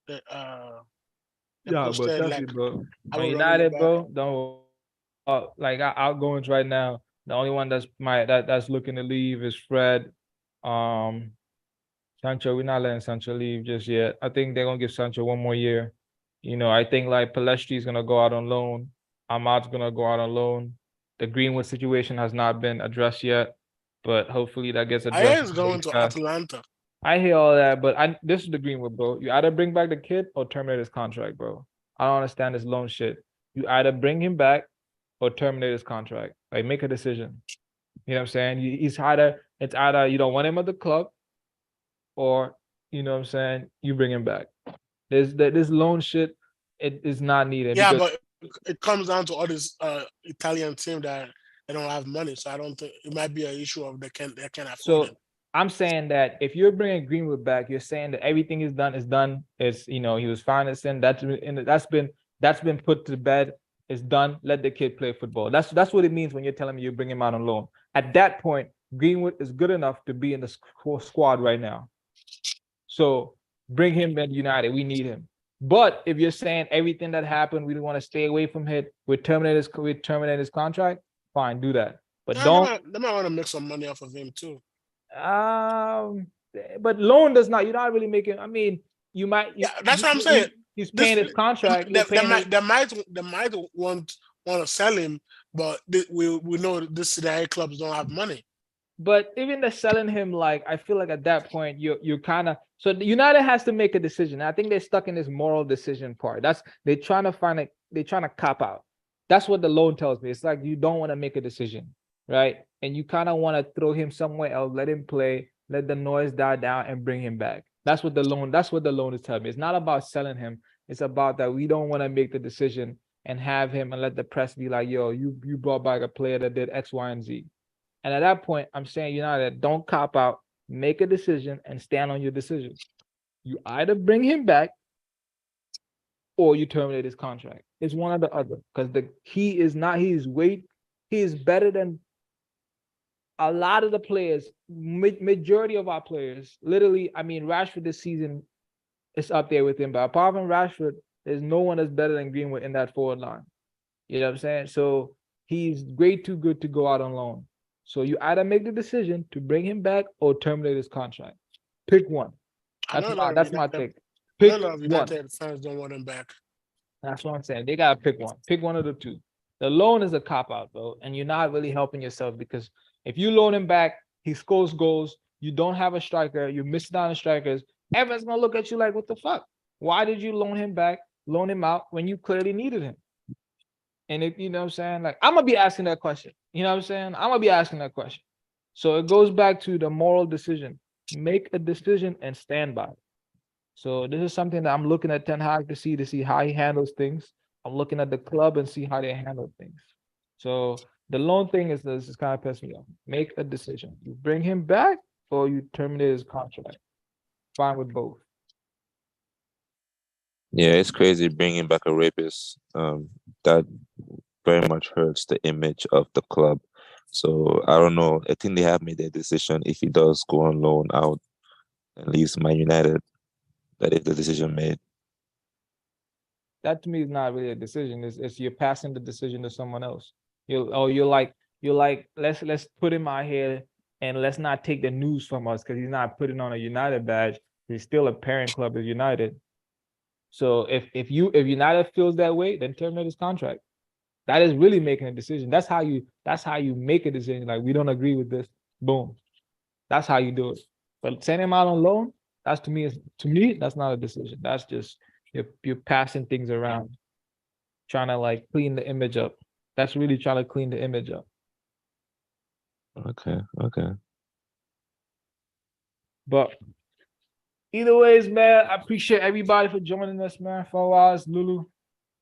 that they Yeah, but posted trust me, like bro. I On will run it United, back. bro, don't like outgoings right now. The only one that's looking to leave is Fred. Um, Sancho, we're not letting Sancho leave just yet. I think they're gonna give Sancho one more year. You know, I think like Palestri's gonna go out on loan. Ahmad's gonna go out on loan. The Greenwood situation has not been addressed yet, but hopefully that gets I addressed. is going to Atlanta. I hear all that, but this is the Greenwood, bro. You either bring back the kid or terminate his contract, bro. I don't understand this loan shit. You either bring him back or terminate his contract. Like, make a decision. You know what I'm saying? It's either you don't want him at the club, or you know what I'm saying, you bring him back. This loan shit, it is not needed. Yeah, because but it comes down to all this Italian team that they don't have money, so I don't think it might be an issue of they can afford so it. I'm saying that if you're bringing Greenwood back, you're saying that everything is done. It's he was financing. That's been put to bed. It's done. Let the kid play football. That's what it means when you're telling me you bring him out on loan. At that point, Greenwood is good enough to be in the squad right now. So bring him in United. We need him. But if you're saying everything that happened, we want to stay away from it, we terminate his contract, fine, do that. But don't. They might want to make some money off of him too. But loan does not. You're not really making. I mean, you might. Yeah, that's what I'm saying. He's paying his contract. They might want to sell him, but we know this CDI clubs don't have money. But even the selling him, like, I feel like at that point you're kind of, so the United has to make a decision. I think they're stuck in this moral decision part. They're trying to cop out. That's what the loan tells me. It's like you don't want to make a decision, right? And you kind of want to throw him somewhere else, let him play, let the noise die down, and bring him back. That's what the loan is telling me. It's not about selling him. It's about that we don't want to make the decision and have him and let the press be like, yo, you brought back a player that did X, Y, and Z. And at that point, I'm saying United, don't cop out, make a decision and stand on your decision. You either bring him back or you terminate his contract. It's one or the other. Because he is better than a lot of the players, majority of our players. Literally, I mean, Rashford this season is up there with him. But apart from Rashford, there's no one that's better than Greenwood in that forward line. You know what I'm saying? So he's way too good to go out on loan. So you either make the decision to bring him back or terminate his contract. Pick one. That's my pick. Pick one. United fans don't want him back. That's what I'm saying. They gotta pick one. Pick one of the two. The loan is a cop out, bro, and you're not really helping yourself because if you loan him back, he scores goals. You don't have a striker. You're missing out on strikers. Everyone's gonna look at you like, what the fuck? Why did you loan him back, loan him out when you clearly needed him? And if you know what I'm saying, like I'm gonna be asking that question. You know what I'm saying? I'm gonna be asking that question. So it goes back to the moral decision. Make a decision and stand by it. So this is something that I'm looking at Ten Hag to see how he handles things. I'm looking at the club and see how they handle things. So the loan thing is kind of pissing me off. Make a decision. You bring him back or you terminate his contract. Fine with both. Yeah, it's crazy bringing back a rapist. That very much hurts the image of the club. So I don't know. I think they have made their decision. If he does go on loan out and leaves Man United, that is the decision made. That to me is not really a decision. It's you're passing the decision to someone else. You're like, let's put him out here and let's not take the news from us because he's not putting on a United badge. He's still a parent club of United. So if United feels that way, then terminate his contract. That is really making a decision. That's how you make a decision. Like, we don't agree with this. Boom. That's how you do it. But sending him out on loan, that's to me, that's not a decision. That's just you're passing things around, trying to like clean the image up. That's really trying to clean the image up. Okay. But either ways, man, I appreciate everybody for joining us, man. 4 hours, Lulu.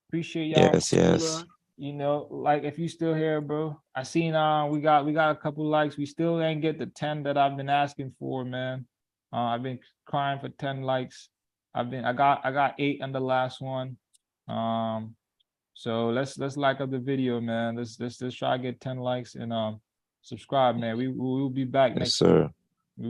Appreciate y'all. Yes. you know, like if you still here, bro. I seen we got a couple likes. We still ain't get the 10 that I've been asking for, man. I've been crying for 10 likes. I got 8 on the last one. So let's like up the video, man. Let's try to get 10 likes and subscribe, man. We'll be back Yes, next week. sir.